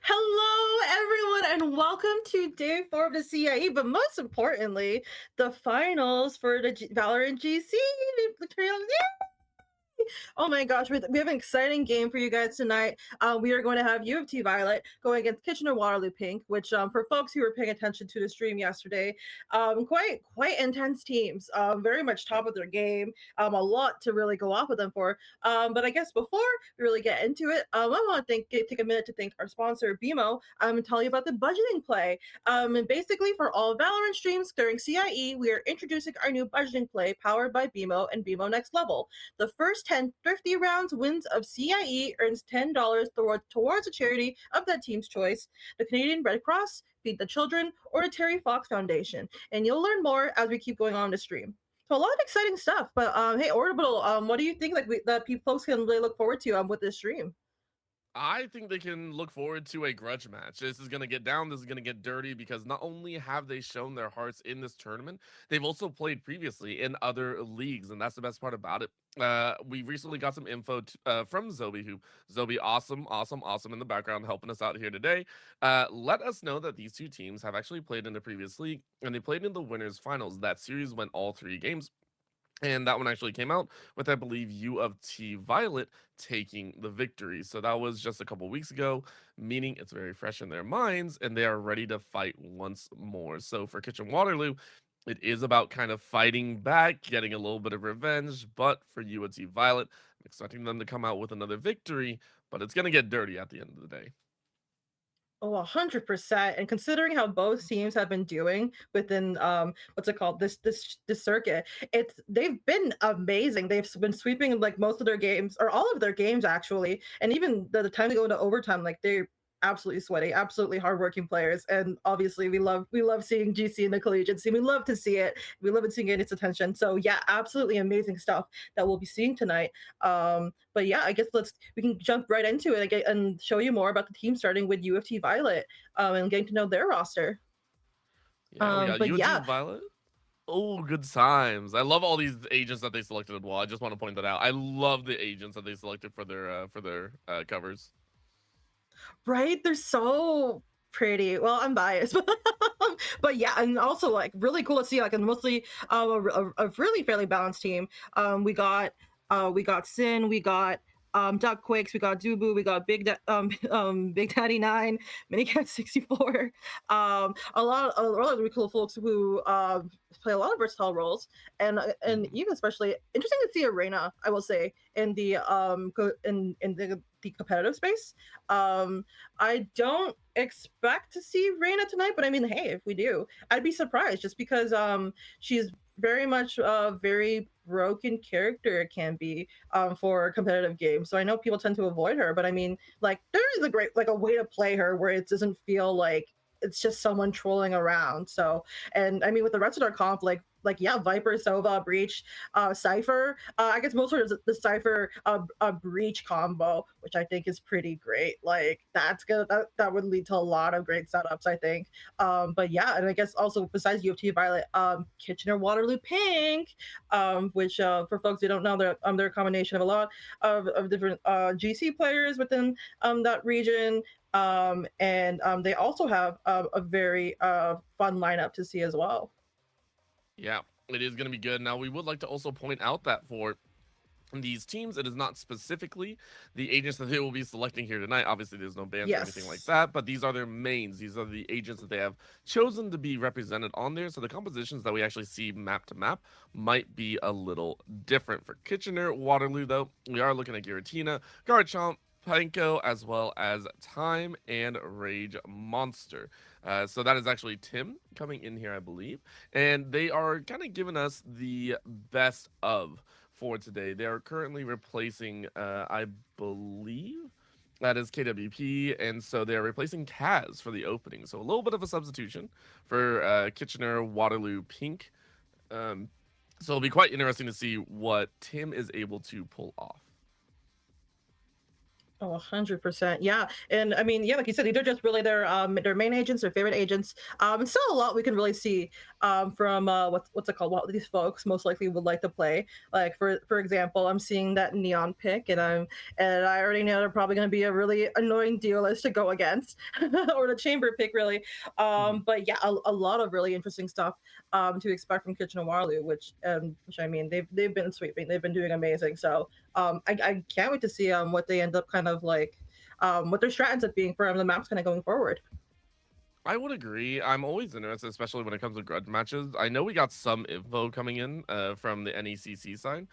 Hello, everyone, and welcome to day 4 of the CIE, but most importantly, the finals for the Valorant GC. Oh my gosh, we have an exciting game for you guys tonight. We are going to have UofT Violet going against Kitchener Waterloo Pink, which for folks who were paying attention to the stream yesterday, quite intense teams, very much top of their game, a lot to really go off with them for. But I guess before we really get into it, I want to take a minute to thank our sponsor BMO and tell you about the budgeting play. And basically for all Valorant streams during CIE, we are introducing our new budgeting play powered by BMO and BMO Next Level. The first 10 thrifty rounds wins of CIE earns $10 towards a charity of that team's choice, the Canadian Red Cross, Feed the Children, or the Terry Fox Foundation. And you'll learn more as we keep going on the stream. So a lot of exciting stuff. But hey, Orbital, what do you think that folks can really look forward to with this stream? I think they can look forward to a grudge match. This is going to get down. This is going to get dirty because not only have they shown their hearts in this tournament, they've also played previously in other leagues, and that's the best part about it. We recently got some info from Zobi, awesome in the background helping us out here today. Let us know that these two teams have actually played in the previous league, and they played in the winners finals. That series went all 3 games. And that one actually came out with, I believe, UofT Violet taking the victory. So that was just a couple weeks ago, meaning it's very fresh in their minds and they are ready to fight once more. So for Kitchen Waterloo, it is about kind of fighting back, getting a little bit of revenge. But for UofT Violet, I'm expecting them to come out with another victory, but it's going to get dirty at the end of the day. Oh, 100%. And considering how both teams have been doing within what's it called? This circuit, they've been amazing. They've been sweeping like most of their games, or all of their games actually. And even the time to go into overtime, like they're absolutely sweaty, absolutely hardworking players. And obviously we love seeing GC in the collegiate scene. We love to see it. We love it seeing its attention. So yeah, absolutely amazing stuff that we'll be seeing tonight. But yeah, I guess we can jump right into it and show you more about the team, starting with UofT Violet, and getting to know their roster. Yeah, we got But yeah, UofT Violet. Oh, good times. I love all these agents that they selected as well. I just want to point that out. I love the agents that they selected for their covers. right, they're so pretty well. I'm biased, but yeah, and also like really cool to see like a mostly a really fairly balanced team. We got Sin, we got Duck Quakes, we got Dubu, we got Big Daddy 9, Minicat 64. A lot of really cool folks who play a lot of versatile roles, and Mhm. even especially interesting to see Arena, I will say, in the in the competitive space. I don't expect to see Reina tonight, but I mean, hey, if we do, I'd be surprised just because she's very much a very broken character, it can be for competitive games. So I know people tend to avoid her, but I mean, like there is a great like a way to play her where it doesn't feel like it's just someone trolling around. So, and I mean, with the rest of their comp, like yeah, Viper, Sova, Breach, Cypher. I guess most of the Cypher Breach combo, which I think is pretty great. Like that's good. That would lead to a lot of great setups, I think. But yeah, and I guess also besides UofT Violet, Kitchener Waterloo Pink, which for folks who don't know, they're a combination of a lot of different GC players within that region. And they also have a very fun lineup to see as well. Yeah, it is going to be good. Now, we would like to also point out that for these teams, it is not specifically the agents that they will be selecting here tonight. Obviously, there's no bans or anything like Yes. that, but these are their mains. These are the agents that they have chosen to be represented on there. So the compositions that we actually see map to map might be a little different. For Kitchener, Waterloo, though, we are looking at Giratina, Garchomp, Panko, as well as Time and Rage Monster. So that is actually Tim coming in here, I believe. And they are kind of giving us the best of for today. They are currently replacing, I believe, that is KWP, and so they're replacing Kaz for the opening. So a little bit of a substitution for Kitchener Waterloo Pink. Um, so it'll be quite interesting to see what Tim is able to pull off. Oh, 100%. Yeah. And I mean, yeah, like you said, these are just really their main agents, their favorite agents. And still a lot we can really see from what's it called? What these folks most likely would like to play. Like for example, I'm seeing that neon pick, and I already know they're probably gonna be a really annoying duelist to go against. Or the chamber pick really. Mhm. But yeah, a lot of really interesting stuff to expect from Kitchen and Waterloo, which I mean they've been sweeping, they've been doing amazing. So I can't wait to see what they end up kind of like what their strat ends up being for the maps kind of going forward. I would agree. I'm always interested, especially when it comes to grudge matches. I know we got some info coming in from the NECC side,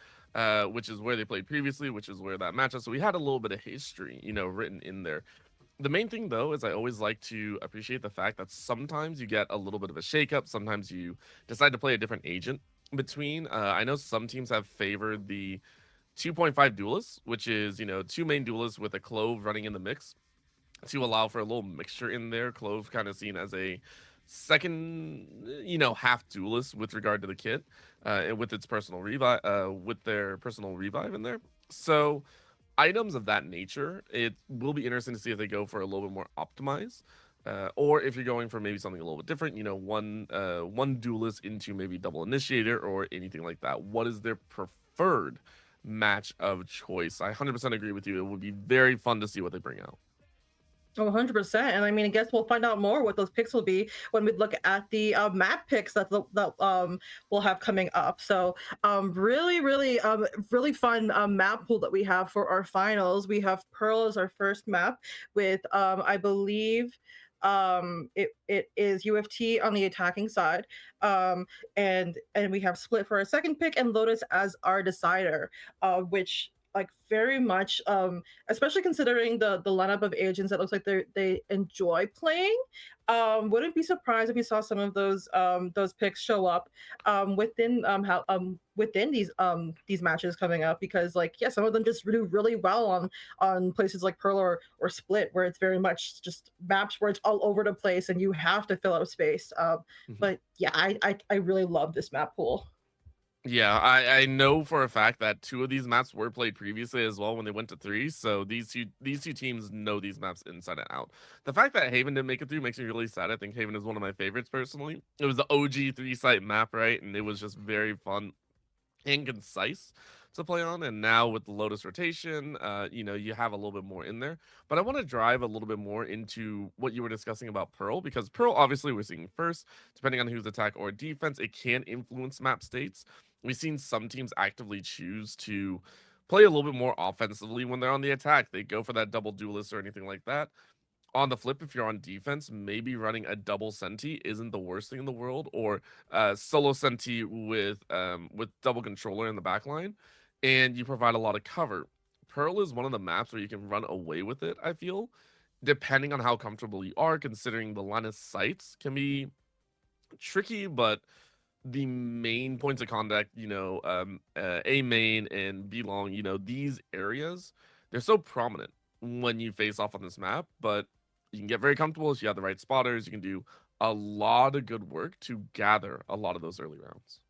which is where they played previously, which is where that match is. So we had a little bit of history, written in there. The main thing, though, is I always like to appreciate the fact that sometimes you get a little bit of a shakeup. Sometimes you decide to play a different agent between. I know some teams have favored the 2.5 duelists, which is, two main duelists with a clove running in the mix to allow for a little mixture in there. Clove kind of seen as a second, half duelist with regard to the kit, and with its personal revive, with their personal revive in there. So items of that nature, it will be interesting to see if they go for a little bit more optimized. Or if you're going for maybe something a little bit different, one duelist into maybe double initiator or anything like that. What is their preferred match of choice? I 100% agree with you. It would be very fun to see what they bring out. Oh, 100%. And I mean, I guess we'll find out more what those picks will be when we look at the map picks that we'll have coming up. So, really fun map pool that we have for our finals. We have Pearl as our first map with, I believe, it is UofT on the attacking side, and we have Split for our second pick and Lotus as our decider, which like very much especially considering the lineup of agents that looks like they enjoy playing. Wouldn't be surprised if we saw some of those picks show up within these matches coming up, because like yeah, some of them just do really well on places like Pearl or Split, where it's very much just maps where it's all over the place and you have to fill out space. Mhm. But yeah, I really love this map pool. Yeah, I know for a fact that two of these maps were played previously as well when they went to three. So these two teams know these maps inside and out. The fact that Haven didn't make it through makes me really sad. I think Haven is one of my favorites personally. It was the OG three site map, right? And it was just very fun and concise to play on, and now with the Lotus rotation, you have a little bit more in there. But I want to drive a little bit more into what you were discussing about Pearl, because Pearl, obviously, we're seeing first, depending on who's attack or defense, it can influence map states. We've seen some teams actively choose to play a little bit more offensively when they're on the attack. They go for that double duelist or anything like that. On the flip, if you're on defense, maybe running a double senti isn't the worst thing in the world, or solo senti with double controller in the backline, and you provide a lot of cover. Pearl is one of the maps where you can run away with it, I feel, depending on how comfortable you are, considering the line of sights can be tricky, but the main points of contact, A main and B long, these areas, they're so prominent when you face off on this map, but you can get very comfortable if you have the right spotters. You can do a lot of good work to gather a lot of those early rounds.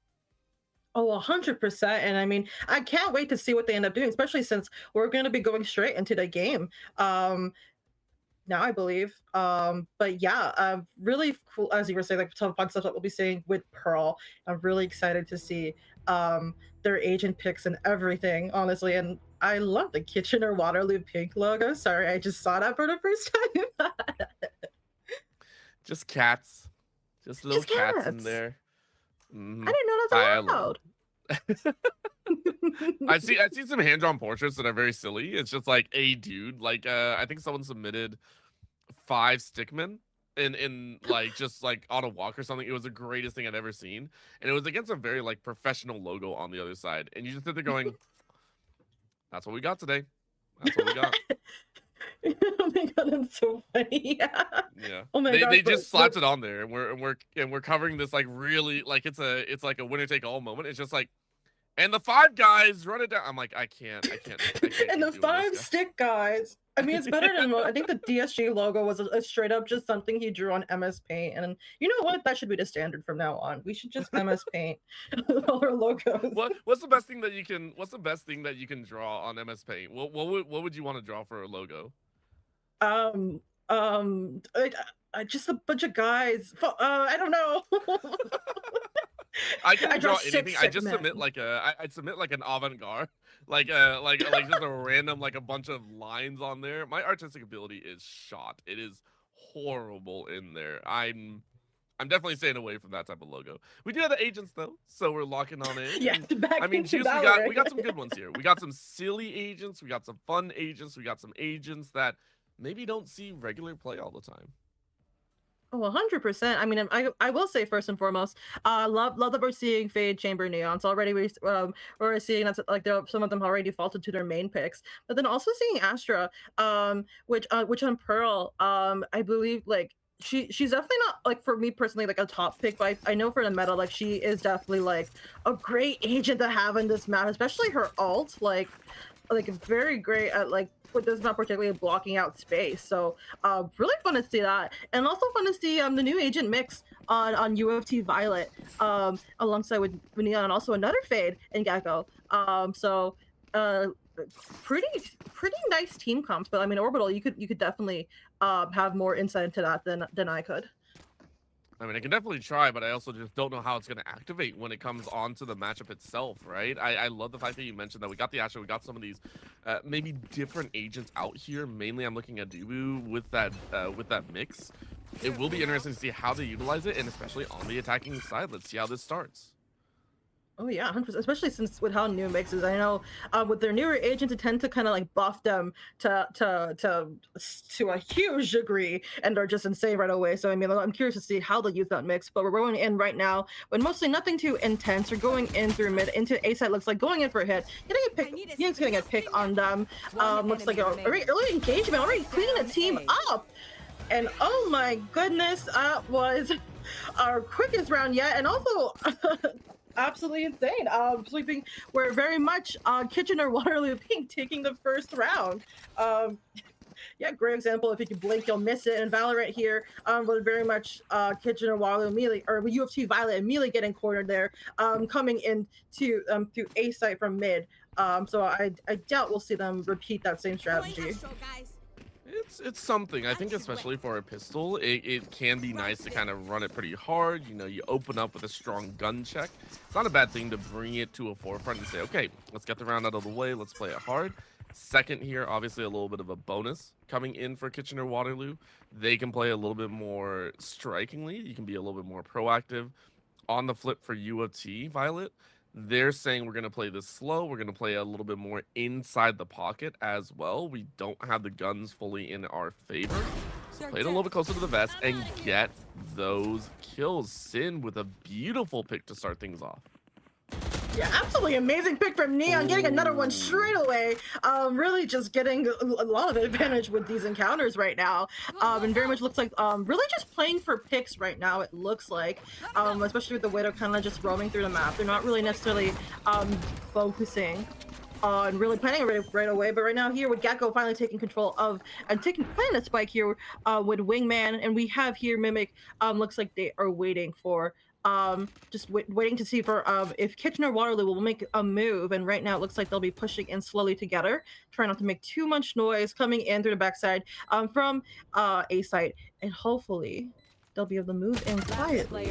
Oh, 100%. And I mean, I can't wait to see what they end up doing, especially since we're going to be going straight into the game. Now I believe. But yeah, really cool, as you were saying, like some fun stuff that we'll be seeing with Pearl. I'm really excited to see their agent picks and everything, honestly. And I love the Kitchener Waterloo pink logo. Sorry, I just saw that for the first time. Just cats, just little Just cats in cats. there. I didn't know I that's love allowed. it. I see some hand drawn portraits that are very silly. It's just like a dude. Like I think someone submitted 5 stickmen in like just like on a walk or something. It was the greatest thing I'd ever seen, and it was against a very like professional logo on the other side. And you just sit there going, "That's what we got today. That's what we got." Oh my god, that's so funny. Yeah. Oh my They gosh, just slapped it on there, and we're covering this like really like it's like a winner take all moment. It's just like, and the 5 guys run it down. I'm like, I can't and keep the doing five this, stick guys. I mean, it's better than I think the DSG logo was a straight up just something he drew on MS Paint, and you know what? That should be the standard from now on. We should just MS Paint all our logos. What's the best thing that you can draw on MS Paint? What would you want to draw for a logo? Um, just a bunch of guys. I don't know. I can I draw draw anything. I sick just men. submit like I'd submit like an avant-garde, like just a random like a bunch of lines on there. My artistic ability is shot. It is horrible in there. I'm definitely staying away from that type of logo. We do have the agents though, so we're locking on in. Yeah, And, back I mean, into juice. Valorant. We got some good ones here. We got some silly agents. We got some fun agents. We got some agents that maybe don't see regular play all the time. Oh, 100%. I mean, I will say first and foremost, love that we're seeing Fade, Chamber, Neons. Already we're seeing that's like some of them already defaulted to their main picks, but then also seeing Astra, which on Pearl, I believe like she's definitely not like for me personally like a top pick, but I know for the meta like she is definitely like a great agent to have in this map, especially her ult like very great at like with this map particularly blocking out space. So really fun to see that, and also fun to see the new agent mix on UofT Violet alongside with Neon and also another Fade in Gecko. So pretty nice team comps, but I mean Orbital, you could definitely have more insight into that than I could. I mean, I can definitely try, but I also just don't know how it's going to activate when it comes onto the matchup itself, right? I love the fact that you mentioned that we got the Astra, we got some of these maybe different agents out here. Mainly, I'm looking at Dubu with that mix. It will be interesting to see how they utilize it, and especially on the attacking side. Let's see how this starts. Oh yeah, 100%. Especially since with how new mixes, I know with their newer agents, it tend to kind of like buff them to a huge degree, and they're just insane right away. So I mean, I'm curious to see how they use that mix. But we're going in right now, but mostly nothing too intense. We're going in through mid into A side. Looks like going in for a hit, getting a pick. Ying's getting a pick on them. Looks like a early engagement, already cleaning the team up. And oh my goodness, that was our quickest round yet, and also. Absolutely insane. Sleeping, we're very much Kitchener Waterloo Pink taking the first round. Yeah, great example. If you can blink, you'll miss it. And Valorant here was very much Kitchener Waterloo immediately, or UofT Violet immediately getting cornered there, coming in to through A site from mid. So I doubt we'll see them repeat that same strategy. It's something. I think especially for a pistol, it can be nice to kind of run it pretty hard. You know, you open up with a strong gun check. It's not a bad thing to bring it to a forefront and say, okay, let's get the round out of the way. Let's play it hard. Second here, obviously a little bit of a bonus coming in for Kitchener Waterloo. They can play a little bit more strikingly. You can be a little bit more proactive. On the flip for UofT, Violet, they're saying we're going to play this slow. We're going to play a little bit more inside the pocket as well. We don't have the guns fully in our favor. So play it a little bit closer to the vest and get those kills. Sin with a beautiful pick to start things off. Yeah, absolutely amazing pick from Neon, getting another one straight away. Really just getting a lot of advantage with these encounters right now. And very much looks like really just playing for picks right now, it looks like. Especially with the Widow kind of just roaming through the map. They're not really necessarily focusing on really planning it right away, but right now here with Gecko finally taking control of and playing a spike here with Wingman, and we have here Mimic. Looks like they are waiting for just waiting to see for if Kitchener Waterloo will make a move, and right now it looks like they'll be pushing in slowly together, trying not to make too much noise, coming in through the backside from A site, and hopefully they'll be able to move in quietly.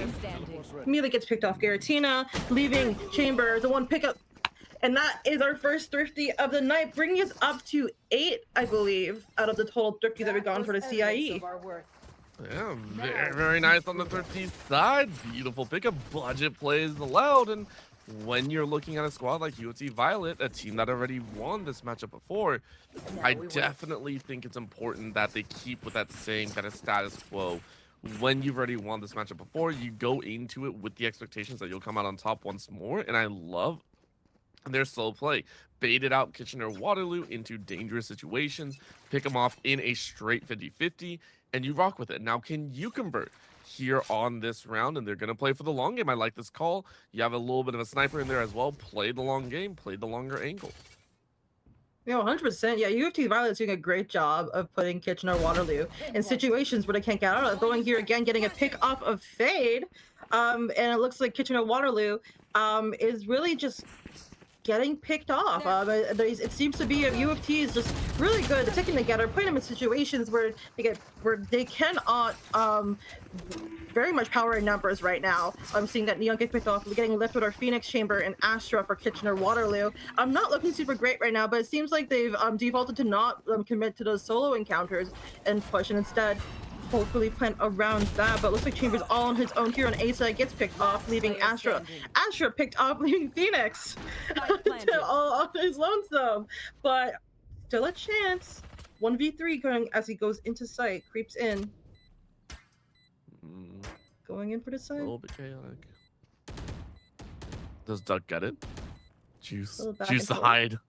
Immediately gets picked off Garatina, leaving Chamber, the one pickup, and that is our first thrifty of the night, bringing us up to 8, I believe, out of the total thrifty that we've gone for the CIE. Yeah, very, very nice on the thrifty side. Beautiful pickup. Budget plays allowed. And when you're looking at a squad like UofT Violet, a team that already won this matchup before, I definitely think it's important that they keep with that same kind of status quo. When you've already won this matchup before, you go into it with the expectations that you'll come out on top once more. And I love their slow play. Baited out Kitchener Waterloo into dangerous situations, pick them off in a straight 50-50, and you rock with it. Now, can you convert here on this round? And they're going to play for the long game. I like this call. You have a little bit of a sniper in there as well. Play the long game. Play the longer angle. Yeah, 100%. Yeah, UofT Violet's doing a great job of putting Kitchener Waterloo in situations where they can't get out of. Going here again, getting a pick off of Fade. And it looks like Kitchener Waterloo is really just getting picked off. It seems to be UofT is just really good at sticking together, putting them in situations where they cannot very much power in numbers right now. I'm seeing that Neon get picked off. We're getting left with our Phoenix Chamber and Astra for Kitchener Waterloo. I'm not looking super great right now, but it seems like they've defaulted to not commit to those solo encounters and push, and instead hopefully plan around that. But looks like Chamber's all on his own here on A side, gets picked off, leaving Astra picked off, leaving Phoenix all on his lonesome, but still a chance. 1v3 going as he goes into sight, creeps in, going in for the side. A little bit chaotic. Does Duck get it? Juice the hide.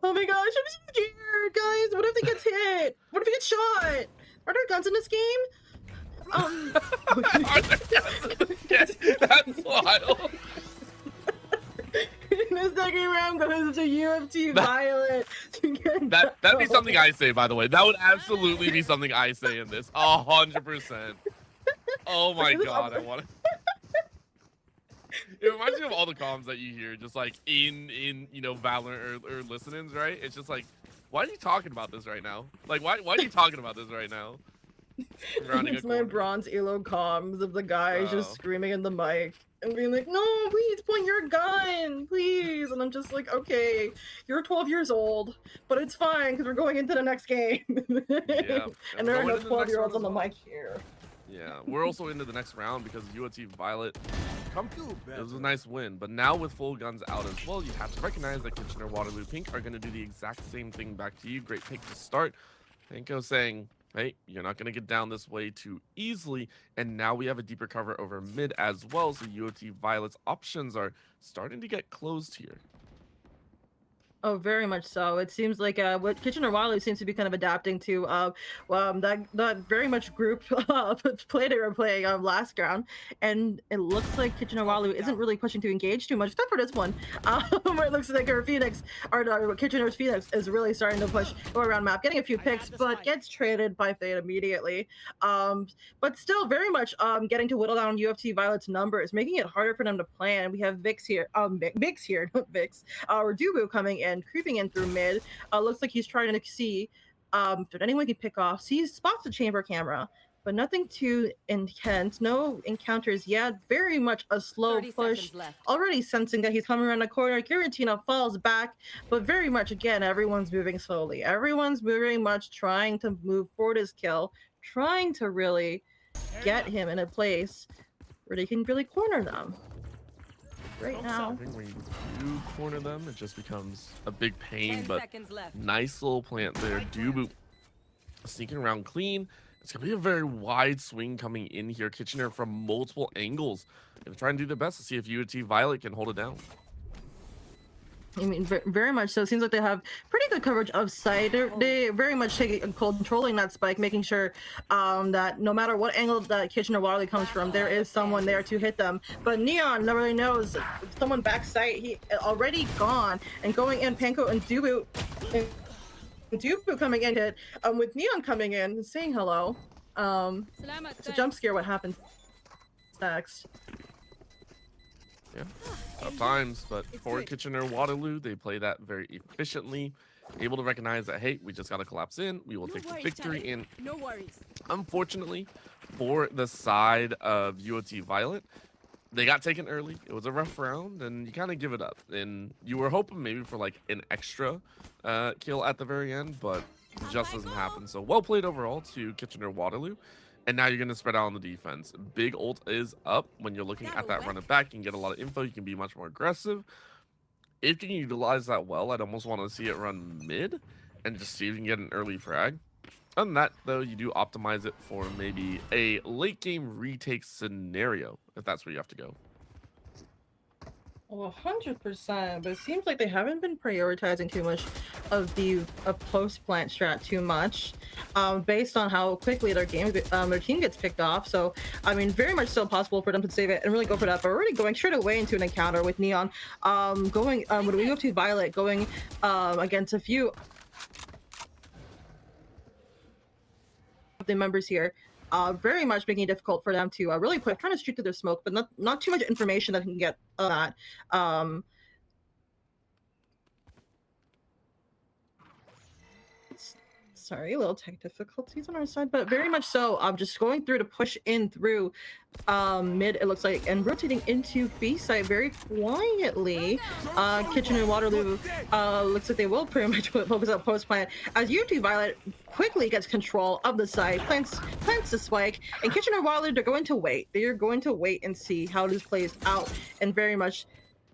Oh my gosh, I'm scared, guys. What if he gets hit? What if he gets shot? Are there guns in this game? Are there guns in this game? That's wild. The second round goes to UofT Violet. That'd be something I say, by the way. That would absolutely be something I say in this. 100%. Oh my god, I want to. It reminds me of all the comms that you hear, just like in you know, Valorant or listenings, right? It's just like, why are you talking about this right now? Like, why are you talking about this right now? It's my bronze elo comms of the guys just screaming in the mic and being like, no, please point your gun, please. And I'm just like, okay, you're 12 years old, but it's fine because we're going into the next game. Yeah, and there are no 12-year-olds on the mic here. Yeah, we're also into the next round because UofT Violet come through. It was a nice win, but now with full guns out as well, you have to recognize that Kitchener Waterloo Pink are going to do the exact same thing back to you. Great pick to start. Panko saying, hey, you're not going to get down this way too easily, and now we have a deeper cover over mid as well, so UofT Violet's options are starting to get closed here. Oh, very much so. It seems like what Kitchener Waterloo seems to be kind of adapting to that very much group play they were playing last round, and it looks like Kitchener Waterloo isn't really pushing to engage too much, except for this one, where it looks like our Phoenix, or Kitchener's Phoenix, is really starting to push around map, getting a few picks, but gets traded by Fade immediately. But still very much getting to whittle down UofT Violet's numbers, making it harder for them to plan. We have Vix here, Vix here, not Vix, or Dubu coming in, creeping in through mid. Looks like he's trying to see that anyone can pick off. Sees spots the chamber camera, but nothing too intense. No encounters yet. Very much a slow 30 push. seconds left. Already sensing that he's coming around the corner. Giratina falls back, but very much again, everyone's moving slowly. Everyone's very much trying to move forward his kill, trying to really get him in a place where they can really corner them. Right now, I think when you do corner them, it just becomes a big pain. 10 But seconds left. nice little plant there. Dubu sneaking around clean. It's gonna be a very wide swing coming in here. Kitchener from multiple angles. Gonna try and do their best to see if UofT Violet can hold it down. I mean, very much so. It seems like they have pretty good coverage of site. They very much controlling that spike, making sure that no matter what angle that Kitchener Waterloo comes from, there is someone there to hit them. But Neon never really knows. If someone back site, he already gone and going in. Panko and Dubu coming in hit. With Neon coming in and saying hello. It's a jump scare. What happens next? Yeah, tough times, but for Kitchener Waterloo, they play that very efficiently, able to recognize that, hey, we just got to collapse in, we will take the victory. And no worries. Unfortunately, for the side of UofT Violet, they got taken early. It was a rough round, and you kind of give it up. And you were hoping maybe for like an extra kill at the very end, but it just doesn't happen. So well played overall to Kitchener Waterloo. And now you're going to spread out on the defense. Big ult is up when you're looking at that run it back. You can get a lot of info. You can be much more aggressive. If you can utilize that well, I'd almost want to see it run mid and just see if you can get an early frag. Other than that, though, you do optimize it for maybe a late game retake scenario, if that's where you have to go. Well, 100%, but it seems like they haven't been prioritizing too much of the post-plant strat too much, based on how quickly their team gets picked off. So, I mean, very much still possible for them to save it and really go for that, but already going straight away into an encounter with Neon, with UofT Violet going against a few of the members here. Very much making it difficult for them to really quick trying to shoot through their smoke, but not too much information that can get that. Sorry, a little tech difficulties on our side, but very much so. Just going through to push in through mid, it looks like, and rotating into B side very quietly. Kitchen and Waterloo looks like they will pretty much focus on post plant as UofT Violet quickly gets control of the side, plants the spike, and Kitchen and Waterloo, they're going to wait. They're going to wait and see how this plays out, and very much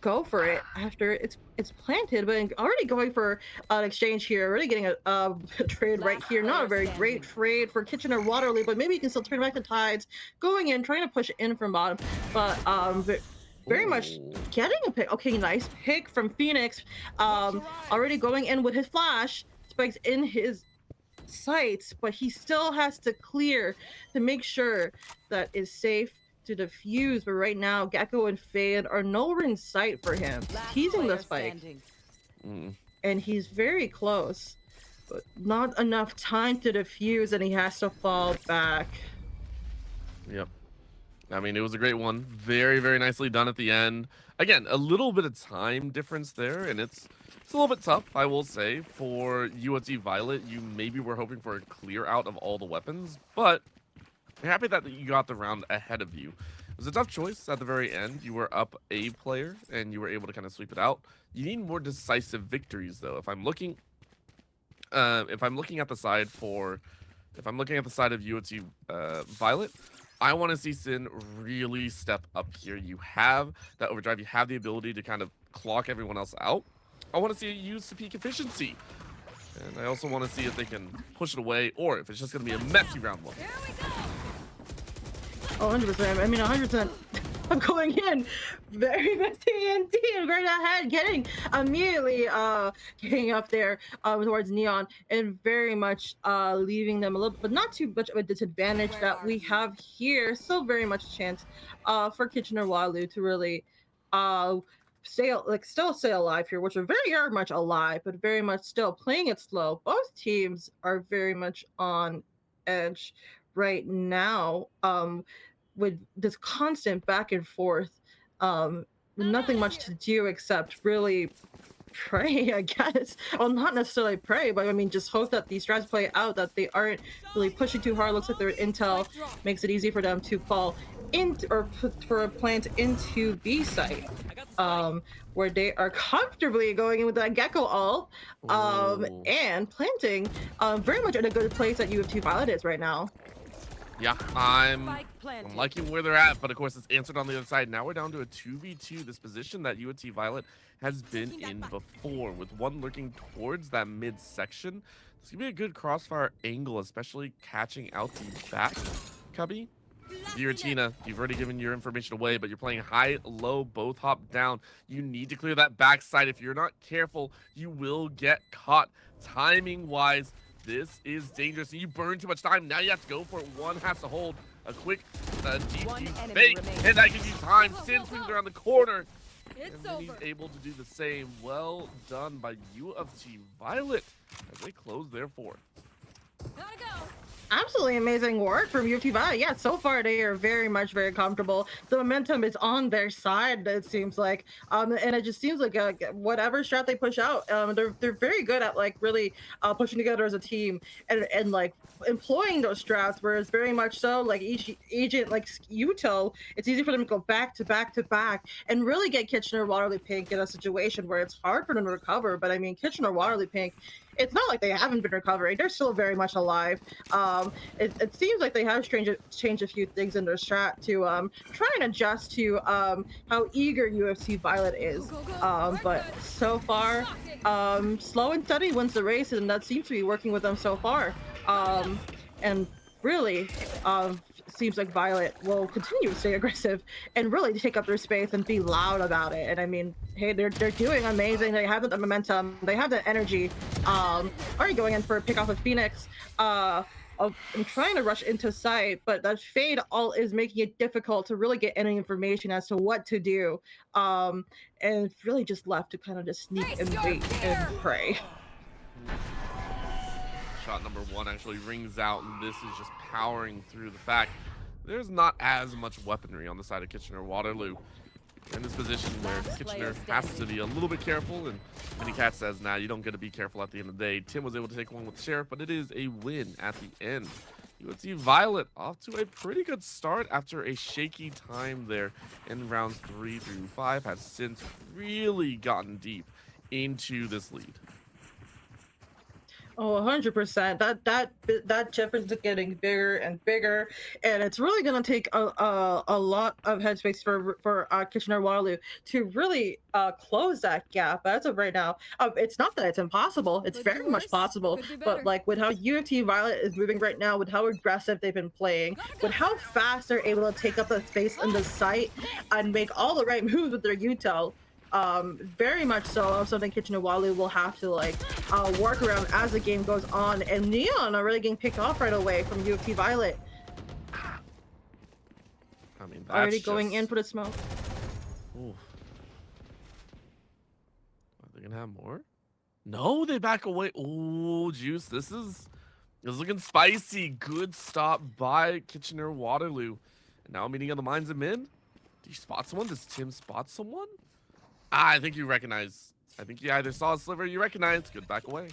go for it after it's planted, but already going for an exchange here, already getting a trade right here. Not a very great trade for Kitchener Waterloo, but maybe you can still turn back the tides, going in, trying to push in from bottom, but very much getting a pick. Okay, nice pick from Phoenix, already going in with his flash, spikes in his sights, but he still has to clear to make sure that is safe to defuse. But right now, Gecko and Fade are nowhere in sight for him. Teasing the spike, and he's very close, but not enough time to defuse, and he has to fall back. Yep. I mean, it was a great one. Very, very nicely done at the end. Again, a little bit of time difference there, and it's a little bit tough, I will say, for UofT Violet. You maybe were hoping for a clear out of all the weapons, but you're happy that you got the round ahead of you. It was a tough choice at the very end. You were up a player, and you were able to kind of sweep it out. You need more decisive victories, though. If I'm looking at the side of UofT Violet, I want to see Sin really step up here. You have that overdrive. You have the ability to kind of clock everyone else out. I want to see it used to peak efficiency. And I also want to see if they can push it away, or if it's just going to be a messy round one. Oh, 100%. I mean, 100%. I'm going in. Very messy indeed. Right ahead, getting immediately getting up there towards Neon, and very much leaving them a little, but not too much of a disadvantage that we have here. Still very much a chance for Kitchener Waterloo to really still stay alive here, which are very much alive, but very much still playing it slow. Both teams are very much on edge right now, with this constant back and forth, nothing much to do except really pray, I guess. Well, not necessarily pray, but I mean, just hope that these strats play out, that they aren't really pushing too hard. Looks like their intel Spike drop. makes it easy for them to fall into or put for a plant into B site, I got the spike. where they are comfortably going in with that gecko ult, Oh, and planting, very much in a good place that UofT Violet is right now. yeah, I'm Spike planted. liking where they're at, but of course it's answered on the other side. Now we're down to a 2v2, this position that UofT Violet has been in before, with one lurking towards that mid section. This could be a good crossfire angle, especially catching out the back. Cubby, Giratina, you've already given your information away, but you're playing high, low, both hop down. You need to clear that backside. If you're not careful, you will get caught. Timing-wise, this is dangerous. And you burn too much time. Now you have to go for it. One has to hold a quick One defuse enemy fake, remains. and that gives you time. Sin swings around the corner. It's And then he's over. able to do the same. Well done by UofT Violet as they close their fourth. Gotta go. Absolutely amazing work from UofT Violet. Yeah, so far they are very comfortable. The momentum is on their side, it seems like, and it just seems like whatever strat they push out, they're very good at like really pushing together as a team and like employing those strats. Whereas very much so, like each agent like Yuto, it's easy for them to go back to back to back and really get Kitchener Waterloo Pink in a situation where it's hard for them to recover. But I mean, Kitchener Waterloo Pink, it's not like they haven't been recovering. They're still very much alive. It seems like they have changed a few things in their strat to try and adjust to how eager UofT Violet is. Go, go, go. But so far, slow and steady wins the race, and that seems to be working with them so far. And really, seems like Violet will continue to stay aggressive and really take up their space and be loud about it. And I mean, hey, they're doing amazing. They have the momentum, they have the energy. Already going in for a pick off of Phoenix. I'm trying to rush into sight, but that fade all is making it difficult to really get any information as to what to do. And it's really just left to kind of just sneak and wait and pray. Shot number one actually rings out, and this is just powering through the fact there's not as much weaponry on the side of Kitchener Waterloo. In this position where Kitchener has to be a little bit careful, and Minicat says, nah, you don't get to be careful at the end of the day. Tim was able to take one with Sheriff, but it is a win at the end. UofT Violet off to a pretty good start after a shaky time there in rounds 3 through 5, has since really gotten deep into this lead. Oh, 100%. That difference is getting bigger and bigger, and it's really going to take a lot of headspace for Kitchener Waterloo to really close that gap. As of right now, it's not that it's impossible. It's Could be very much worse, possible. could be But better. like with how UofT Violet is moving right now, with how aggressive they've been playing, with how fast they're able to take up the space in the site and make all the right moves with their Uto. Very much so something Kitchener Waterloo will have to like work around as the game goes on, and Neon are really getting picked off right away from UofT Violet. I mean, that's Already going just... in for the smoke. Oof. Are they gonna have more? No, they back away. Oh, Juice, this is looking spicy. Good stop by Kitchener Waterloo. And now meeting on the mines of mid. Do you spot someone? Does Tim spot someone? Ah, I think you recognize. I think you either saw a sliver or you recognize. Good back away.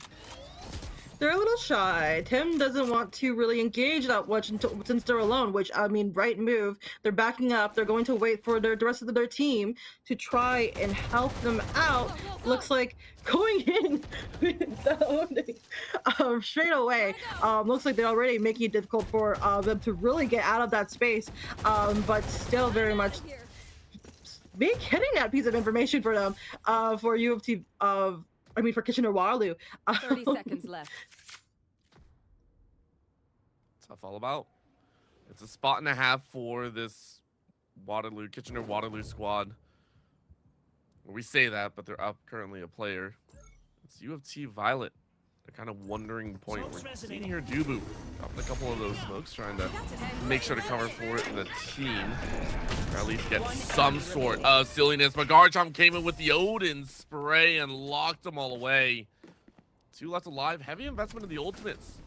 They're a little shy. Tim doesn't want to really engage that much since they're alone, which, I mean, right move. They're backing up. They're going to wait for the rest of their team to try and help them out. Looks like going in with the straight away. Looks like they're already making it difficult for them to really get out of that space, but still very much getting that piece of information for them, for UofT, for Kitchener Waterloo. 30 seconds left. Tough all about. It's a spot and a half for this Kitchener Waterloo squad. We say that, but they're up currently a player. It's UofT Violet. They're kind of wondering point. We're seeing here Dubu dropping a couple of those smokes, trying to make sure to cover for it in the team. Or at least get some sort of silliness. But Garchomp came in with the Odin spray and locked them all away. 2 left alive. Heavy investment in the ultimates.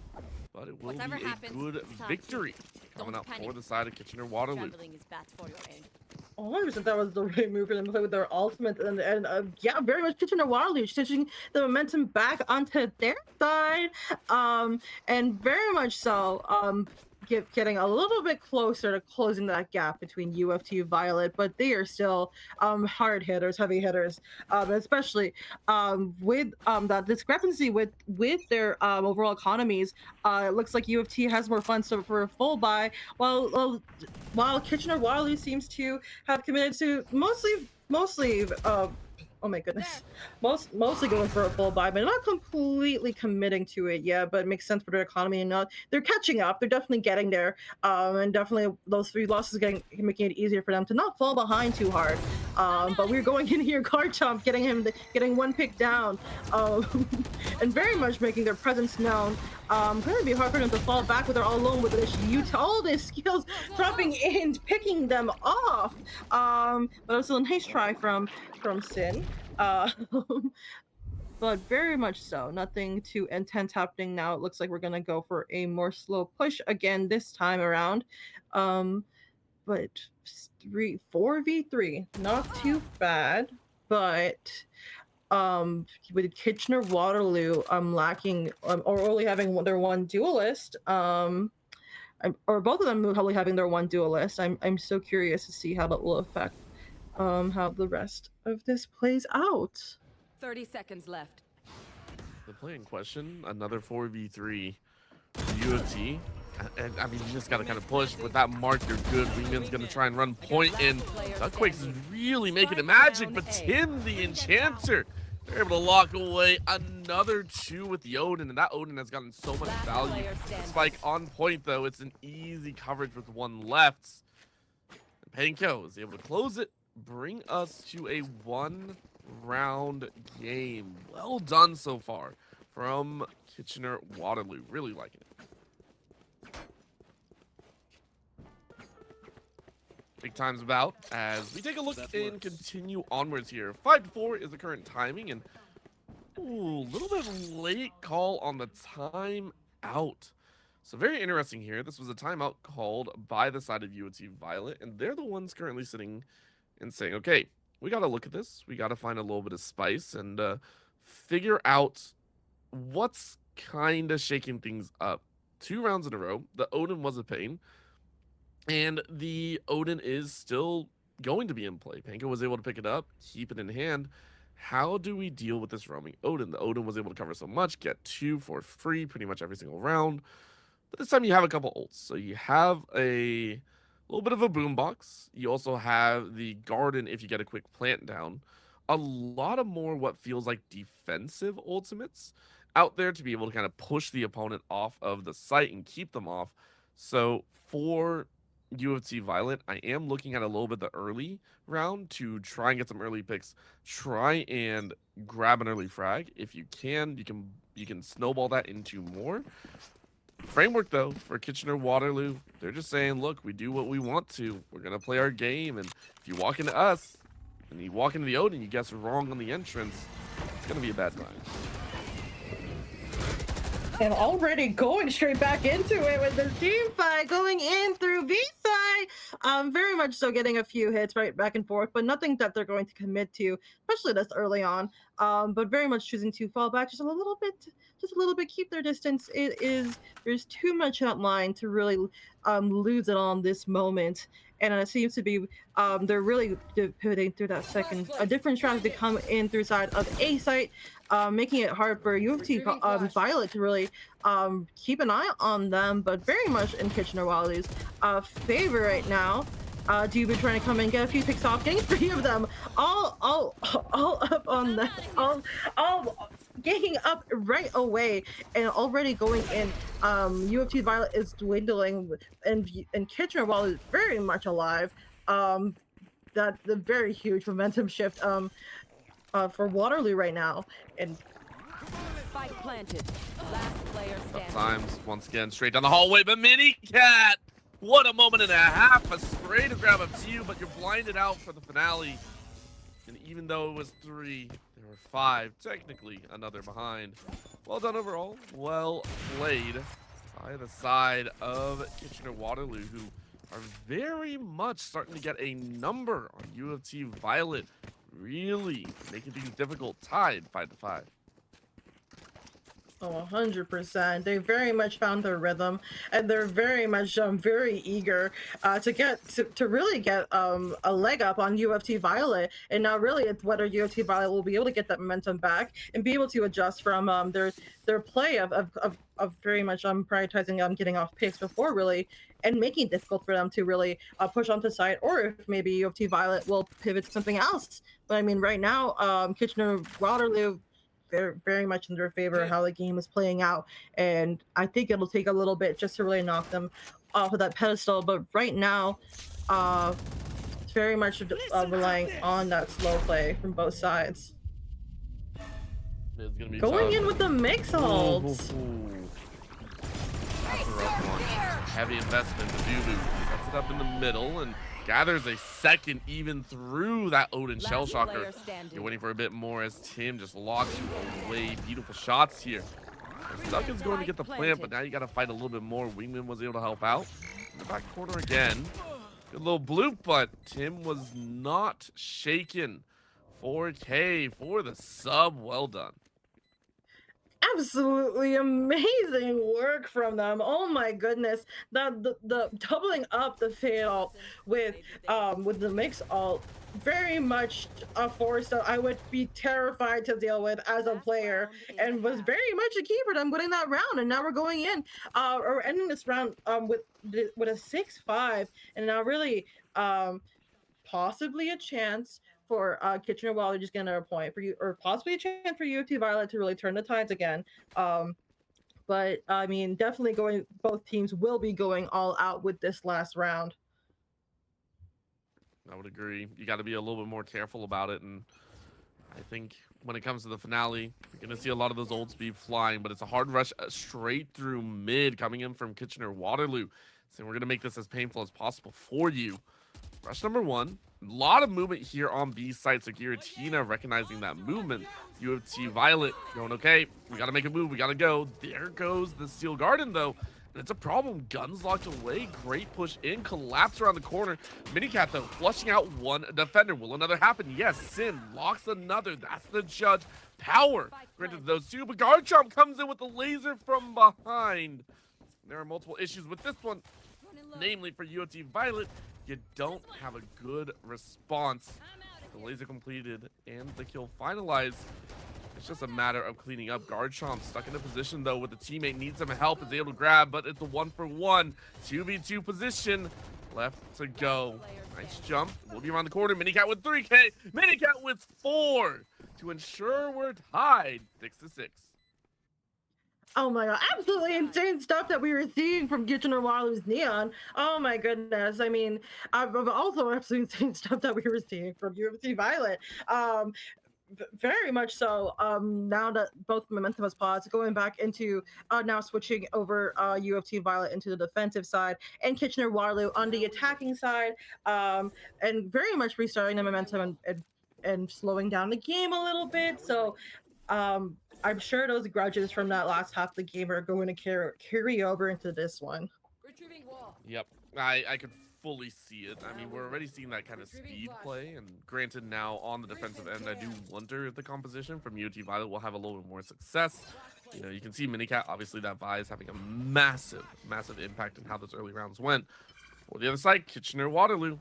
But it will be a good victory coming out for the side of Kitchener Waterloo. Is bad for your end. 100% that was the right move for them to play with their ultimate, and yeah, very much Kitchener-Waterloo switching the momentum back onto their side, and very much so, getting a little bit closer to closing that gap between UofT Violet, but they are still hard hitters, heavy hitters, especially with that discrepancy with their overall economies. It looks like UofT has more funds for a full buy, while Kitchener-Waterloo seems to have committed to mostly oh my goodness, mostly going for a full buy, but not completely committing to it yet. But it makes sense for their economy, and not they're catching up. They're definitely getting there, and definitely those 3 losses making it easier for them to not fall behind too hard. But we're going in here, card chomp, getting 1 pick down, and very much making their presence known. Gonna be hard for them to fall back with their all alone with this all these skills dropping in, picking them off. But it was still a nice try from Sin. But very much so. Nothing too intense happening now. It looks like we're gonna go for a more slow push again this time around. But 4v3, not too bad. But with Kitchener-Waterloo lacking or only having their 1 duelist, or both of them probably having their 1 duelist. I'm so curious to see how that will affect how the rest of this plays out. 30 seconds left. The play in question, another 4v3 UofT. And I mean, you just gotta kind of push with that mark. You're good. Wingman's gonna try and run point in. Duckquakes is really making it magic, but Tim, the Enchanter, they're able to lock away another 2 with the Odin, and that Odin has gotten so much value. Spike on point though. It's an easy coverage with 1 left. And Panko is able to close it, bring us to a 1-round game. Well done so far from Kitchener-Waterloo. Really liking it. Big time's about as we take a look and continue onwards here. 5-4 is the current timing, and a little bit late call on the timeout. So very interesting here. This was a timeout called by the side of UofT Violet, and they're the ones currently sitting and saying, okay, we got to look at this. We got to find a little bit of spice and figure out what's kind of shaking things up. 2 rounds in a row. The Odin was a pain. And the Odin is still going to be in play. Panko was able to pick it up, keep it in hand. How do we deal with this roaming Odin? The Odin was able to cover so much, get 2 for free pretty much every single round. But this time you have a couple ults. So you have a little bit of a boombox. You also have the garden if you get a quick plant down. A lot of more what feels like defensive ultimates out there to be able to kind of push the opponent off of the site and keep them off. So for UofT Violet, I am looking at a little bit the early round to try and get some early picks. Try and grab an early frag. If you can snowball that into more. Framework though for Kitchener-Waterloo, they're just saying, look, we do what we want to. We're gonna play our game, and if you walk into us and you walk into the Odin, you guess wrong on the entrance, it's gonna be a bad time. And already going straight back into it with this team fight going in through B-side. Very much so getting a few hits right back and forth, but nothing that they're going to commit to, especially this early on. But very much choosing to fall back just a little bit, keep their distance. There's too much outline to really lose it on this moment. And it seems to be they're really pivoting through that second, a different strategy to come in through side of A site, making it hard for UofT Violet to really keep an eye on them, but very much in Kitchener-Waterloo's favor right now. Duba trying to come in, get a few picks off, getting 3 of them, all up on them, all getting up right away, and already going in. UofT Violet is dwindling, and Kitchener-Waterloo is very much alive. That the very huge momentum shift for Waterloo right now, and Spike planted. Last player standing. Times once again straight down the hallway, but Mini Cat, what a moment and a half! A spray to grab a few, but you're blinded out for the finale. And even though it was 3, there were 5, technically another behind. Well done overall. Well played by the side of Kitchener-Waterloo, who are very much starting to get a number on UofT Violet, really making things difficult, tied 5-5. Oh, 100%. They very much found their rhythm, and they're very much very eager to really get a leg up on UofT Violet. And now really it's whether UofT Violet will be able to get that momentum back and be able to adjust from their play of very much prioritizing getting off picks before really and making it difficult for them to really push onto site, or if maybe UofT Violet will pivot to something else. But I mean, right now, Kitchener Waterloo, they're very much in their favor how the game is playing out, and I think it'll take a little bit just to really knock them off of that pedestal. But right now, it's very much relying on that slow play from both sides. It's gonna be Going tough. in with the mix ults. That's a rough one. Heavy investment. The Dubu sets it up in the middle and gathers a second even through that Odin Shell Shocker. You're waiting for a bit more as Tim just locks you away. Beautiful shots here. Stuck is going to get the plant, but now you got to fight a little bit more. Wingman was able to help out. In the back corner again. Good little bloop, but Tim was not shaken. 4K for the sub. Well done. Absolutely amazing work from them. Oh my goodness, the doubling up the fade ult with the mix ult, very much a force that I would be terrified to deal with as a player, and was very much a key for them winning that round. And now we're going in or ending this round with a 6-5, and now really possibly a chance for Kitchener Waterloo just getting a point for you, or possibly a chance for UofT Violet to really turn the tides again. But I mean, definitely both teams will be going all out with this last round. I would agree. You got to be a little bit more careful about it, and I think when it comes to the finale, you're going to see a lot of those old speed flying, but it's a hard rush straight through mid coming in from Kitchener Waterloo. So we're going to make this as painful as possible for you. Rush number one. A lot of movement here on B side, so Giratina recognizing that movement. UofT Violet going, okay, we got to make a move, we got to go. There goes the Steel Garden, though. And it's a problem. Guns locked away. Great push in. Collapse around the corner. Minicat, though, flushing out one defender. Will another happen? Yes. Sin locks another. That's the judge. Power granted those two, but Garchomp comes in with the laser from behind. There are multiple issues with this one, namely for UofT Violet. You don't have a good response. The laser completed and the kill finalized. It's just a matter of cleaning up. Garchomp stuck in a position, though, with the teammate needs some help. Is able to grab, but it's a 1-for-1. 2v2 position left to go. Nice jump. We'll be around the corner. Minicat with 3K. Minicat with 4 to ensure we're tied 6-6. Oh my god, absolutely insane stuff that we were seeing from Kitchener Waterloo's Neon. Oh my goodness. I mean, also absolutely insane stuff that we were seeing from UofT Violet. Very much so. Now that both momentum has paused, going back into now switching over UofT Violet into the defensive side, and Kitchener Waterloo on the attacking side, and very much restarting the momentum and slowing down the game a little bit. So I'm sure those grudges from that last half of the game are going to carry over into this one. Yep, I could fully see it. I mean, we're already seeing that kind of speed play, and granted now on the defensive end, I do wonder if the composition from UofT Violet will have a little bit more success. You know, you can see Minicat, obviously that Vi is having a massive impact in how those early rounds went. For the other side, Kitchener Waterloo.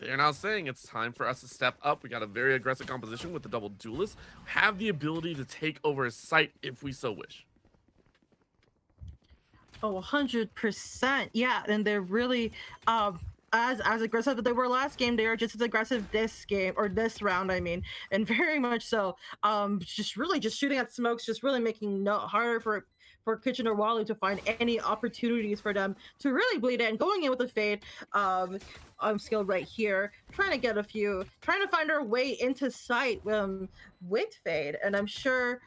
They're now saying it's time for us to step up. We got a very aggressive composition with the double duelist. Have the ability to take over a site if we so wish. Oh, 100%. Yeah, and they're really as aggressive that they were last game. They are just as aggressive this game, or this round, I mean, and very much so. Just shooting at smokes, just really making it harder for Kitchener Waterloo to find any opportunities for them to really bleed in. Going in with a fade skill right here, trying to find our way into sight with fade, and I'm sure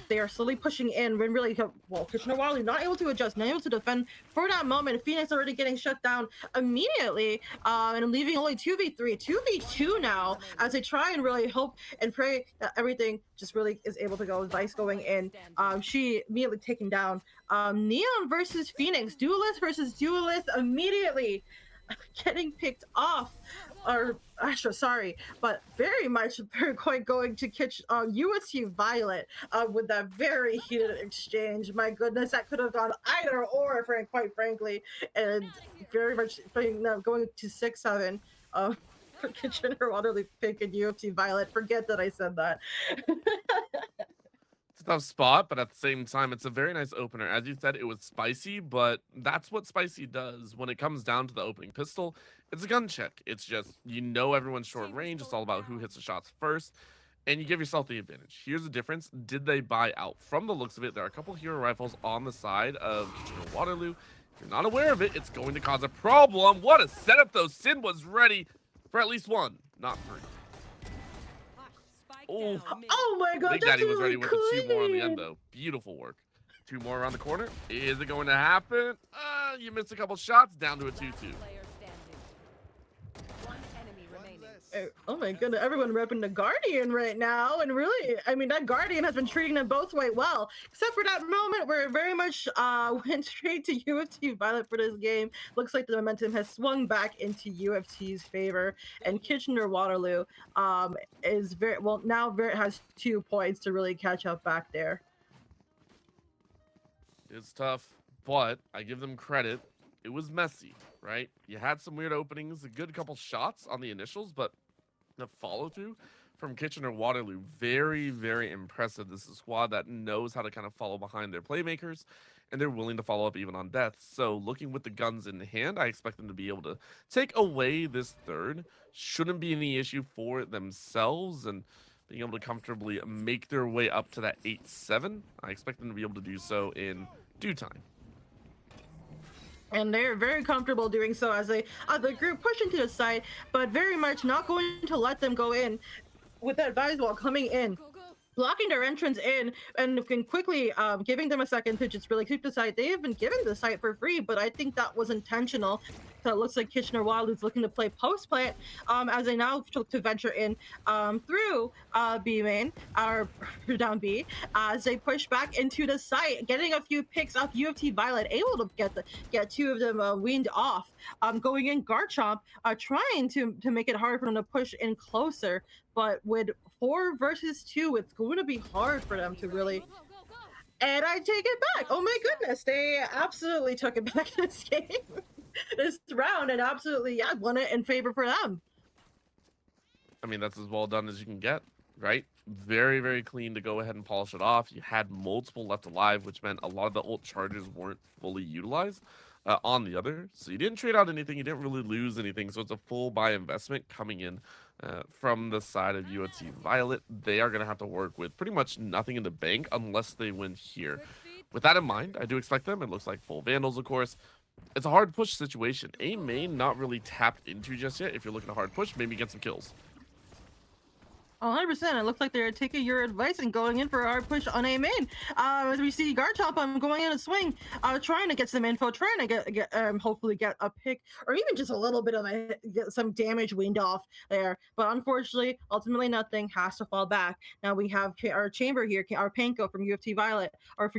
they are slowly pushing in when really, well, Kitchener Waterloo not able to adjust, not able to defend for that moment. Phoenix already getting shut down immediately, and leaving only 2v3, 2v2 now, as they try and really hope and pray that everything just really is able to go. Vice going in, she immediately taken down. Neon versus Phoenix, duelist versus duelist immediately. getting picked off, or actually, sorry, but very much they're quite going to catch USC Violet with that very heated exchange. My goodness, that could have gone either or, quite frankly, and very much going to 6-7. For Kitchener Waterloo Pink and UofT Violet. Forget that I said that. It's a tough spot, but at the same time, it's a very nice opener. As you said, it was spicy, but that's what spicy does. When it comes down to the opening pistol, it's a gun check. It's just, you know everyone's short range. It's all about who hits the shots first, and you give yourself the advantage. Here's the difference. Did they buy out? From the looks of it, there are a couple hero rifles on the side of Kitchener Waterloo. If you're not aware of it, it's going to cause a problem. What a setup, though. Sin was ready for at least one, not three. Oh, Oh my god, Big that's Daddy was really ready with the 2 more on the end, clean. though. Beautiful work. 2 more around the corner. Is it going to happen? You missed a couple shots, down to a 2-2. Player standing. One enemy remaining. Oh my goodness, everyone repping the Guardian right now. And really, I mean, that Guardian has been treating them both quite well. Except for that moment where it very much went straight to UofT Violet for this game. Looks like the momentum has swung back into UofT's favor. And Kitchener Waterloo is very, well, now has 2 points to really catch up back there. It's tough, but I give them credit. It was messy, right? You had some weird openings, a good couple shots on the initials, but the follow-through from Kitchener Waterloo, very, very impressive. This is a squad that knows how to kind of follow behind their playmakers, and they're willing to follow up even on death. So looking with the guns in hand, I expect them to be able to take away this third. Shouldn't be any issue for themselves, and being able to comfortably make their way up to that 8-7. I expect them to be able to do so in due time. And they're very comfortable doing so as the group pushing to the side, but very much not going to let them go in with that advice wall coming in, blocking their entrance in, and can quickly giving them a second to just really keep the site. They have been given the site for free, but I think that was intentional. So it looks like Kitchener Waterloo's looking to play post plant as they now took to venture in through B main or down B as they push back into the site, getting a few picks off UofT Violet, able to get 2 of them weaned off. Going in Garchomp, trying to make it hard for them to push in closer, but with 4 versus 2, it's going to be hard for them to really. And I take it back. Oh my goodness, they absolutely took it back this game, this round, and absolutely, yeah, won it in favor for them. I mean, that's as well done as you can get, right? Very, very clean to go ahead and polish it off. You had multiple left alive, which meant a lot of the ult charges weren't fully utilized on the other. So you didn't trade out anything. You didn't really lose anything. So it's a full buy investment coming in from the side of UofT Violet. They are going to have to work with pretty much nothing in the bank unless they win here. With that in mind, I do expect them. It looks like full Vandals, of course. It's a hard push situation. A main not really tapped into just yet. If you're looking to hard push, maybe get some kills. 100%. It looks like they're taking your advice and going in for our push on A main. As we see Garchomp going in a swing, trying to get some info, trying to get hopefully get a pick or even just a little bit of get some damage weaned off there. But unfortunately, ultimately nothing, has to fall back. Now we have our chamber here, our Panko from UofT Violet, or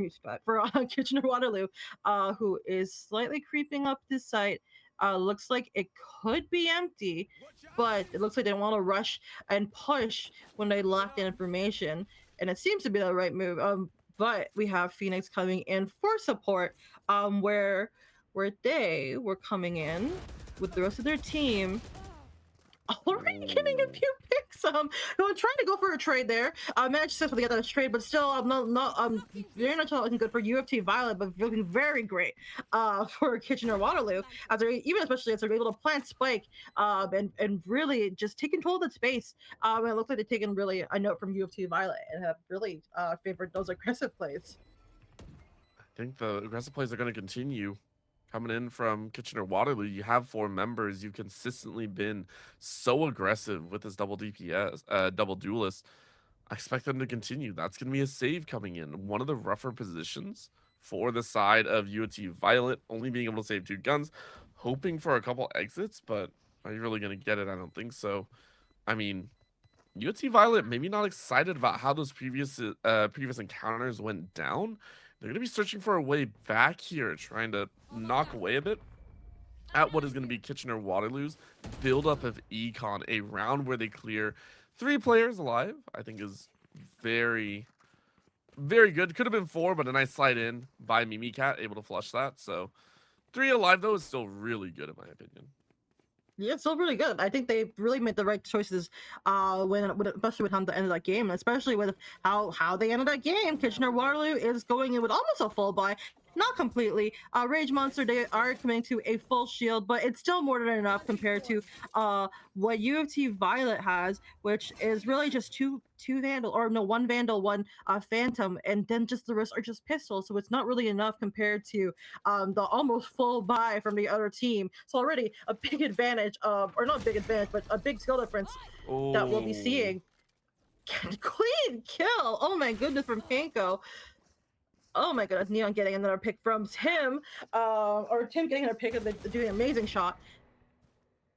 for Kitchener Waterloo, who is slightly creeping up this site. Looks like it could be empty, but it looks like they want to rush and push when they lack the information, and it seems to be the right move. But we have Phoenix coming in for support, where they were coming in with the rest of their team. Already getting a few picks. Trying to go for a trade there. Managed successfully get that trade, but still, very much not looking good for UofT Violet, but looking very great for Kitchener Waterloo, as they're especially as they're able to plant Spike and really just take control of the space. And it looks like they've taken really a note from UofT Violet and have really favored those aggressive plays. I think the aggressive plays are going to continue. Coming in from Kitchener Waterloo, you have 4 members. You've consistently been so aggressive with this double DPS, double duelist. I expect them to continue. That's going to be a save coming in. One of the rougher positions for the side of UofT Violet, only being able to save 2 guns, hoping for a couple exits, but are you really going to get it? I don't think so. I mean, UofT Violet maybe not excited about how those previous encounters went down. They're going to be searching for a way back here, trying to knock away a bit. at what is going to be Kitchener Waterloo's build up of Econ, a round where they clear 3 players alive. I think is very, very good. Could have been 4, but a nice slide in by Mimicat, able to flush that. So 3 alive though is still really good in my opinion. Yeah, it's still really good. I think they really made the right choices when especially with how the end of that game, and especially with how they ended that game. Kitchener Waterloo is going in with almost a full buy. Not completely. Rage Monster, they are coming to a full shield, but it's still more than enough compared to what UofT Violet has, which is really just two vandal, or no, one vandal, one phantom, and then just the rest are just pistols. So it's not really enough compared to the almost full buy from the other team. So already a big advantage, or not big advantage, but a big skill difference that we'll be Oh, seeing. Clean kill! Oh my goodness, from Panko. Oh my goodness, Neon getting another pick from Tim, or Tim getting another pick of doing an amazing shot.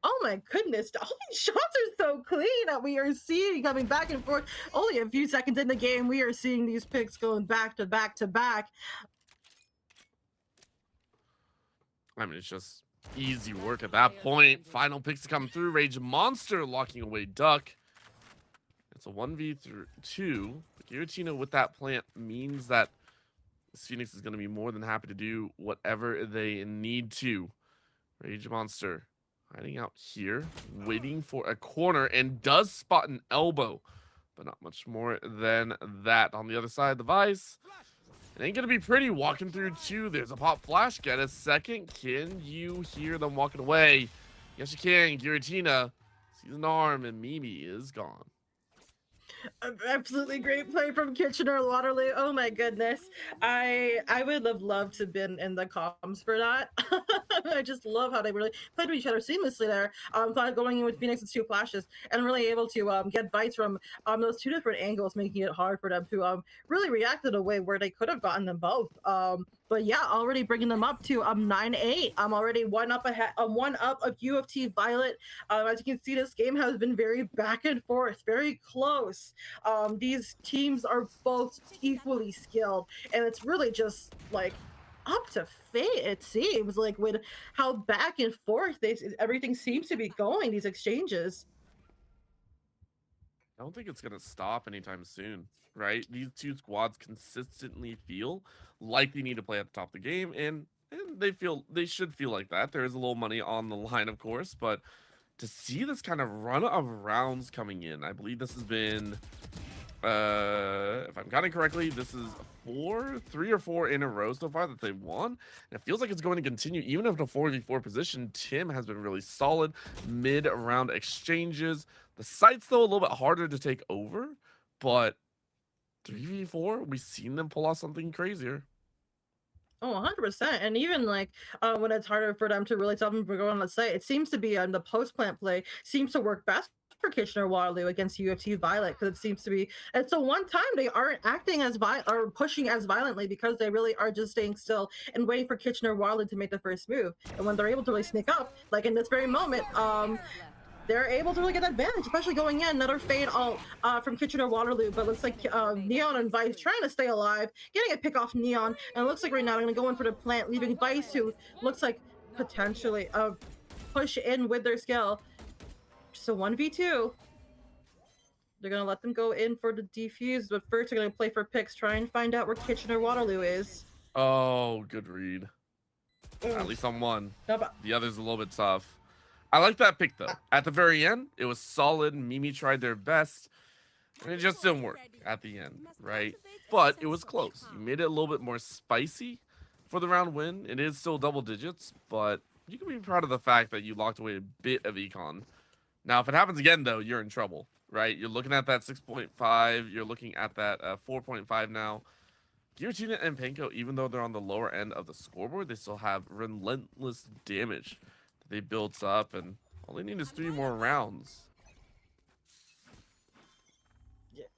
Oh my goodness, all these shots are so clean that we are seeing coming back and forth. Only a few seconds in the game, we are seeing these picks going back to back to back. I mean, it's just easy work at that point. Final picks to come through. Rage Monster locking away Duck. It's a 1v2. Giratina with that plant means that Phoenix is going to be more than happy to do whatever they need to. Rage Monster hiding out here, waiting for a corner, and does spot an elbow, but not much more than that. On the other side, the Vice. It ain't gonna be pretty walking through 2. There's a pop flash. Get a second. Can you hear them walking away? Yes, you can. Giratina sees an arm, and Mimi is gone. Absolutely great play from Kitchener Waterloo. Oh my goodness. I would have loved to have been in the comms for that. I just love how they really played with each other seamlessly there. Going in with Phoenix's 2 flashes and really able to get bites from those 2 different angles, making it hard for them to really react in a way where they could have gotten them both. But yeah, already bringing them up to 9-8. I'm already one up of UofT Violet. As you can see, this game has been very back and forth, very close. These teams are both equally skilled, and it's really just like up to fate. It seems like with how back and forth everything seems to be going. These exchanges. I don't think it's gonna stop anytime soon, right? These 2 squads consistently feel like they need to play at the top of the game, and they should feel like that. There is a little money on the line, of course, but to see this kind of run of rounds coming in, I believe this has been, if I'm counting correctly, this is 3 or 4 in a row so far that they've won. And it feels like it's going to continue even if the 4v4 position. Tim has been really solid mid-round exchanges. The site's though a little bit harder to take over, but 3v4, we've seen them pull off something crazier. Oh, 100%. And even like when it's harder for them to really stop them from going on the site, it seems to be the post plant play seems to work best for Kitchener Waterloo against UofT Violet, because it seems to be it's the one time they aren't acting as or pushing as violently, because they really are just staying still and waiting for Kitchener Waterloo to make the first move. And when they're able to really sneak up, like in this very moment, they're able to really get that advantage, especially going in. Another fade ult from Kitchener Waterloo, but looks like Neon and Vice trying to stay alive, getting a pick off Neon, and it looks like right now they're going to go in for the plant, leaving Vice, who looks like potentially push in with their skill. So 1v2. They're going to let them go in for the defuse, but first they're going to play for picks, try and find out where Kitchener Waterloo is. Oh, good read. At least on one. No, but The other's a little bit tough. I like that pick though. At the very end, it was solid. Mimi tried their best, and it just didn't work at the end, right? But it was close. You made it a little bit more spicy for the round win. It is still double digits, but you can be proud of the fact that you locked away a bit of econ. Now, if it happens again though, you're in trouble, right? You're looking at that 6.5. You're looking at that 4.5 now. Giratina and Panko, even though they're on the lower end of the scoreboard, they still have relentless damage they built up, and all they need is 3 more rounds.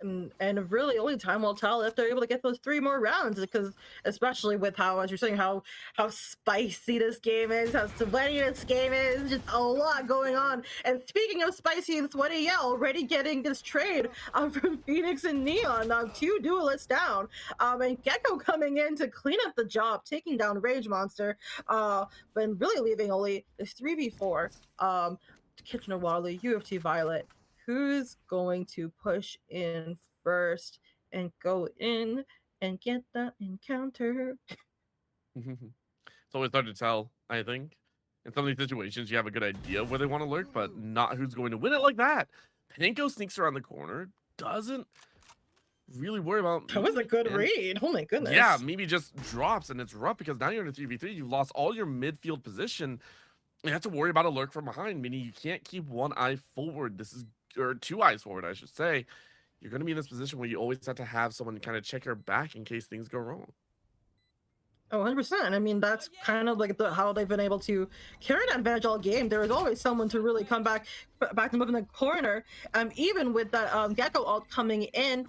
And really only time will tell if they're able to get those 3 more rounds, because especially with how, as you're saying, how spicy this game is, how sweaty this game is, just a lot going on. And speaking of spicy and sweaty, yeah, already getting this trade from Phoenix and Neon, 2 duelists down, and Gecko coming in to clean up the job, taking down Rage Monster, but really leaving only this 3v4. Kitchener Waterloo, UofT Violet. Who's going to push in first and go in and get that encounter? It's always hard to tell, I think. In some of these situations, you have a good idea where they want to lurk, but not who's going to win it like that. Panko sneaks around the corner, doesn't really worry about. That was a good read. Oh my goodness. Yeah, maybe just drops, and it's rough because now you're in a 3v3. You've lost all your midfield position. You have to worry about a lurk from behind, meaning you can't keep one eye forward. This is, or 2 eyes forward, I should say. You're going to be in this position where you always have to have someone kind of check your back in case things go wrong. Oh, 100%. I mean, that's kind of like how they've been able to carry that advantage all game. There is always someone to really come back them up in the corner. Even with that Gecko ult coming in,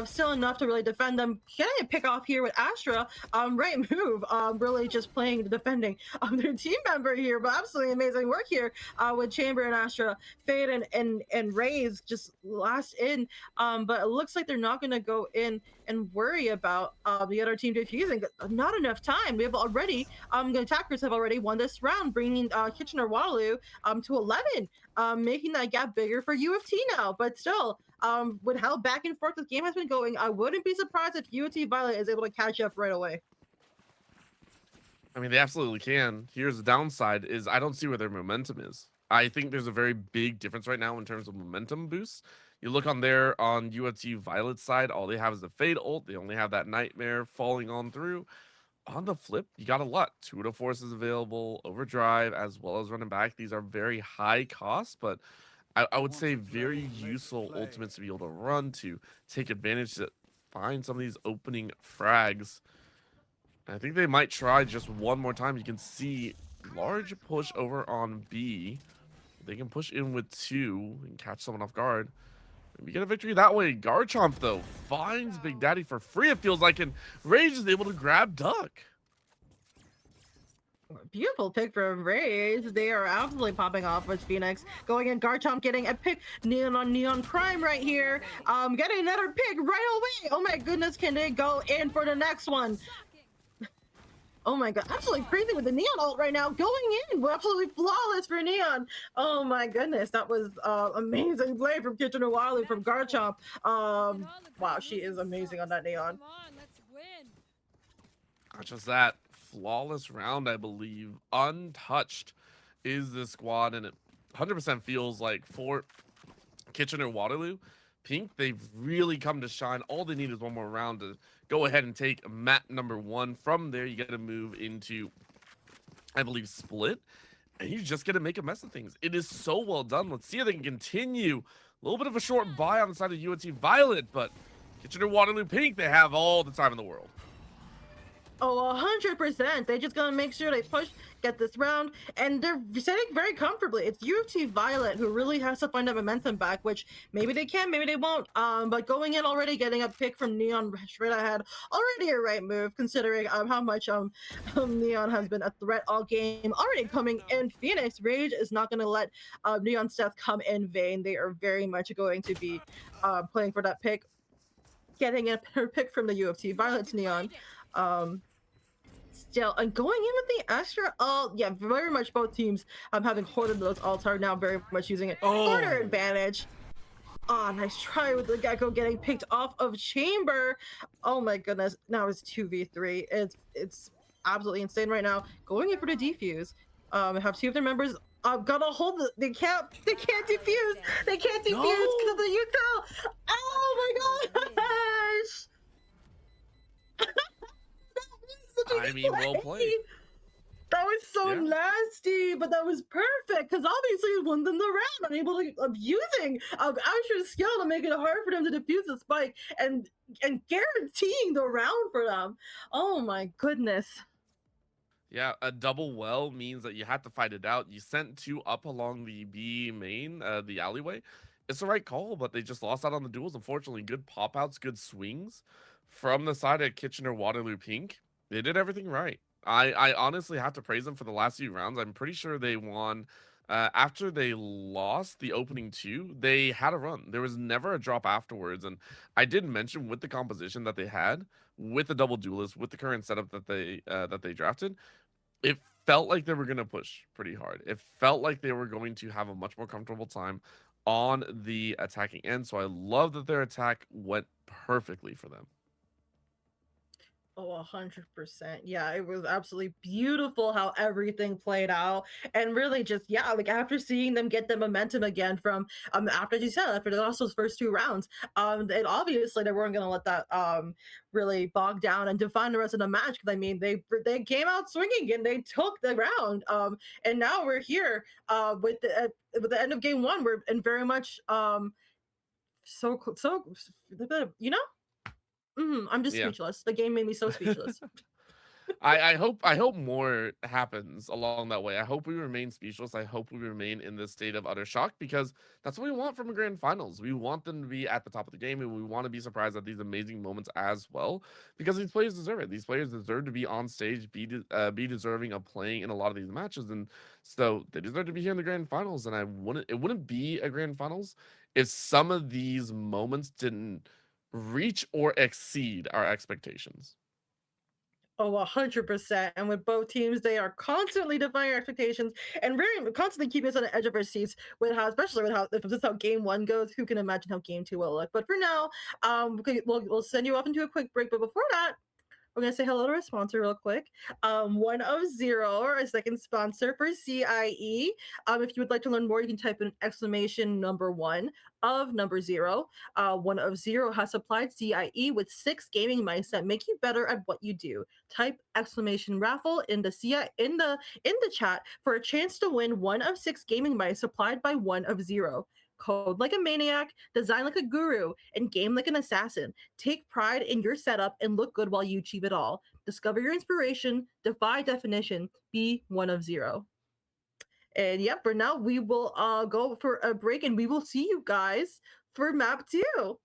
still enough to really defend them. Getting a pick off here with Astra. Right move. Really just playing the defending their team member here, but absolutely amazing work here with Chamber and Astra. Fade and Raze just last in. But it looks like they're not going to go in and worry about the other team defusing. Not enough time. We have already the attackers have already won this round, bringing Kitchener Waterloo to 11, making that gap bigger for UofT now. But still, with how back and forth this game has been going, I wouldn't be surprised if UofT Violet is able to catch up right away. I mean, they absolutely can. Here's the downside: is I don't see where their momentum is. I think there's a very big difference right now in terms of momentum boosts. You look on UofT Violet's side, all they have is the Fade ult. They only have that Nightmare falling on through. On the flip, you got a lot. 2 to forces available, Overdrive, as well as running back. These are very high cost, but I would say very useful ultimates to be able to run to take advantage to find some of these opening frags. I think they might try just one more time. You can see large push over on B. They can push in with 2 and catch someone off guard. Maybe get a victory that way. Garchomp, though, finds Big Daddy for free, it feels like, and Rage is able to grab Duck. Beautiful pick from Rage. They are absolutely popping off with Phoenix. Going in, Garchomp getting a pick. Neon on Neon Prime right here. Getting another pick right away. Oh my goodness, can they go in for the next one? Oh my god, absolutely crazy with the Neon ult right now. Going in, absolutely flawless for Neon. Oh my goodness, that was amazing play from Kitchener Waterloo from Garchomp. Wow, she is amazing on that Neon. Not just that, flawless round, I believe. Untouched is the squad, and it 100% feels like for Kitchener Waterloo, Pink, they've really come to shine. All they need is one more round to go ahead and take map number 1. From there, you got to move into, I believe, Split, and you just got to make a mess of things. It is so well done. Let's see if they can continue. A little bit of a short buy on the side of UofT Violet, but Kitchener Waterloo Pink, they have all the time in the world. Oh, 100%. They just gonna make sure they push, get this round, and they're sitting very comfortably. It's UofT Violet who really has to find that momentum back, which maybe they can, maybe they won't. But going in already, getting a pick from Neon straight ahead, already a right move considering how much Neon has been a threat all game. Already coming in, Phoenix Rage is not gonna let Neon Steph come in vain. They are very much going to be playing for that pick, getting a pick from the UofT Violet's Neon. Still, going in with the Astra ult, yeah, very much both teams having hoarded those ults are now very much using it for their advantage. Oh, nice try with the Gecko getting picked off of Chamber. Oh my goodness, now it's 2v3. It's absolutely insane right now. Going in for the defuse. Have 2 of their members gotta hold they can't defuse. They can't defuse because of the util. Oh my gosh. I mean, well played. That was so nasty, but that was perfect because obviously it won them the round. I'm able to using Astra's skill to make it hard for them to defuse the spike and guaranteeing the round for them. Oh my goodness. Yeah, a double well means that you have to fight it out. You sent 2 up along the B main, the alleyway. it's the right call, but they just lost out on the duels. Unfortunately, good pop outs, good swings from the side of Kitchener Waterloo Pink. They did everything right. I honestly have to praise them for the last few rounds. I'm pretty sure they won. After they lost the opening two, they had a run. There was never a drop afterwards. And I did mention with the composition that they had, with the double duelist, with the current setup that they drafted, it felt like they were going to push pretty hard. It felt like they were going to have a much more comfortable time on the attacking end. So I love that their attack went perfectly for them. Oh, 100%. Yeah, it was absolutely beautiful how everything played out. And really just, yeah, like after seeing them get the momentum again from after you said, after they lost those first two rounds, and obviously they weren't gonna let that really bog down and define the rest of the match. Because I mean they came out swinging and they took the round. And now we're here with the end of game one. We're in very much so you know I'm just Yeah. speechless. The game made me so speechless. I hope more happens along that way. I hope we remain speechless. I hope we remain in this state of utter shock because that's what we want from a grand finals. We want them to be at the top of the game and we want to be surprised at these amazing moments as well because these players deserve it. These players deserve to be on stage, be deserving of playing in a lot of these matches, and so they deserve to be here in the grand finals. And it wouldn't be a grand finals if some of these moments didn't reach or exceed our expectations. Oh, 100%. And with both teams, they are constantly defying our expectations and very constantly keeping us on the edge of our seats with how, especially with how, if this is how game one goes, who can imagine how game two will look? But for now, we'll send you off into a quick break. But before that, we're going to say hello to our sponsor real quick. One of Zero, our second sponsor for CIE. If you would like to learn more, you can type in exclamation number one of number zero. One of Zero has supplied CIE with 6 gaming mice that make you better at what you do. Type exclamation raffle in the in the chat for a chance to win one of 6 gaming mice supplied by One of Zero. Code like a maniac, design like a guru, and game like an assassin. Take pride in your setup and look good while you achieve it all. Discover your inspiration, defy definition, be One of Zero. And yep, for now we will go for a break and we will see you guys for map 2.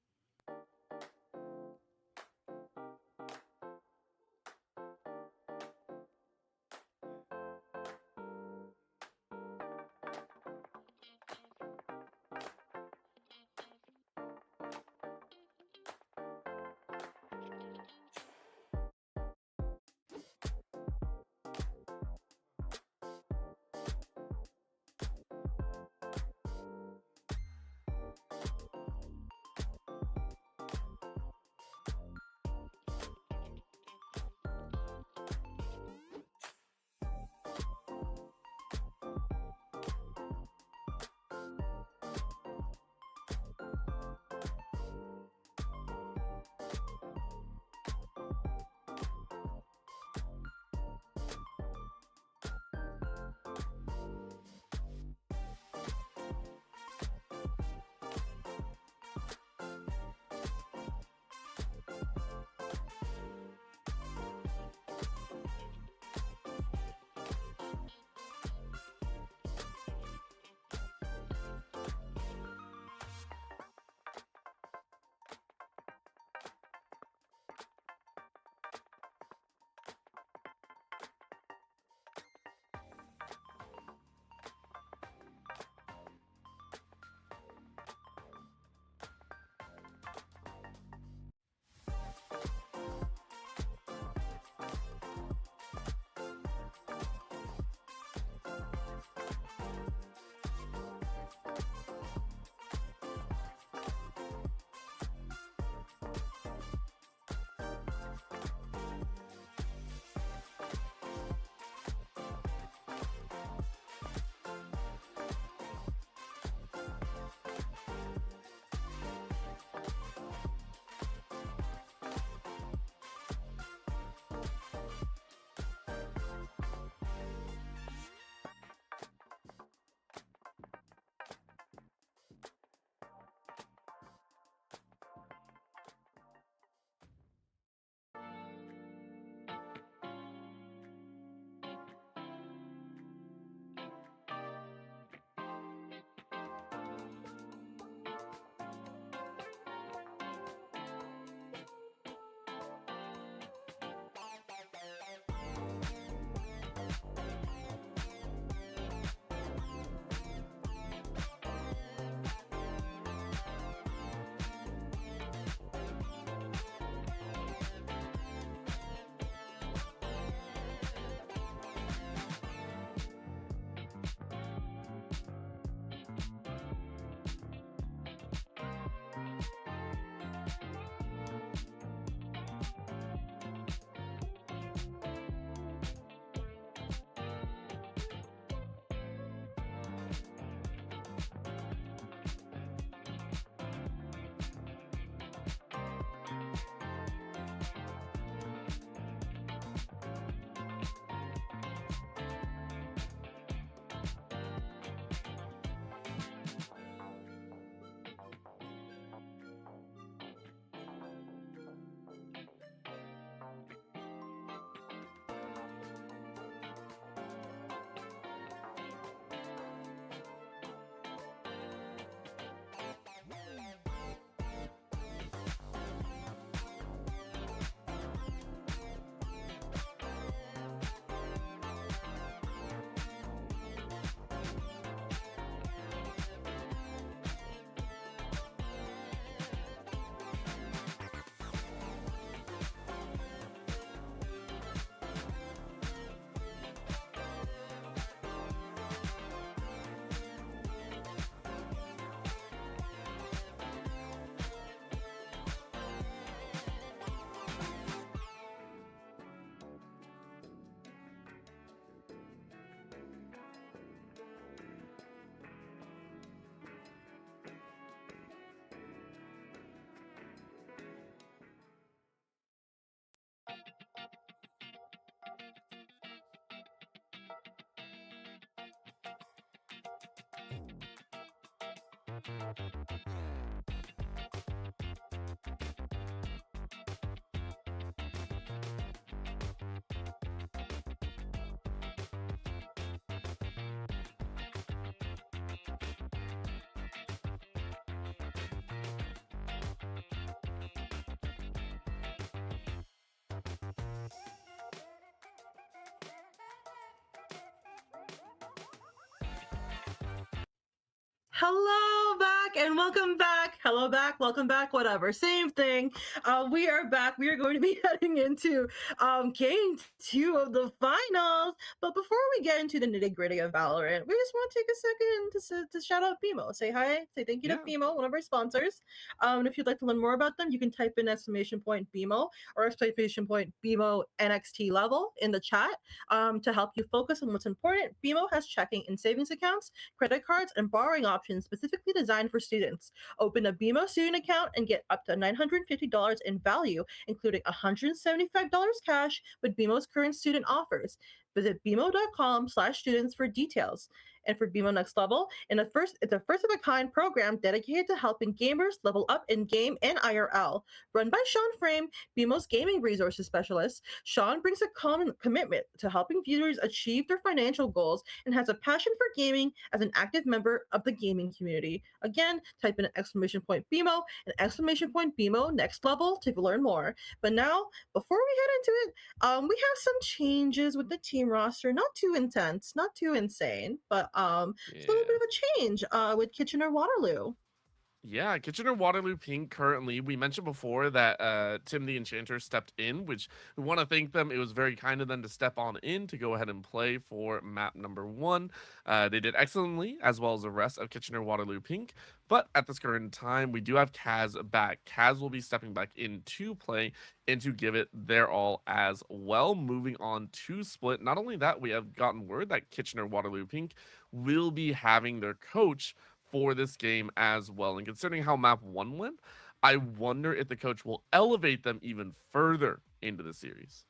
Hello back and welcome back. Hello back, welcome back, whatever. Same thing. We are back. We are going to be heading into game two of the finals. But before we get into the nitty-gritty of Valorant, we just want to take a second to shout out BMO. Say hi, say thank you to Yeah. BMO, one of our sponsors. And if you'd like to learn more about them, you can type in !BMO or !BMO NXT level in the chat to help you focus on what's important. BMO has checking and savings accounts, credit cards, and borrowing options specifically designed for students. Open a BMO student account and get up to $950 in value, including $175 cash with BMO's current student offers. Visit bmo.com/students for details. And for BMO Next Level, it's a first of a kind program dedicated to helping gamers level up in game and IRL. Run by Sean Frame, BMO's gaming resources specialist, Sean brings a common commitment to helping viewers achieve their financial goals and has a passion for gaming as an active member of the gaming community. Again, type in !BMO and !BMO Next Level to learn more. But now, before we head into it, we have some changes with the team roster. Not too intense, not too insane, but just a little bit of a change with Kitchener Waterloo. Yeah, Kitchener Waterloo Pink currently. We mentioned before that Tim the Enchanter stepped in, which we want to thank them. It was very kind of them to step on in to go ahead and play for map number 1. They did excellently, as well as the rest of Kitchener Waterloo Pink. But at this current time, we do have Kaz back. Kaz will be stepping back into play and to give it their all as well. Moving on to Split. Not only that, we have gotten word that Kitchener Waterloo Pink will be having their coach for this game as well. And considering how map 1 went, I wonder if the coach will elevate them even further into the series.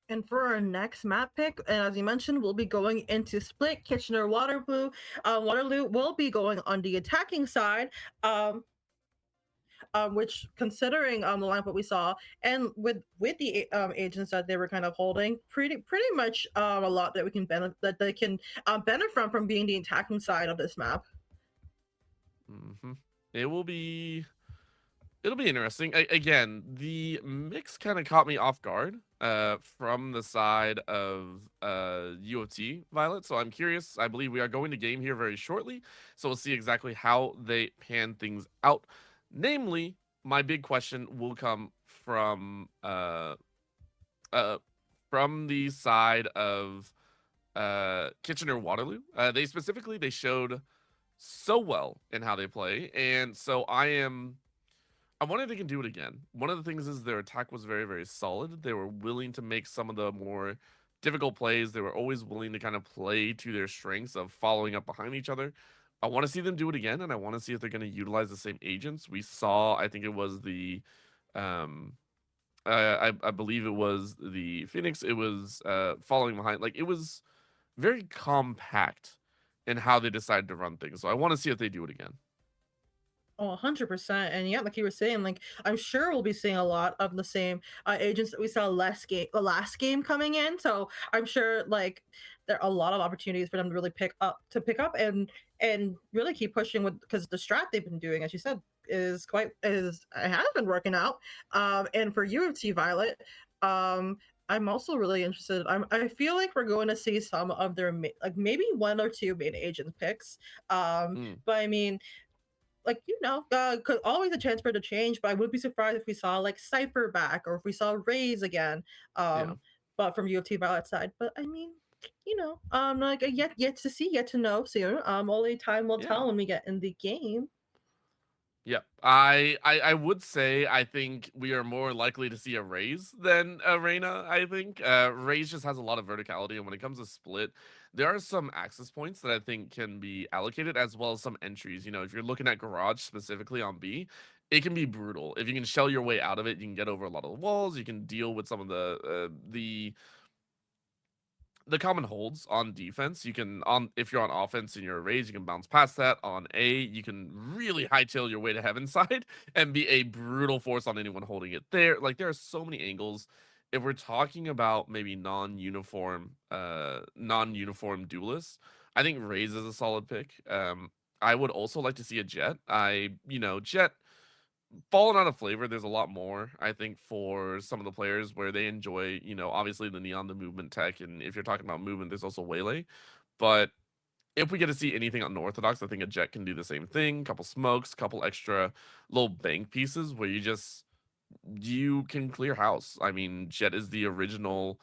And for our next map pick, and as you mentioned, we'll be going into Split. Kitchener Waterloo. Waterloo will be going on the attacking side. Which, considering the lineup that we saw, and with the agents that they were kind of holding, pretty much a lot that we can benefit that they can benefit from being the attacking side of this map. It'll be interesting. Again, the mix kind of caught me off guard from the side of UofT Violet. So I'm curious. I believe we are going to game here very shortly. So we'll see exactly how they pan things out. Namely, my big question will come from the side of Kitchener Waterloo. They showed so well in how they play, and so I wonder if they can do it again. One of the things is their attack was very, very solid. They were willing to make some of the more difficult plays. They were always willing to kind of play to their strengths of following up behind each other. I want to see them do it again, and I want to see if they're going to utilize the same agents. We saw, I think it was the, I believe it was the Phoenix. It was following behind. Like, it was very compact in how they decided to run things. So I want to see if they do it again. Oh, 100%. And yeah, like you were saying, like, I'm sure we'll be seeing a lot of the same agents that we saw the last game coming in. So I'm sure like there are a lot of opportunities for them to really pick up and really keep pushing with, because the strat they've been doing, as you said, it has been working out. And for UofT Violet, I'm also really interested. I feel like we're going to see some of their like maybe 1 or 2 main agent picks. But I mean, like, could always a chance for it to change, but I would be surprised if we saw like Cypher back or if we saw Raze again. But from UofT Violet side. But I mean, like yet to see, yet to know soon. Only time will tell when we get in the game. Yep. I would say I think we are more likely to see a Raze than a Reyna, I think. Raze just has a lot of verticality, and when it comes to Split, there are some access points that I think can be allocated, as well as some entries. You know, if you're looking at Garage specifically on B, it can be brutal. If you can shell your way out of it, you can get over a lot of the walls, you can deal with some of the the common holds on defense, you can if you're on offense and you're a raise, you can bounce past that. On A, you can really hightail your way to heaven side and be a brutal force on anyone holding it there. Like there are so many angles. If we're talking about maybe non-uniform duelists, I think Raze is a solid pick. I would also like to see a Jet. Jet fallen out of flavor. There's a lot more, I think, for some of the players where they enjoy, obviously the neon, the movement tech, and if you're talking about movement, there's also Waylay. But if we get to see anything unorthodox, I think a Jet can do the same thing. Couple smokes, couple extra little bank pieces where you can clear house. I mean, Jet is the original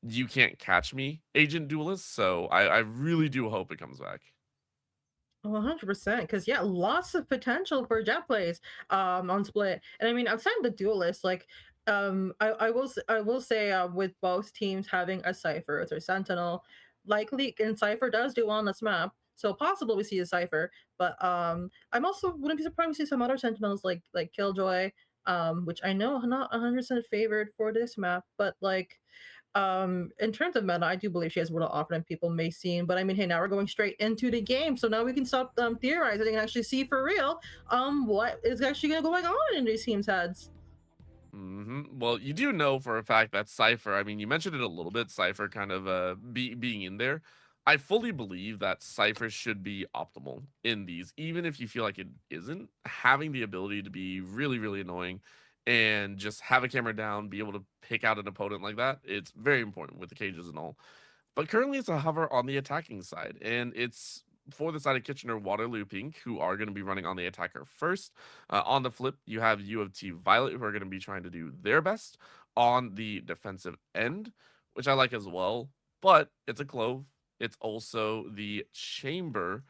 you can't catch me agent duelist, so I really do hope it comes back. 100%, because yeah, lots of potential for jet plays on split. And I mean, outside the duelist, like I will say with both teams having a cipher or sentinel, likely and cipher does do well on this map. So possible we see a cipher, but I'm also wouldn't be surprised to see some other sentinels like Killjoy, which I know are not 100% favored for this map, but like in terms of meta, I do believe she has more to offer than people may seem. But I mean, hey, now we're going straight into the game, so now we can stop theorizing and actually see for real what is actually going on in these teams' heads. Well, you do know for a fact that Cypher, I mean, you mentioned it a little bit, Cypher kind of being in there. I fully believe that Cypher should be optimal in these, even if you feel like it isn't. Having the ability to be really, really annoying and just have a camera down, be able to pick out an opponent like that, it's very important with the cages and all. But currently it's a hover on the attacking side, and it's for the side of Kitchener Waterloo Pink, who are going to be running on the attacker first. On the flip, you have UofT Violet, who are going to be trying to do their best on the defensive end, which I like as well. But it's a Clove. It's also the Chamber.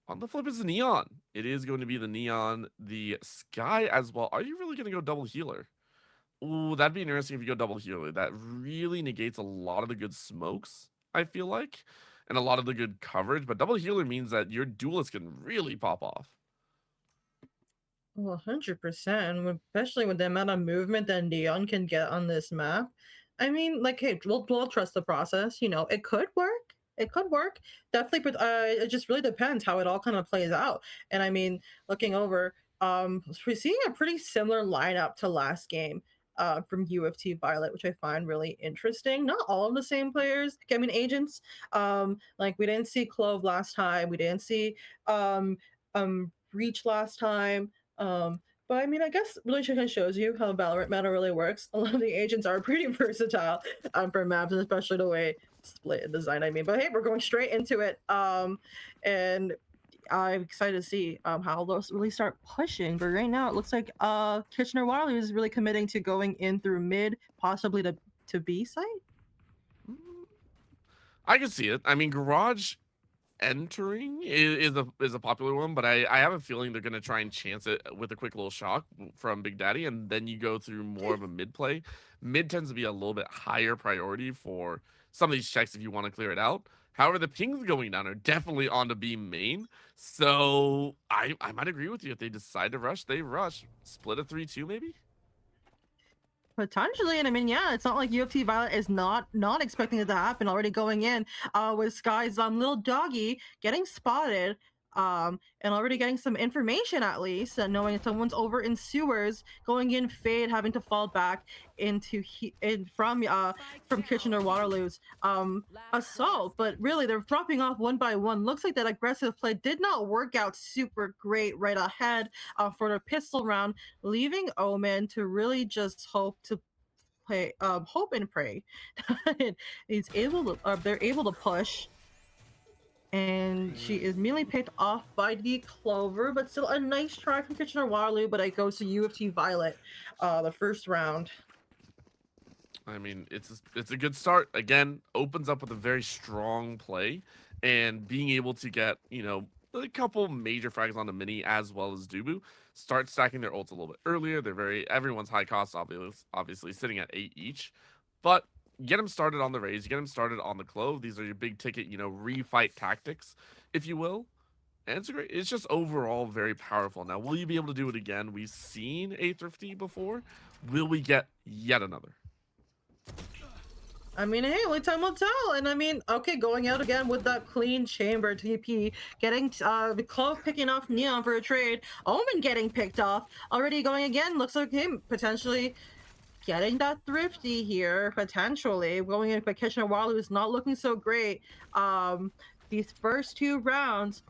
On the flip is the Neon. It is going to be the Neon, the Sky as well. Are you really going to go double healer? Ooh, that'd be interesting if you go double healer. That really negates a lot of the good smokes, I feel like, and a lot of the good coverage. But double healer means that your duelist can really pop off. 100%, especially with the amount of movement that Neon can get on this map. I mean, like, hey, we'll trust the process. You know, it could work. It could work. Definitely, but it just really depends how it all kind of plays out. And I mean, looking over, we're seeing a pretty similar lineup to last game. From UofT Violet, which I find really interesting. Not all of the same players. I mean, agents. Like we didn't see Clove last time. We didn't see Reach last time. But I mean, I guess really kind of shows you how Valorant meta really works. A lot of the agents are pretty versatile for maps, and especially the way split and design. I mean, but hey, we're going straight into it. And I'm excited to see how those really start pushing. But right now, it looks like Kitchener Waterloo is really committing to going in through mid, possibly to B site. I can see it. I mean, Garage entering is a popular one, but I have a feeling they're gonna try and chance it with a quick little shock from Big Daddy, and then you go through more of a mid play. Mid tends to be a little bit higher priority for some of these checks if you want to clear it out. However, the pings going down are definitely on the B main, so I might agree with you. If they decide to rush, they rush. Split a 3-2 maybe. Potentially, and I mean, yeah, it's not like UofT Violet is not expecting it to happen. Already going in with Sky's little doggy getting spotted, and already getting some information at least, knowing if someone's over in sewers, going in Fade, having to fall back into from Kitchener Waterloo's assault. But really, they're dropping off one by one. Looks like that aggressive play did not work out super great right ahead for the pistol round, leaving Omen to really just hope and pray. He's able to, they're able to push, and she is immediately picked off by the Clover, but still a nice try from Kitchener Waterloo, but it goes to UofT Violet the first round. I mean, it's a good start. Again, opens up with a very strong play, and being able to get a couple major frags on the mini as well as Dubu, start stacking their ults a little bit earlier. Everyone's high cost obviously sitting at 8 each, but get them started on the raise, get them started on the Clove. These are your big ticket, refight tactics, if you will. And it's great. It's just overall very powerful. Now, will you be able to do it again? We've seen a Thrifty before. Will we get yet another? I mean, hey, only time will tell. And I mean, okay, going out again with that clean chamber TP, getting Clove picking off Neon for a trade, Omen getting picked off, already going again. Looks like him potentially getting that thrifty here, potentially going in. But Kitchener Waterloo is not looking so great. These first 2 rounds,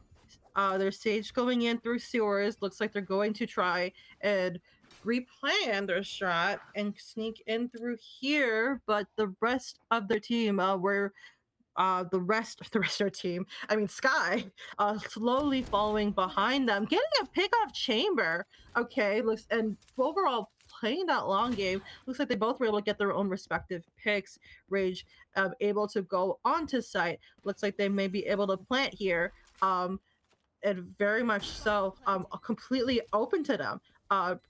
there's Sage going in through sewers. Looks like they're going to try and replan their strat and sneak in through here, but the rest of their team were the rest of their team, I mean Sky, slowly following behind them, getting a pick off chamber. Okay, looks, and overall playing that long game, looks like they both were able to get their own respective picks. Rage able to go onto site. Looks like they may be able to plant here. And very much so completely open to them.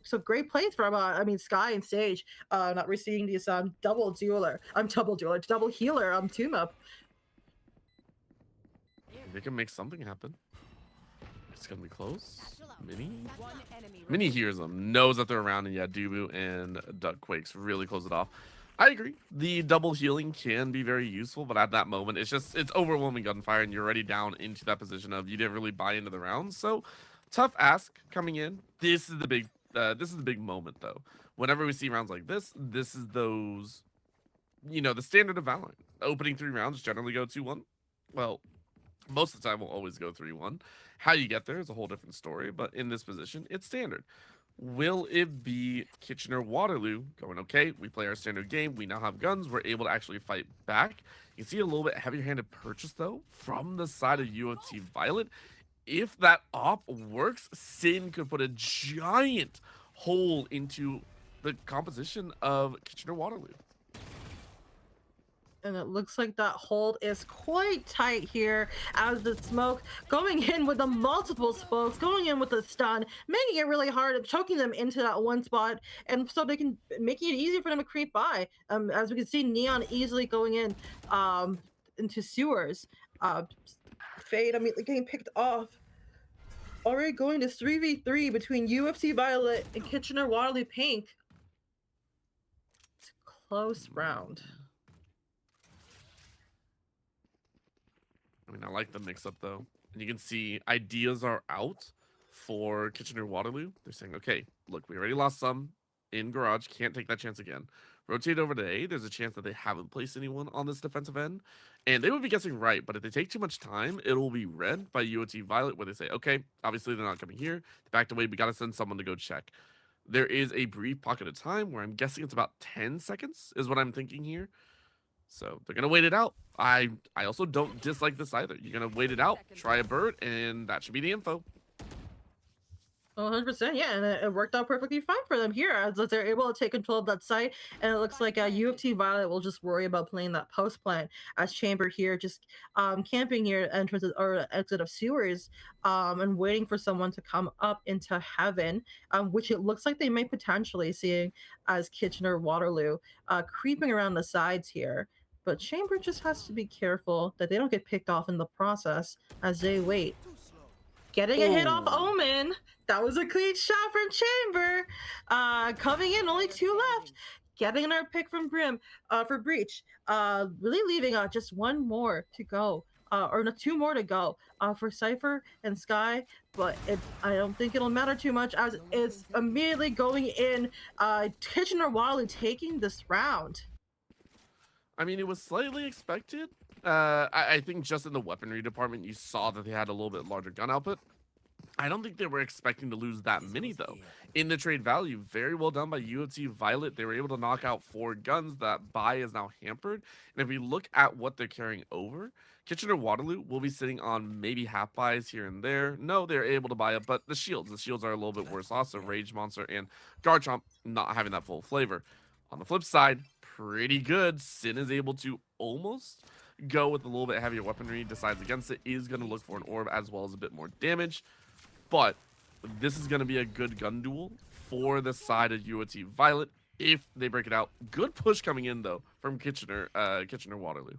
So great plays from I mean Sky and Sage, not receiving these double healer team up. They can make something happen. It's gonna be close. Mini hears them, knows that they're around, and yeah, Dubu and Duck Quakes really close it off. I agree. The double healing can be very useful, but at that moment, it's overwhelming gunfire, and you're already down into that position of you didn't really buy into the round. So tough ask coming in. This is the big moment though. Whenever we see rounds like this is those, the standard of Valorant. Opening 3 rounds generally go 2-1. Well, most of the time we'll always go 3-1. How you get there is a whole different story, but in this position, it's standard. Will it be Kitchener Waterloo going, okay, we play our standard game, we now have guns, we're able to actually fight back. You can see a little bit heavier-handed purchase, though, from the side of UofT Violet. If that op works, Sin could put a giant hole into the composition of Kitchener Waterloo. And it looks like that hold is quite tight here as the smoke going in with the multiple smokes, going in with the stun, making it really hard and choking them into that one spot, and so they can making it easier for them to creep by. As we can see, Neon easily going in into sewers. Fade immediately getting picked off. Already going to 3v3 between UofT Violet and Kitchener Waterloo Pink. It's a close round. I mean, I like the mix-up, though. And you can see ideas are out for Kitchener Waterloo. They're saying, okay, look, we already lost some in Garage. Can't take that chance again. Rotate over to A. There's a chance that they haven't placed anyone on this defensive end. And they would be guessing right, but if they take too much time, it'll be read by UofT Violet, where they say, okay, obviously they're not coming here. They backed away. We got to send someone to go check. There is a brief pocket of time where I'm guessing it's about 10 seconds is what I'm thinking here. So they're going to wait it out. I also don't dislike this either. You're going to wait it out, try a bird, and that should be the info. 100%, yeah, and it worked out perfectly fine for them here as they're able to take control of that site, and it looks like UofT Violet will just worry about playing that post plan as Chamber here just camping here entrance or exit of sewers and waiting for someone to come up into heaven, which it looks like they may potentially seeing as Kitchener Waterloo creeping around the sides here. But Chamber just has to be careful that they don't get picked off in the process as they wait. Getting a hit off Omen. That was a clean shot from Chamber. Coming in, only 2 left. Getting another pick from Grim for Breach. Really leaving just 1 more to go. Or no, 2 more to go for Cypher and Sky. But I don't think it'll matter too much as it's immediately going in. Kitchener Waterloo taking this round. I mean, it was slightly expected. I think just in the weaponry department, you saw that they had a little bit larger gun output. I don't think they were expecting to lose that many, though. In the trade value, very well done by UofT Violet. They were able to knock out 4 guns. That buy is now hampered. And if we look at what they're carrying over, Kitchener Waterloo will be sitting on maybe half buys here and there. No, they're able to buy up, but the shields are a little bit worse. Also, Rage Monster and Garchomp not having that full flavor. On the flip side, pretty good. Sin is able to almost go with a little bit heavier weaponry, decides against it, is going to look for an orb as well as a bit more damage. But this is going to be a good gun duel for the side of UofT Violet if they break it out. Good push coming in, though, from Kitchener Waterloo.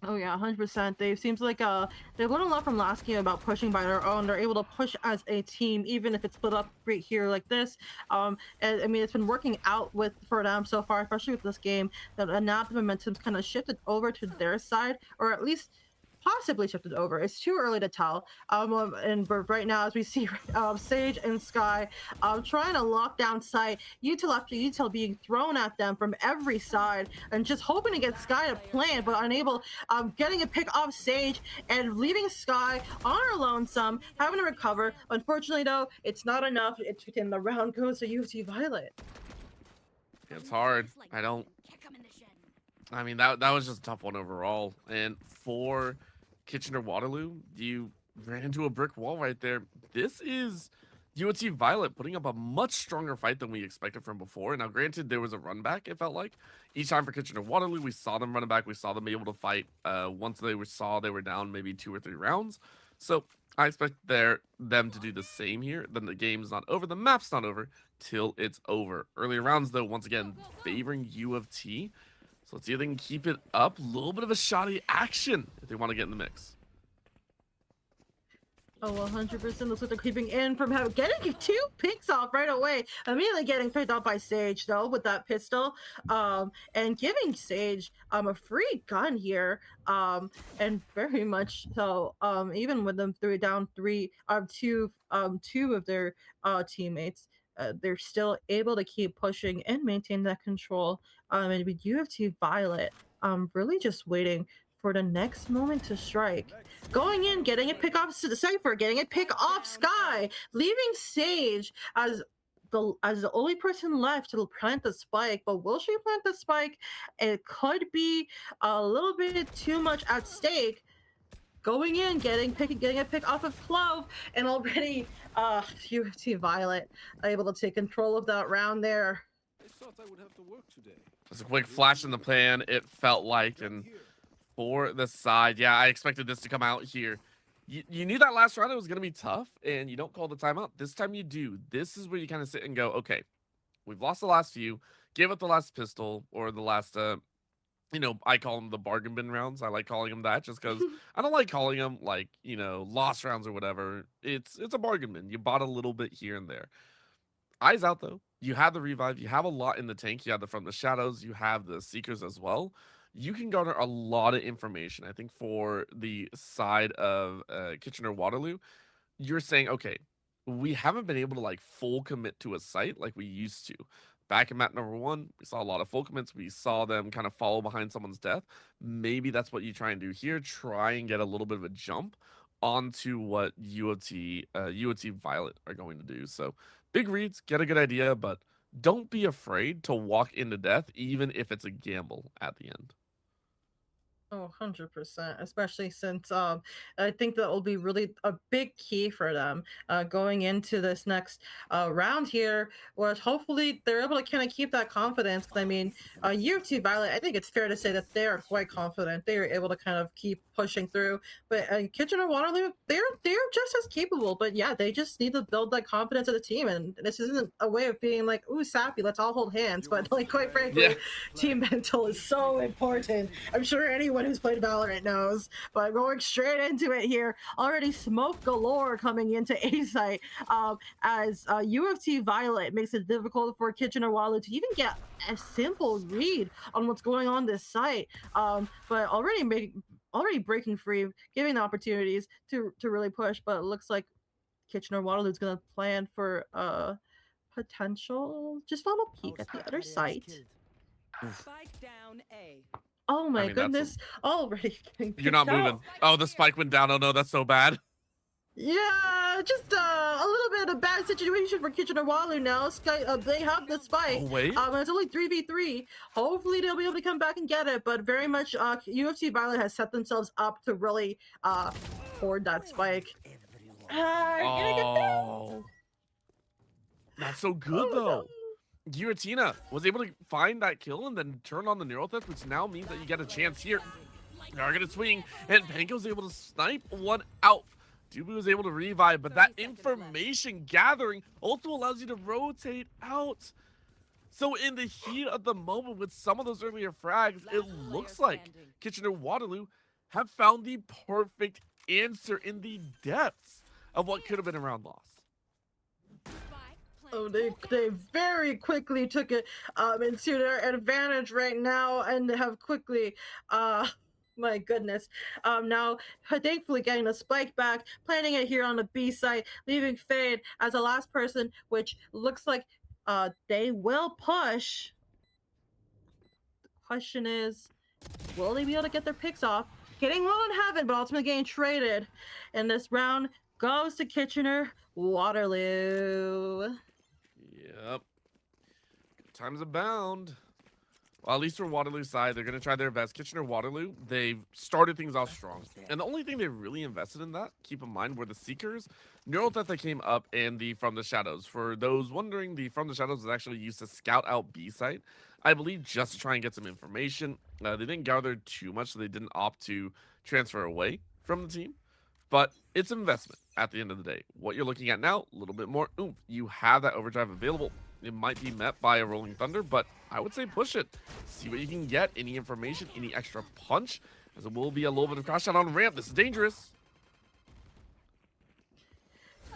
Oh yeah, 100%. They seems like they learned a lot from last game about pushing by their own. They're able to push as a team, even if it's split up right here like this. And I mean it's been working out with for them so far, especially with this game. That now the momentum's kind of shifted over to their side, or at least possibly shifted over. It's too early to tell. And but right now, as we see, Sage and Sky, trying to lock down site, util after util being thrown at them from every side, and just hoping to get Sky to plant, but unable. Getting a pick off Sage and leaving Sky on her lonesome, having to recover. Unfortunately, though, it's not enough. It's within the round goes to UofT Violet. It's hard. I mean, that was just a tough one overall. And for Kitchener Waterloo, you ran into a brick wall right there. This is UofT Violet putting up a much stronger fight than we expected from before. Now, granted, there was a run back, it felt like. Each time for Kitchener Waterloo, we saw them run back. We saw them be able to fight once they were down maybe 2 or 3 rounds. So I expect them to do the same here. Then the game's not over. The map's not over till it's over. Earlier rounds, though, once again, favoring UofT. So let's see if they can keep it up. A little bit of a shoddy action if they want to get in the mix. Oh, 100% looks like they're creeping in from getting 2 picks off right away. Immediately getting picked up by Sage, though, with that pistol. And giving Sage a free gun here. And very much so, even with them down 2 of their teammates. They're still able to keep pushing and maintain that control. And with UofT Violet, really just waiting for the next moment to strike. Going in, getting a pick off Cypher, getting a pick off Sky, leaving Sage as the only person left to plant the spike. But will she plant the spike? It could be a little bit too much at stake. Going in, getting a pick off of Clove, and already UofT Violet able to take control of that round there. I thought I would have to work today. Just a quick flash in the plan, it felt like, and for the side, yeah, I expected this to come out here. You knew that last round it was going to be tough, and you don't call the timeout. This time you do. This is where you kind of sit and go, okay, we've lost the last few. Give it the last pistol, or the last, I call them the bargain bin rounds. I like calling them that just because I don't like calling them, like, lost rounds or whatever. It's a bargain bin. You bought a little bit here and there. Eyes out, though. You have the revive. You have a lot in the tank. You have From the Shadows. You have the Seekers as well. You can garner a lot of information. I think for the side of Kitchener Waterloo, you're saying, okay, we haven't been able to like full commit to a site like we used to. Back in map number 1, we saw a lot of full commits. We saw them kind of follow behind someone's death. Maybe that's what you try and do here. Try and get a little bit of a jump onto what UofT Violet are going to do. So big reads, get a good idea, but don't be afraid to walk into death, even if it's a gamble at the end. Oh, 100%, especially since I think that will be really a big key for them going into this next round here, where hopefully they're able to kind of keep that confidence. I mean, UofT Violet, I think it's fair to say that they are quite confident. They are able to kind of keep pushing through. But Kitchener Waterloo, they're just as capable. But yeah, they just need to build that confidence of the team. And this isn't a way of being like, ooh, sappy, let's all hold hands. But like, quite frankly, team mental is so important. I'm sure anyone who's played Valorant knows. But going straight into it here, already smoke galore coming into A site as UofT Violet makes it difficult for Kitchener Waterloo to even get a simple read on what's going on this site. But already breaking free, giving the opportunities to really push. But it looks like Kitchener Waterloo is going to plan for potential just final peek at the other site. Spike down A. Oh my goodness! Already getting You're not moving. Oh, the spike went down. Oh no, that's so bad. Yeah, just a little bit of a bad situation for Kitchener Waterloo now. They have the spike. Oh, wait. It's only 3v3. Hopefully they'll be able to come back and get it, but very much UofT Violet has set themselves up to really hoard that spike. Oh, that's so good though. No. Giratina was able to find that kill and then turn on the neural theft, which now means that you get a chance here. Targeted swing, and Panko's able to snipe one out. Doobie was able to revive, but that information gathering also allows you to rotate out. So in the heat of the moment with some of those earlier frags, it looks like Kitchener Waterloo have found the perfect answer in the depths of what could have been a round loss. Oh, they very quickly took it into their advantage right now and have quickly my goodness. Now thankfully getting the spike back, planting it here on the B site, leaving Fade as the last person, which looks like they will push. The question is, will they be able to get their picks off? Getting low in heaven, but ultimately getting traded. And this round goes to Kitchener Waterloo. Yep. Times abound. Well, at least for Waterloo's side, they're going to try their best. Kitchener-Waterloo, they've started things off strong. And the only thing they really invested in that, keep in mind, were the Seekers. Neural that they came up and the From the Shadows. For those wondering, the From the Shadows was actually used to scout out B site, I believe, just to try and get some information. They didn't gather too much, so they didn't opt to transfer away from the team. But it's investment at the end of the day. What you're looking at now, a little bit more oomph. You have that overdrive available. It might be met by a Rolling Thunder, but I would say push it. See what you can get. Any information, any extra punch, as it will be a little bit of crash out on ramp. This is dangerous.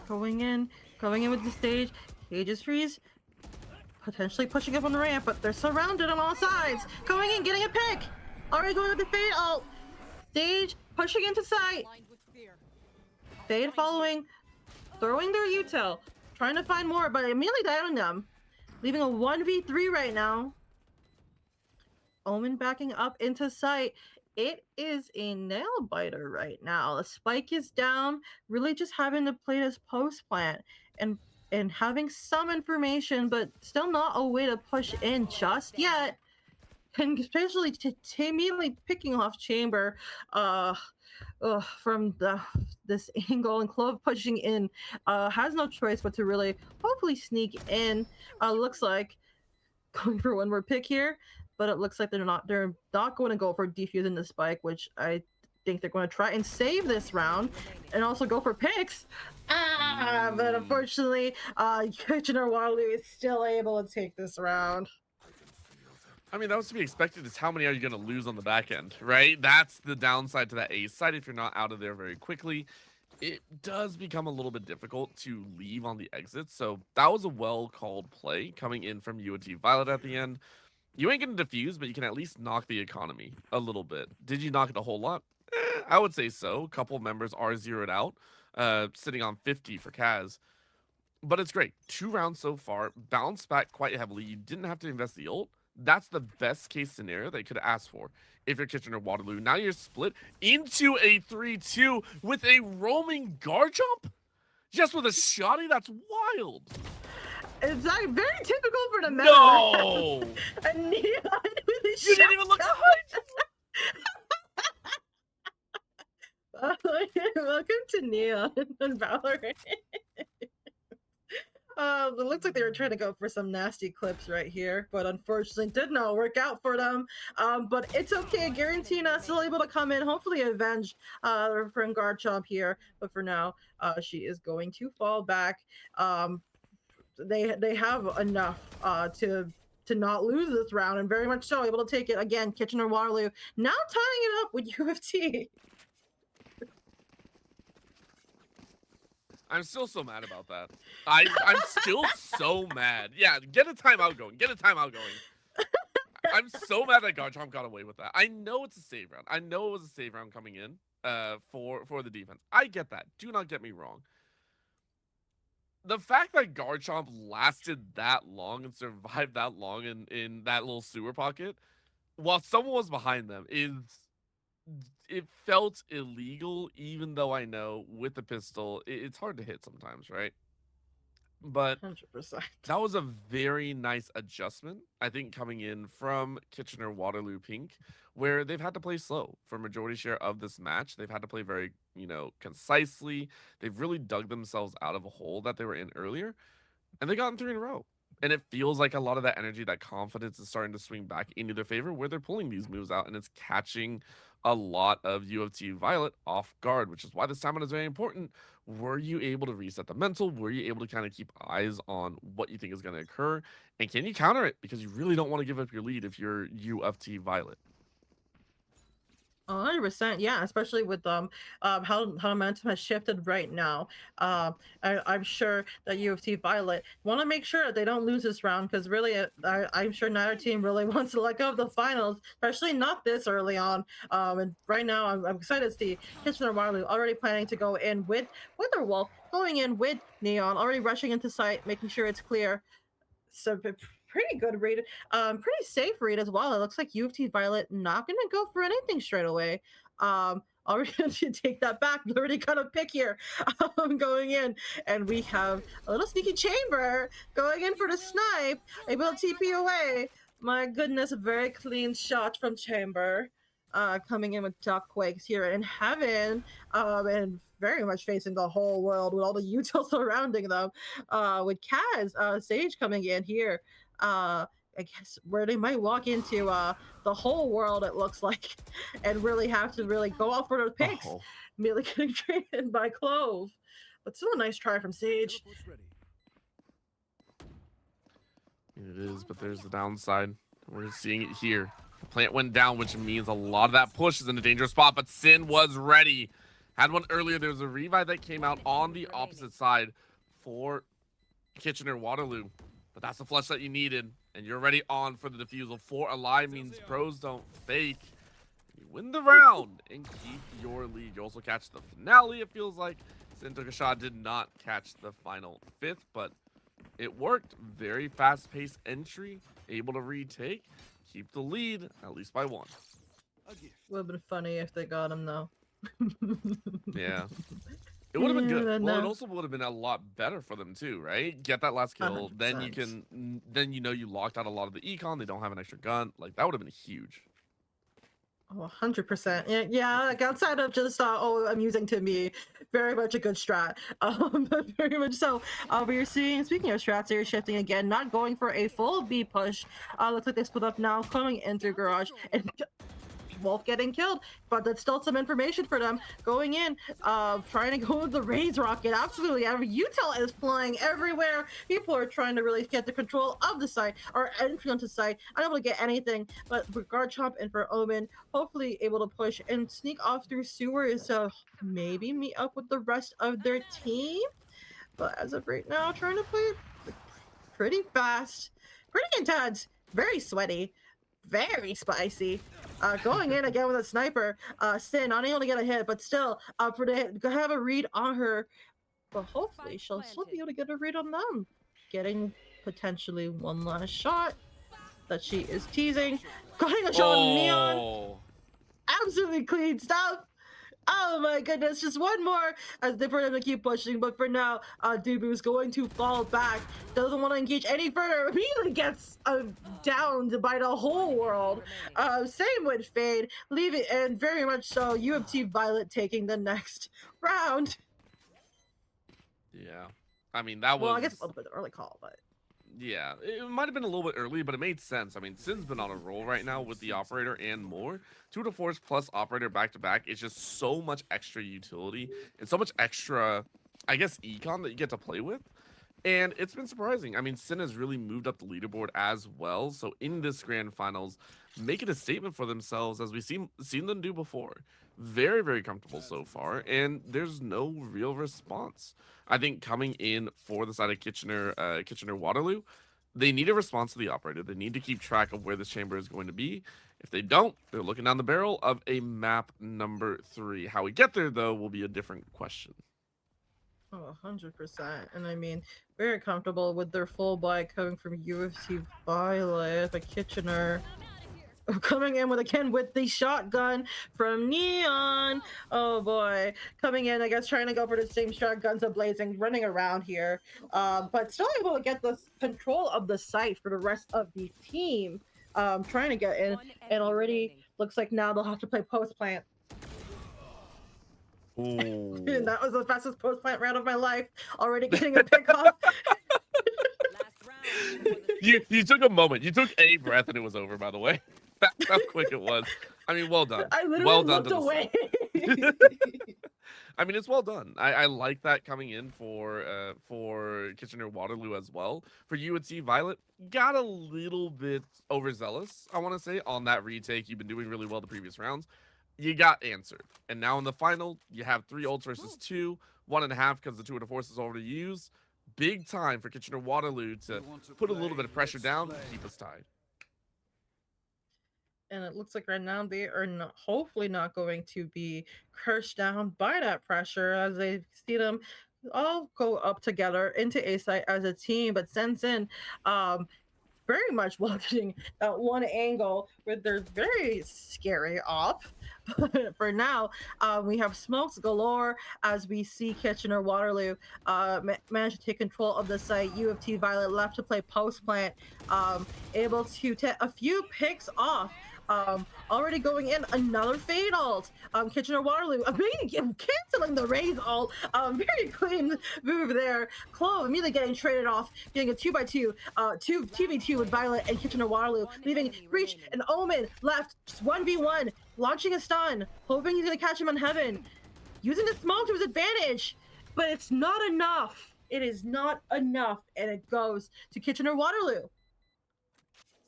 Going in with the stage. Cages freeze. Potentially pushing up on the ramp, but they're surrounded on all sides. Going in, getting a pick. Already going with the Fade ult. Stage pushing into sight. Fade following, throwing their util, trying to find more, but immediately downing them. Leaving a 1v3 right now. Omen backing up into sight. It is a nail biter right now. The spike is down. Really just having to play this post plant and having some information, but still not a way to push in just yet. And especially immediately picking off Chamber from this angle, and Clove pushing in has no choice but to really hopefully sneak in. Looks like going for one more pick here, but it looks like they're not going to go for defusing the spike, which I think they're going to try and save this round and also go for picks. But unfortunately, Kitchener Waterloo is still able to take this round. I mean, that was to be expected. Is how many are you going to lose on the back end, right? That's the downside to that A side. If you're not out of there very quickly, it does become a little bit difficult to leave on the exit. So that was a well-called play coming in from UofT Violet at the end. You ain't going to defuse, but you can at least knock the economy a little bit. Did you knock it a whole lot? I would say so. A couple members are zeroed out, sitting on 50 for Kaz. But it's great. 2 rounds so far. Bounced back quite heavily. You didn't have to invest the ult. That's the best case scenario they could have asked for if you're Kitchener Waterloo. Now you're split into a 3-2 with a roaming guard jump? Just with a shotty? That's wild. It's like very typical for the meta. No! A neon with a You didn't even look behind you! Welcome to Neon and Valorant. It looks like they were trying to go for some nasty clips right here, but unfortunately did not work out for them. But it's okay. Garantina still able to come in, hopefully avenge her friend Garchomp here. But for now, she is going to fall back. They have enough to not lose this round, and very much so able to take it again. Kitchener Waterloo now tying it up with UofT. I'm still so mad about that. I'm still so mad. Yeah, get a timeout going. Get a timeout going. I'm so mad that Garchomp got away with that. I know it's a save round. I know it was a save round coming in for the defense. I get that. Do not get me wrong. The fact that Garchomp lasted that long and survived that long in that little sewer pocket while someone was behind them it felt illegal, even though I know with the pistol, it's hard to hit sometimes, right? But 100%. that was a very nice adjustment, I think, coming in from Kitchener Waterloo Pink, where they've had to play slow for majority share of this match. They've had to play very, concisely. They've really dug themselves out of a hole that they were in earlier, and they got in 3 in a row. And it feels like a lot of that energy, that confidence is starting to swing back into their favor, where they're pulling these moves out, and it's catching a lot of UofT Violet off guard, which is why this timeout is very important. Were you able to reset the mental? Were you able to kind of keep eyes on what you think is going to occur? And can you counter it? Because you really don't want to give up your lead if you're UofT Violet. 100%, yeah, especially with how momentum has shifted right now. I'm sure that UofT Violet want to make sure that they don't lose this round because really, I'm sure neither team really wants to let go of the finals, especially not this early on. And right now, I'm excited to see Kitchener Waterloo already planning to go in with their Wolf, going in with Neon, already rushing into site, making sure it's clear. So pretty good read, pretty safe read as well. It looks like UofT Violet not gonna go for anything straight away. Already gonna take that back. We already got a pick here, going in, and we have a little sneaky chamber going in for the snipe, able to TP away. My goodness, a very clean shot from chamber. Coming in with Duckquakes here in heaven, and very much facing the whole world with all the utils surrounding them, with Kaz, Sage coming in here. I guess where they might walk into the whole world, it looks like, and really have to really go out for their picks. Oh, Immediately getting traded by Clove. But still a nice try from Sage. Teleport's ready. it is, but there's the downside. We're seeing it here. The plant went down, which means a lot of that push is in a dangerous spot, but Sin was ready. Had one earlier. There was a revive that came out on the opposite side for Kitchener Waterloo. But that's the flush that you needed, and you're already on for the defusal. 4 alive means pros don't fake. You win the round and keep your lead. You also catch the finale, it feels like. Sin took a shot, did not catch the final 5th, but it worked. Very fast-paced entry, able to retake, keep the lead, at least by 1. A gift. Would have been funny if they got him though. Yeah. It would have been good. Yeah, Well, it no. also would have been a lot better for them too, right? Get that last kill, then you 100%. can, then you know you locked out a lot of the econ. They don't have an extra gun. Like that would have been huge. Oh, 100%. Yeah, yeah, like outside of just amusing to me, very much a good strat. Very much so. But you're seeing, speaking of strats, they're shifting again, not going for a full B push. Looks like they split up now, coming into garage, and Wolf getting killed, but that's still some information for them going in, trying to go with the Raise Rocket. Absolutely, every util is flying everywhere. People are trying to really get the control of the site or entry onto site, unable to get anything. But for Garchomp and for Omen, hopefully able to push and sneak off through sewers to maybe meet up with the rest of their team. But as of right now, trying to play it pretty fast, pretty intense, very sweaty, very spicy. Going in again with a sniper. Sin unable to get a hit, but still have a read on her. But hopefully she'll still be able to get a read on them. Getting potentially one last shot that she is teasing. Getting a shot on Neon. Oh, Absolutely clean stuff. Oh my goodness, just one more as they for them to keep pushing, but for now, Dubu's going to fall back. Doesn't want to engage any further. Immediately gets downed by the whole world. Same with Fade, leave it, and very much so, UofT Violet taking the next round. yeah. I mean, that Well, was. I guess a little bit early call, but Yeah, it might have been a little bit early, but it made sense. I mean, Sin's been on a roll right now with the operator and more. 2 to 4s plus operator back to back. It's just so much extra utility and so much extra, I guess, econ that you get to play with. And it's been surprising. I mean, Sin has really moved up the leaderboard as well. So in this grand finals, making a statement for themselves as we've seen them do before. Very, very comfortable so far, and there's no real response. I think coming in for the side of Kitchener Waterloo, they need a response to the operator. They need to keep track of where this chamber is going to be. If they don't, they're looking down the barrel of a map number 3. How we get there, though, will be a different question. oh, 100%. And I mean, very comfortable with their full buy coming from UofT Violet, but Kitchener coming in with the shotgun from Neon. Oh boy, coming in, I guess trying to go for the same shotguns of blazing, running around here, but still able to get the control of the site for the rest of the team. Trying to get in, and already looks like now they'll have to play post plant. Ooh. And that was the fastest post plant round of my life. Already getting a pick off. You took a moment. You took a breath and it was over, by the way. That's how quick it was. I mean, well done. I literally Well done looked to the away. I mean, it's well done. I like that coming in for Kitchener Waterloo as well. For UNC Violet, got a little bit overzealous, I want to say, on that retake. You've been doing really well the previous rounds. you got answered. And now in the final, you have 3 ults versus 2, 1.5 because the 2 of the force is already used. Big time for Kitchener Waterloo to You want to put a little play? bit of pressure Let's down, play. keep us tied. And it looks like right now they are not, hopefully not going to be cursed down by that pressure as they see them all go up together into A site as a team, but sends in very much watching that one angle where they're very scary op. But for now, we have smokes galore as we see Kitchener Waterloo manage to take control of the site. UofT Violet left to play post plant, able to take a few picks off. Already going in another fade alt. Kitchener Waterloo canceling the raise alt. Very clean move there. Clove immediately getting traded off, getting a 2x2, 2v2 with Violet and Kitchener Waterloo, leaving Breach and Omen left, just 1v1, launching a stun, hoping he's gonna catch him on Heaven, using the smoke to his advantage, but it's not enough. It is not enough, and it goes to Kitchener Waterloo.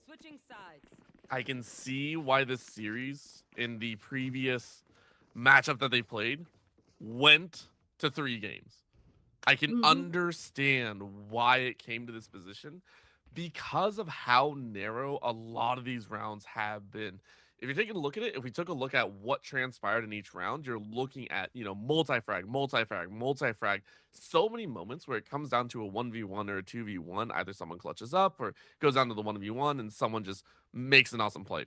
Switching sides. I can see why this series in the previous matchup that they played went to 3 games. I can understand why it came to this position because of how narrow a lot of these rounds have been. If you're taking a look at it, if we took a look at what transpired in each round, you're looking at, multi-frag, multi-frag, multi-frag. So many moments where it comes down to a 1v1 or a 2v1. Either someone clutches up or goes down to the 1v1 and someone just makes an awesome play.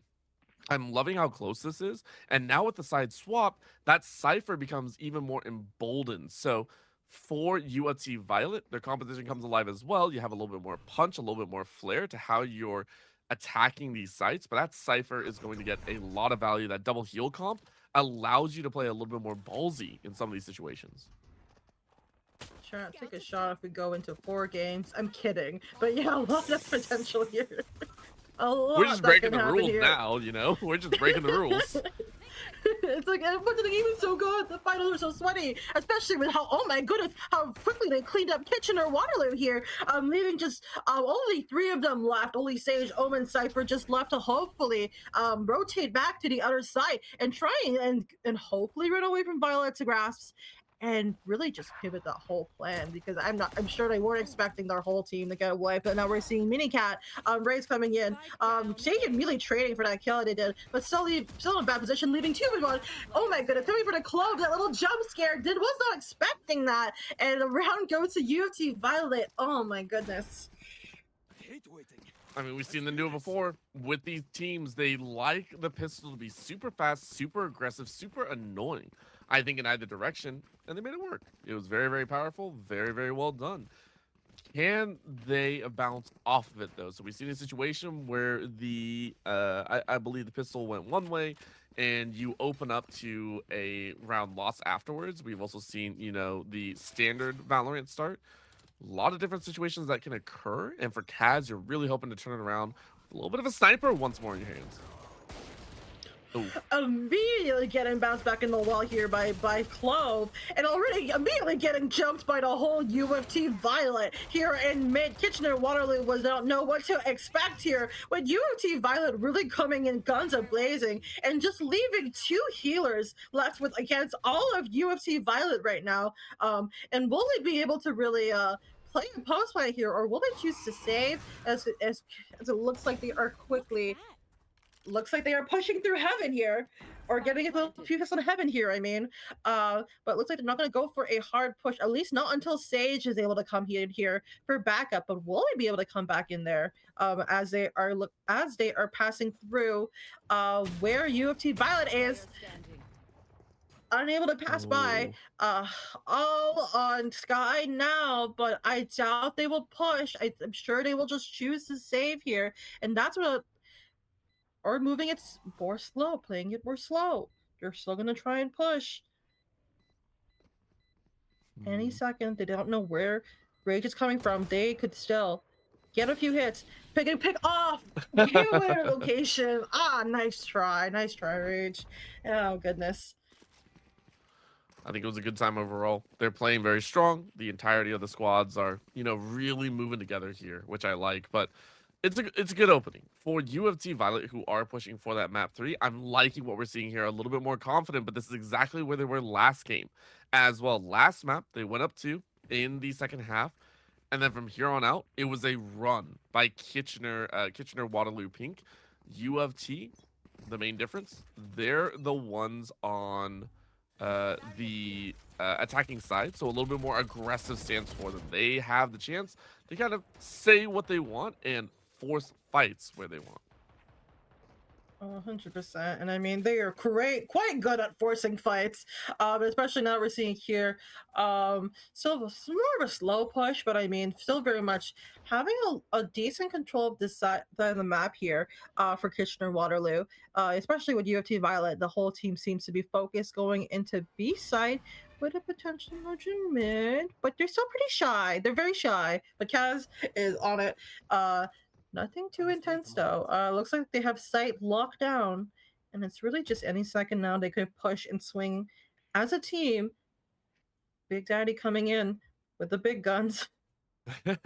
I'm loving how close this is. And now with the side swap, that Cypher becomes even more emboldened. So for UofT Violet, their composition comes alive as well. You have a little bit more punch, a little bit more flair to how you're attacking these sites, but that Cypher is going to get a lot of value. That double heal comp allows you to play a little bit more ballsy in some of these situations. Trying to take a shot if we go into 4 games. I'm kidding, but yeah, a lot of potential here. A lot We're just that breaking can the happen rules here. now, We're just breaking the rules. It's like, but the game is so good. The finals are so sweaty, especially with how, oh my goodness, how quickly they cleaned up Kitchener Waterloo here. Leaving just only 3 of them left. Only Sage, Omen, Cypher just left to hopefully rotate back to the other side and try and hopefully run away from Violet's grasps. And really just pivot that whole plan, because I'm sure they weren't expecting their whole team to get a wipe, but now we're seeing Minicat, Ray's coming in, Sage immediately trading for that kill they did, but still in a bad position, leaving 2v1. Oh my goodness, coming for the Clove, that little jump scare, was not expecting that, and the round goes to UofT Violet. Oh my goodness. I hate waiting. I mean, we've seen them do it before. With these teams, they like the pistol to be super fast, super aggressive, super annoying. I think in either direction, and they made it work. It was very, very powerful, very, very well done. Can they bounce off of it, though? So we've seen a situation where I believe the pistol went one way, and you open up to a round loss afterwards. We've also seen, the standard Valorant start. A lot of different situations that can occur, and for Kaz, you're really hoping to turn it around with a little bit of a sniper once more in your hands. Oof. Immediately getting bounced back in the wall here by Clove, and already immediately getting jumped by the whole UofT Violet here in mid. Kitchener Waterloo was not know what to expect here, with UofT Violet really coming in guns a-blazing and just leaving 2 healers left with against all of UofT Violet right now. And will they be able to really play a post play here, or will they choose to save as it looks like they are quickly pushing through Heaven here, or getting a little focus on Heaven here, I mean. But it looks like they're not going to go for a hard push, at least not until Sage is able to come in here for backup. But will they be able to come back in there as they are passing through where UofT Violet is? Unable to pass by, all on Sky now, but I doubt they will push. I'm sure they will just choose to save here, and that's what. Or moving it more slow, playing it more slow. You're still gonna try and push. Any second, they don't know where Rage is coming from. They could still get a few hits. Pick off! Get away to location. Nice try, Rage. Oh, goodness. I think it was a good time overall. They're playing very strong. The entirety of the squads are, really moving together here, which I like. But It's a good opening for UofT Violet, who are pushing for that map 3. I'm liking what we're seeing here, a little bit more confident, but this is exactly where they were last game as well. Last map they went up 2 in the second half, and then from here on out it was a run by Kitchener Waterloo Pink. UofT, the main difference, they're the ones on the attacking side, so a little bit more aggressive stance for them. They have the chance to kind of say what they want and force fights where they want. 100%. And I mean, they are quite good at forcing fights, especially now we're seeing here. Still more of a slow push, but I mean, still very much having a decent control of this side of the map here for Kitchener Waterloo, especially with UofT Violet. The whole team seems to be focused going into B side with a potential merge in mid, but they're still pretty shy. They're very shy, but Kaz is on it. Nothing too intense though. Looks like they have sight locked down, and it's really just any second now they could push and swing as a team. Big Daddy coming in with the big guns. A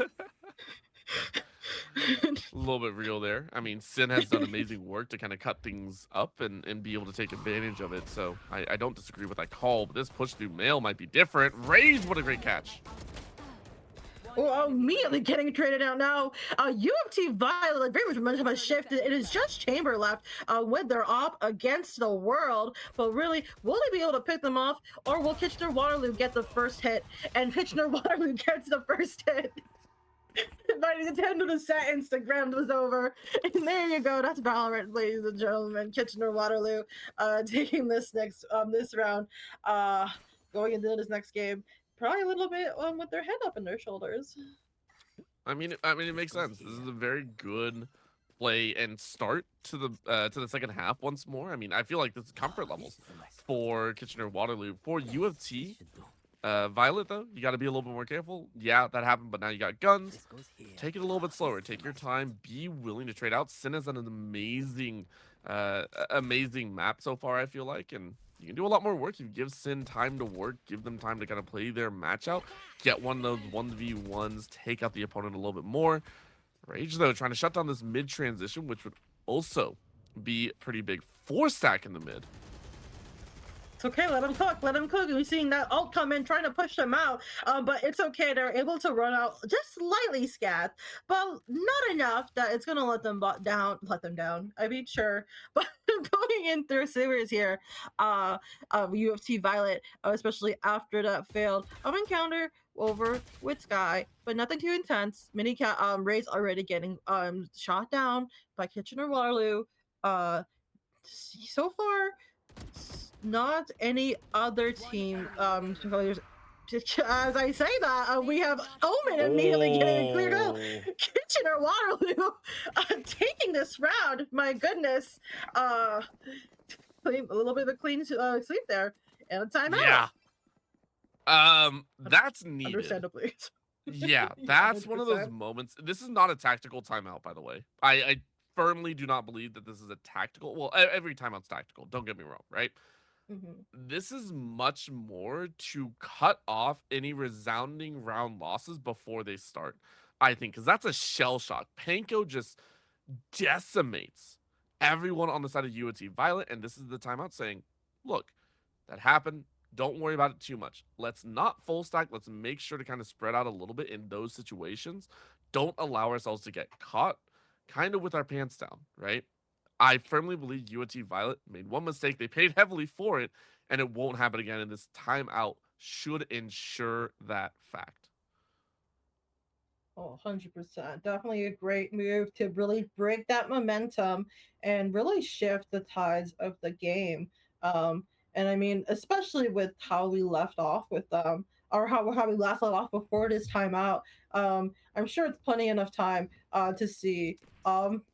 little bit real there. I mean, Sin has done amazing work to kind of cut things up and be able to take advantage of it. So I don't disagree with that call, but this push through male might be different. Rage, what a great catch. Oh, immediately getting traded out now. UofT Violet very much momentum has shifted. It is just Chamber left with their op against the world. But really, will they be able to pick them off, or will Kitchener Waterloo get the first hit? And Kitchener Waterloo gets the first hit. By the end of the set, Instagram was over. And there you go. That's Valorant, ladies and gentlemen. Kitchener Waterloo taking this next this round, going into this next game. Probably a little bit with their head up in their shoulders. I mean, it makes sense. This is a very good play and start to the second half once more. I mean, I feel like this is comfort levels for Kitchener Waterloo. For UofT Violet, though, you got to be a little bit more careful. Yeah, that happened, but now you got guns. Take it a little bit slower. Take your time. Be willing to trade out. Sin has done an amazing map so far, I feel like, and you can do a lot more work. You give Sin time to work, give them time to kind of play their match out, get one of those 1v1s, take out the opponent a little bit more. Rage, though, trying to shut down this mid transition, which would also be pretty big. 4-stack in the mid. It's okay, let them cook, let them cook. We're seeing that ult come in, trying to push them out, but it's okay. They're able to run out just slightly scat, but not enough that it's gonna let them down. I mean, sure, but going in through sewers here, UofT Violet, especially after that failed encounter over with Sky, but nothing too intense. Mini cat Ray's already getting shot down by Kitchener Waterloo. So far, not any other team. As I say that, we have Omen immediately getting cleared out. Kitchener Waterloo taking this round. My goodness, a little bit of a clean sweep there and a timeout. Yeah, that's needed. Understandably. Yeah, that's one of those moments. This is not a tactical timeout, by the way. I firmly do not believe that this is a tactical. Well, every timeout's tactical. Don't get me wrong, right? This is much more to cut off any resounding round losses before they start, I think, because that's a shell shock. Panko just decimates everyone on the side of UofT Violet, and this is the timeout saying, look, that happened. Don't worry about it too much. Let's not full stack. Let's make sure to kind of spread out a little bit in those situations. Don't allow ourselves to get caught kind of with our pants down, right? I firmly believe UofT Violet made one mistake. They paid heavily for it, and it won't happen again. And this timeout should ensure that fact. Oh, 100%. Definitely a great move to really break that momentum and really shift the tides of the game. And I mean, especially with how we left off with or how we last left off before this timeout. I'm sure it's plenty enough time to see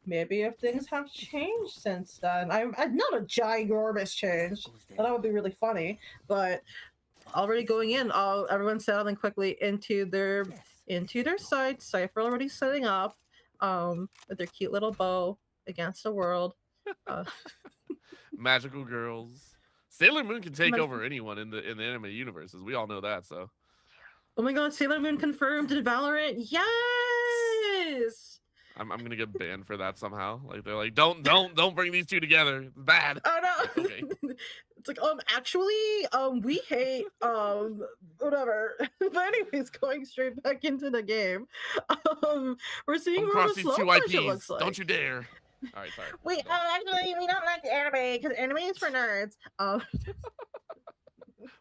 maybe if things have changed since then. I'm not a ginormous change, but that would be really funny. But already going in, everyone's settling quickly into their sites. Cypher already setting up with their cute little bow against the world. Magical girls. Sailor Moon can take over anyone in the anime universe, as we all know that. So, oh my god, Sailor Moon confirmed in Valorant. Yes. I'm gonna get banned for that somehow. Like they're like, don't bring these two together. It's bad. Oh no. Like, okay. It's like, actually, we hate, whatever. But anyways, going straight back into the game. We're seeing Don't more of cross a these slow two push, it looks IPs. like. Don't you dare. All right, sorry. Wait, Go. actually, we don't like anime because anime is for nerds.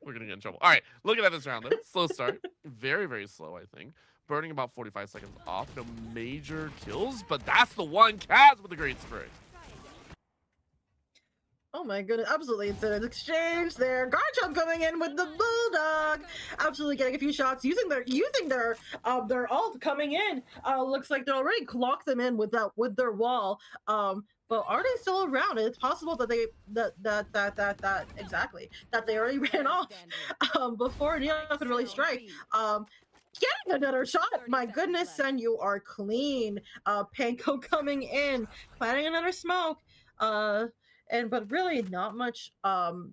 We're gonna get in trouble. All right, looking at this round though, slow start, very very slow. I think burning about 45 seconds off. No major kills, but that's the one. Kaz with a great spray. Oh my goodness, absolutely. It's an exchange there. Garchomp coming in with the Bulldog. Absolutely getting a few shots, using their ult coming in. Looks like they already clocked them in with their wall. But are they still around? It's possible that they that they already ran off before Neon could really strike. Getting another shot. My goodness, Sen, you are clean. Panko coming in, planting another smoke. But really not much to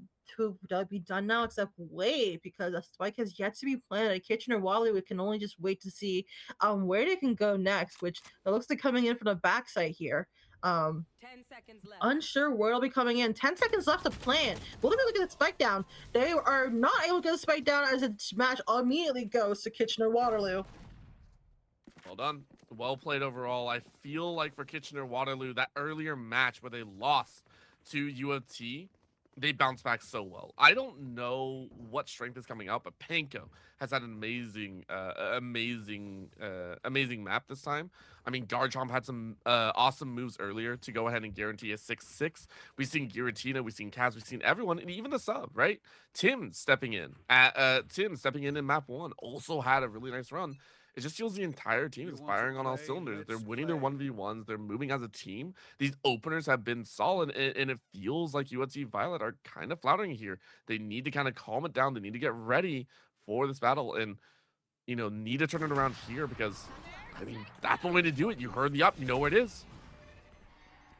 be done now except wait, because a spike has yet to be planted at Kitchener-Waterloo. We can only just wait to see where they can go next, which it looks like coming in from the backside here. 10 seconds left. Unsure where it'll be coming in. 10 seconds left to plant. Will they be able to get the spike down? They are not able to get the spike down as the match immediately goes to Kitchener-Waterloo. Well done. Well played overall. I feel like for Kitchener-Waterloo, that earlier match where they lost to UofT, they bounced back so well. I don't know what strength is coming out, but Panko has had an amazing map this time. I mean, Garchomp had some awesome moves earlier to go ahead and guarantee a 6-6. We've seen Giratina, we've seen Kaz, we've seen everyone, and even the sub, right? Tim stepping in in map 1 also had a really nice run. It just feels the entire team is firing on all cylinders. They're winning their 1v1s. They're moving as a team. These openers have been solid, and it feels like UofT Violet are kind of floundering here. They need to kind of calm it down. They need to get ready for this battle and, need to turn it around here because, I mean, that's the way to do it. You heard the up. You know where it is.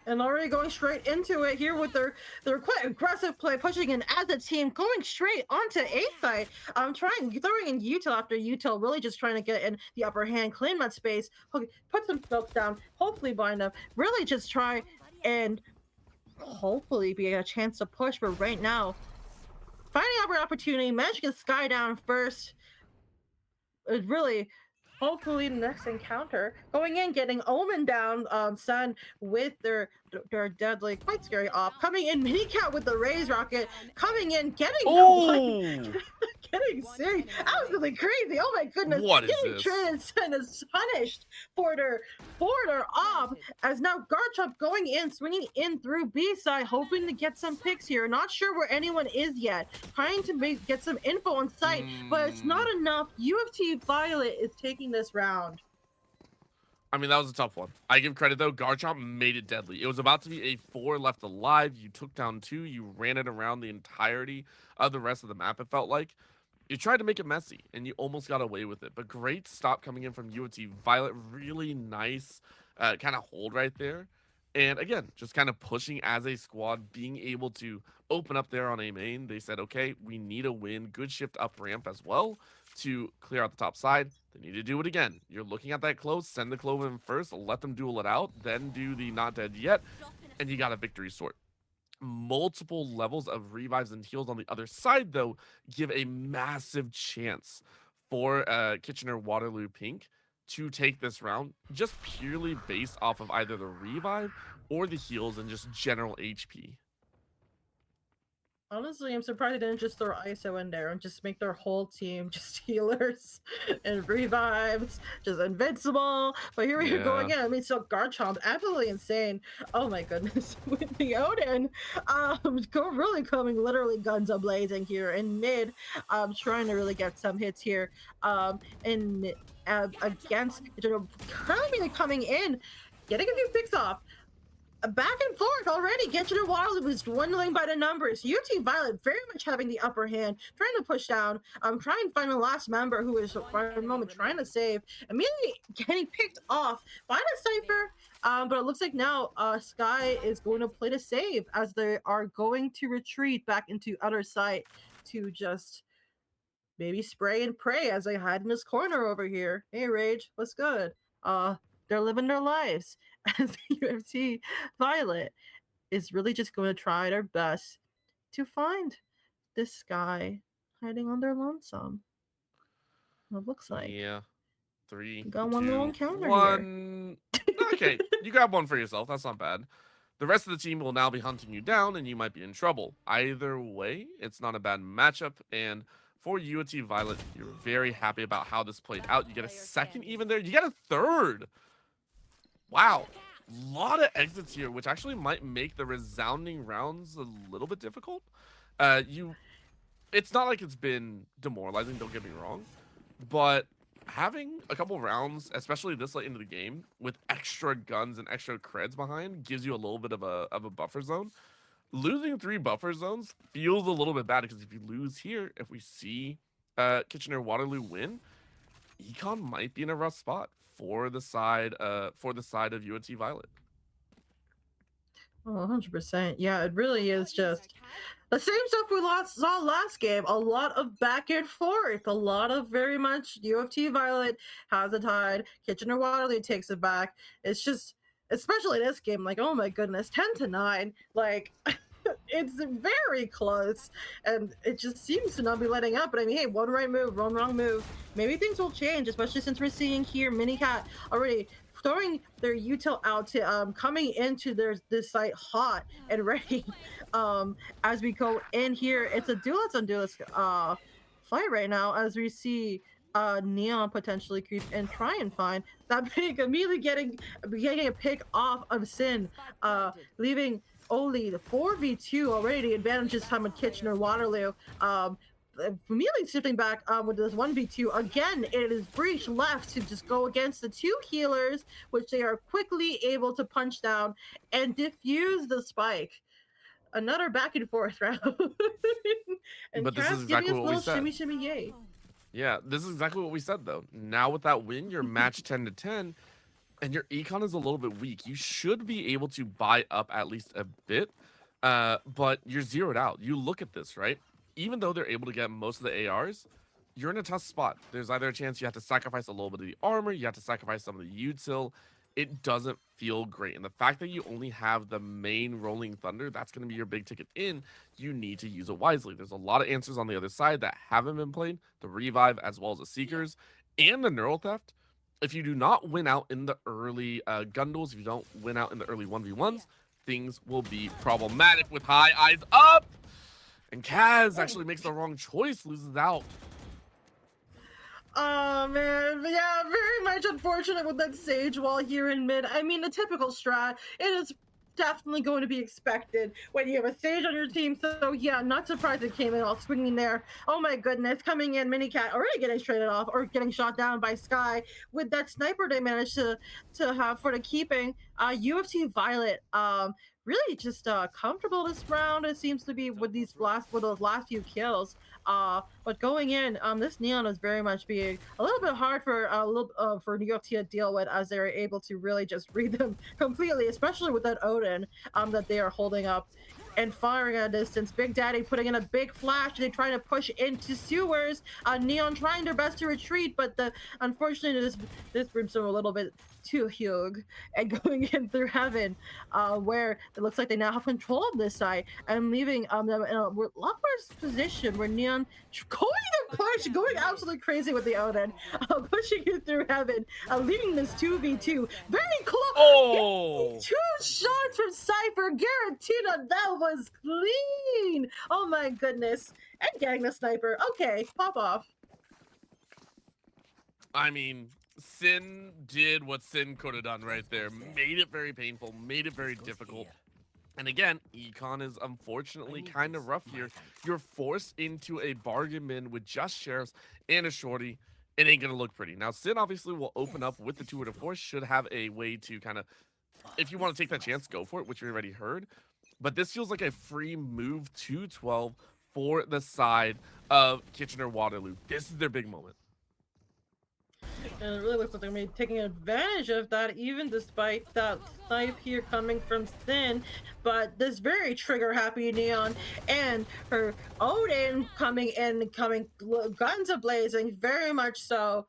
And already going straight into it here with their quite aggressive play, pushing in as a team, going straight onto A side. Throwing in util after util, really just trying to get in the upper hand, claim that space, put some smokes down, hopefully bind up, really just try and hopefully be a chance to push. But right now, finding out an opportunity, managed to get Sky down first. It really. Hopefully the next encounter, going in, getting Omen down, Sun with their deadly, quite scary off, coming in, Minicat with the Raise Rocket, coming in, getting getting serious, absolutely crazy, oh my goodness, What is getting this? Trinity and is punished for their off, as now Garchomp going in, swinging in through B side, hoping to get some picks here, not sure where anyone is yet, trying to get some info on site, but it's not enough. UofT Violet is taking this round. I mean, that was a tough one. I give credit, though. Garchomp made it deadly. It was about to be a 4 left alive. You took down 2. You ran it around the entirety of the rest of the map, it felt like. You tried to make it messy, and you almost got away with it. But great stop coming in from UofT Violet. Really nice kind of hold right there. And again, just kind of pushing as a squad, being able to open up there on A main. They said, okay, we need a win. Good shift up ramp as well to clear out the top side. They need to do it again. You're looking at that close, send the Clove in first, let them duel it out, then do the not dead yet, and you got a victory sort. Multiple levels of revives and heals on the other side, though, give a massive chance for Kitchener-Waterloo Pink to take this round, just purely based off of either the revive or the heals and just general HP. Honestly, I'm surprised they didn't just throw ISO in there and just make their whole team just healers and revives, just invincible. But here we go again. I mean, so Garchomp, absolutely insane. Oh my goodness, with the Odin, really coming literally guns a-blazing here in mid, trying to really get some hits here, against currently coming in, getting a few picks off. Back and forth already. Kitchener-Waterloo was dwindling by the numbers. UofT Violet very much having the upper hand, trying to push down, trying to find the last member who is for the moment trying to save, immediately getting picked off by the Cypher. But it looks like now Sky is going to play the save as they are going to retreat back into other site to just maybe spray and pray as they hide in this corner over here. Hey Rage, what's good? they're living their lives as UofT Violet is really just going to try their best to find this guy hiding on their lonesome. It looks like. Yeah. 3, Got one 2, little encounter here. 1. Okay, you grab one for yourself. That's not bad. The rest of the team will now be hunting you down, and you might be in trouble. Either way, it's not a bad matchup, and for UofT Violet, you're very happy about how this played out. You get a second even there. You get a third. Wow. Lot of exits here, which actually might make the resounding rounds a little bit difficult. It's not like it's been demoralizing, don't get me wrong, but having a couple rounds, especially this late into the game, with extra guns and extra creds behind, gives you a little bit of a buffer zone. Losing 3 buffer zones feels a little bit bad because if you lose here, if we see Kitchener Waterloo win, Econ might be in a rough spot for the side of UofT Violet. Oh, 100%. Yeah, it really is just the same stuff we saw last game. A lot of back and forth. A lot of very much UofT Violet has it tied. Kitchener Waterloo takes it back. It's just, especially this game, like, oh my goodness, 10-9. Like, it's very close. And it just seems to not be letting up. But I mean, hey, one right move, one wrong move. Maybe things will change, especially since we're seeing here Minicat already throwing their util out to coming into this site hot and ready. As we go in here, it's a duelist on duelist fight right now as we see Neon potentially creep and try and find that pick, immediately getting a pick off of Sin, leaving only the 4v2 already. The advantage this time with Kitchener Waterloo. Immediately shifting back with this 1v2 again. It is Breach left to just go against the 2 healers, which they are quickly able to punch down and defuse the spike. Another back and forth round. And But this Kaz is exactly giving us what a we little said. shimmy shimmy yay. Yeah, this is exactly what we said though. Now with that win, you're matched 10-10, and your econ is a little bit weak. You should be able to buy up at least a bit, but you're zeroed out. You look at this, right? Even though they're able to get most of the ARs, you're in a tough spot. There's either a chance you have to sacrifice a little bit of the armor, you have to sacrifice some of the util. It doesn't feel great. And the fact that you only have the main Rolling Thunder, that's going to be your big ticket in. You need to use it wisely. There's a lot of answers on the other side that haven't been played. The Revive, as well as the Seekers, and the Neural Theft. If you do not win out in the early gun duels, if you don't win out in the early 1v1s, things will be problematic with high eyes up. And Kaz actually makes the wrong choice, loses out. Oh man, yeah, very much unfortunate with that Sage wall here in mid. I mean, the typical strat, it is definitely going to be expected when you have a Sage on your team. So yeah, not surprised it came in all swinging there. Oh my goodness, coming in, Minicat already getting traded off or getting shot down by Sky with that sniper they managed to have for the keeping. UofT Violet, really just comfortable this round. It seems to be with those last few kills. But going in, this Neon is very much being a little bit hard for UofT to deal with, as they're able to really just read them completely, especially with that Odin that they are holding up and firing at a distance. Big Daddy putting in a big flash. They trying to push into sewers. Neon trying their best to retreat, but unfortunately this brimstone a little bit too huge and going in through heaven, where it looks like they now have control of this side and leaving them in a lot worse position where Neon going to push, going absolutely crazy with the Odin, pushing it through heaven, leaving this 2v2 very close. Oh! 2 shots from Cypher, guaranteed that was clean. Oh my goodness. And getting the sniper. Okay, pop off. I mean, Sin did what Sin could have done right there. Made it very painful, made it very difficult. And again, Econ is unfortunately kind of rough here. You're forced into a bargain bin with just Sheriffs and a Shorty. It ain't going to look pretty. Now, Sin obviously will open up with the 2 or the 4, should have a way to kind of, if you want to take that chance, go for it, which we already heard. But this feels like a free move to 12 for the side of Kitchener Waterloo. This is their big moment. And it really looks like they're going to be taking advantage of that, even despite that snipe here coming from Sin. But this very trigger-happy Neon and her Odin coming in, guns a-blazing, very much so.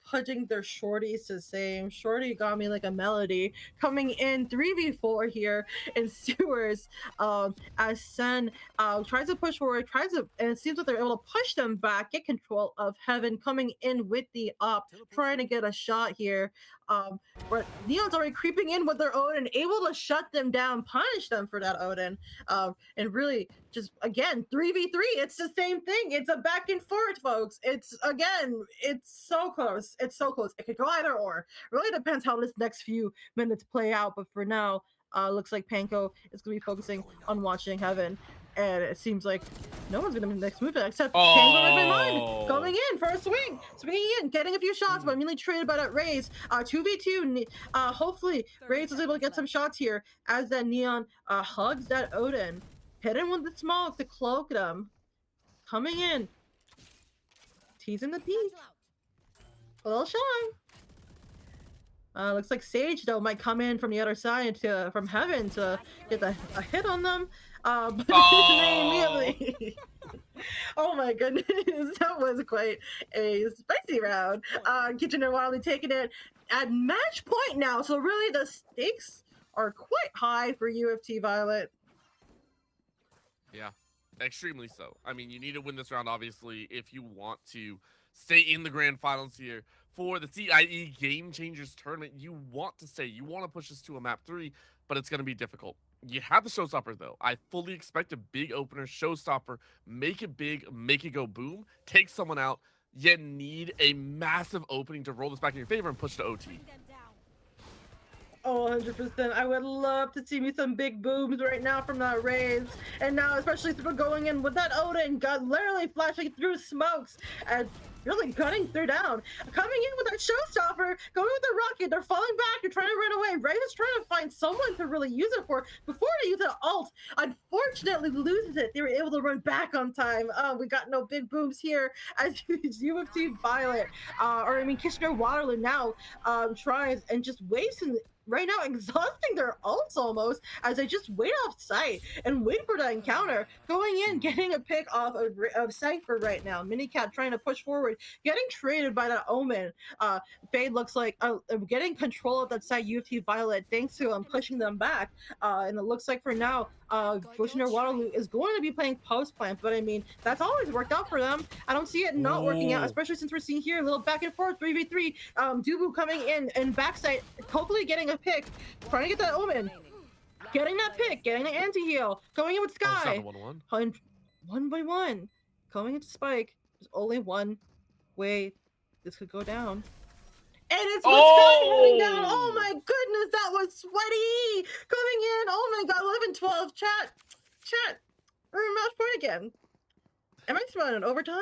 putting their shorties to shame. Shorty got me like a melody. Coming in 3v4 here in sewers. As Sen tries to push forward, and it seems like they're able to push them back, get control of Heaven, coming in with the op, trying to get a shot here. But Neon's already creeping in with their Odin, able to shut them down, punish them for that Odin, and really just again 3v3. It's the same thing. It's a back and forth, folks. It's so close. It's so close. It could go either or. Really depends how this next few minutes play out. But for now, looks like Panko is going to be focusing on watching Heaven. And it seems like no one's gonna make the next move except Panko right behind, going in for a swing, swinging in, getting a few shots, but immediately traded by that Raze. 2v2. Hopefully Raze is able to get some shots here as that Neon hugs that Odin, hitting with the smoke to cloak them. Coming in, teasing the peak, a little shy. Looks like Sage though might come in from the other side from Heaven to get a hit on them. But immediately, oh my goodness, that was quite a spicy round. Kitchener Wildly taking it at match point now, so really the stakes are quite high for UofT Violet. Yeah, extremely so. I mean, you need to win this round, obviously, if you want to stay in the grand finals here for the CIE Game Changers tournament. You want to stay. You want to push this to a map 3, but it's going to be difficult. You have the showstopper, though. I fully expect a big opener, showstopper, make it big, make it go boom, take someone out. You need a massive opening to roll this back in your favor and push to OT. Oh, 100%. I would love to see me some big booms right now from that Raze. And now, especially if we're going in with that Odin, got literally flashing through smokes and really cutting through down. Coming in with that showstopper, going with the rocket. They're falling back. They're trying to run away. Raze is trying to find someone to really use it for before they use an ult. Unfortunately, loses it. They were able to run back on time. We got no big booms here as UofT Violet, Kitchener Waterloo now tries and just wasting right now, exhausting their ults almost as they just wait off site and wait for that encounter. Going in, getting a pick off of Cypher right now. Minicat trying to push forward, getting traded by that Omen. Fade looks like getting control of that side UofT Violet thanks to pushing them back. And it looks like for now, Kitchener Waterloo is going to be playing post plant, but I mean, that's always worked out for them. I don't see it not working out, especially since we're seeing here a little back and forth 3v3. Dubu coming in and backside, hopefully getting a pick, trying to get that Omen, getting that pick, getting the anti-heal, going in with Sky. 1v1, going into Spike. There's only one way this could go down. And it's what's going down. Oh my goodness, that was sweaty. Coming in. Oh my god, 11-12. Chat. We're in match point again. Am I spelling an overtime?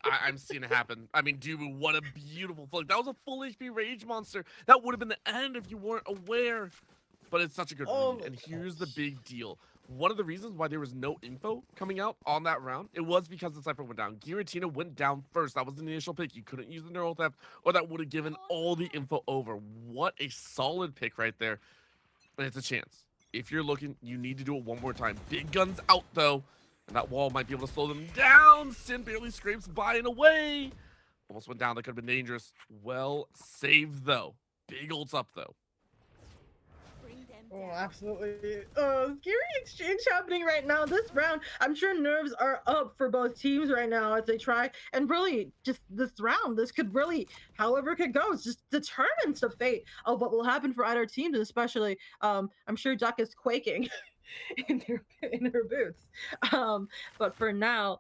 I'm seeing it happen. I mean, dude, what a beautiful flick. That was a full HP Rage Monster. That would have been the end if you weren't aware. But it's such a good read. And here's the big deal. One of the reasons why there was no info coming out on that round, it was because the Cypher went down. Giratina went down first. That was the initial pick. You couldn't use the Neural Theft, or that would have given all the info over. What a solid pick right there. And it's a chance. If you're looking, you need to do it one more time. Big guns out, though. And that wall might be able to slow them down. Sin barely scrapes by and away. Almost went down. That could have been dangerous. Well saved, though. Big ults up, though. Oh, absolutely. Scary exchange happening right now. This round, I'm sure nerves are up for both teams right now as they try. And really, just this round, this could really, however it could go, it's just determines the fate of what will happen for either team. Especially, I'm sure Jack is quaking in her boots. But for now,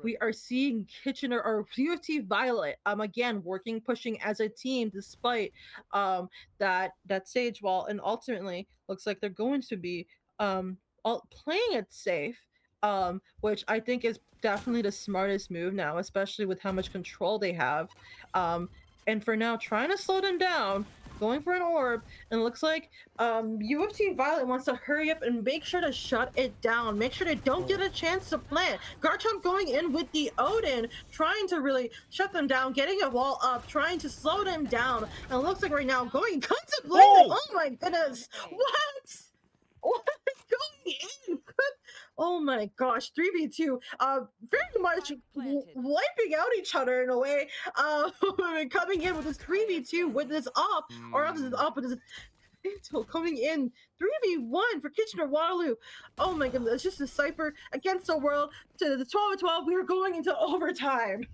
we are seeing Kitchener or UofT Violet again pushing as a team despite that stage wall, and ultimately looks like they're going to be playing it safe, which I think is definitely the smartest move now, especially with how much control they have. And for now, trying to slow them down, going for an orb, and it looks like UofT Violet wants to hurry up and make sure to shut it down, make sure they don't get a chance to plant. Garchomp going in with the Odin, trying to really shut them down, getting a wall up, trying to slow them down, and it looks like right now contemplating. Oh my goodness, what is going in? Oh my gosh, 3v2. Very much Spike planted. wiping out each other in a way. Coming in with this 3v2 with this op, or not this op, but this Intel coming in 3v1 for Kitchener Waterloo. Oh my goodness, it's just a cipher against the world to the 12-12. We are going into overtime.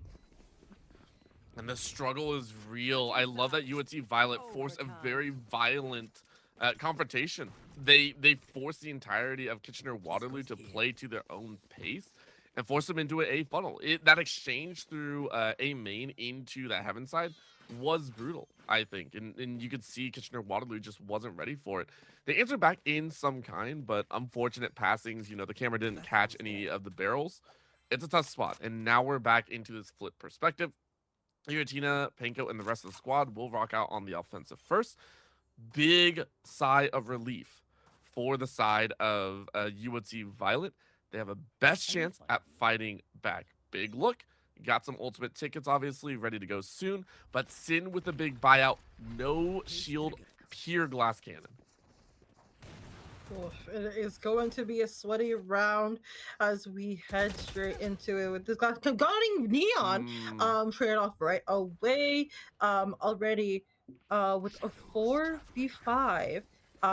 And the struggle is real. I love that UofT Violet forced a very violent confrontation. They forced the entirety of Kitchener Waterloo to play to their own pace and force them into a funnel. That exchange through a main into that heaven side was brutal, I think. And you could see Kitchener Waterloo just wasn't ready for it. They answered back in some kind, but unfortunate passings. You know, the camera didn't catch any of the barrels. It's a tough spot. And now we're back into this flip perspective. Giratina, Panko, and the rest of the squad will rock out on the offensive first. Big sigh of relief for the side of UofT Violet. They have a best chance at fighting back. Big look. Got some ultimate tickets, obviously, ready to go soon. But Sin with a big buyout. No shield, pure glass cannon. Oof, it is going to be a sweaty round as we head straight into it with this guarding Neon trade off right away already with a 4v5.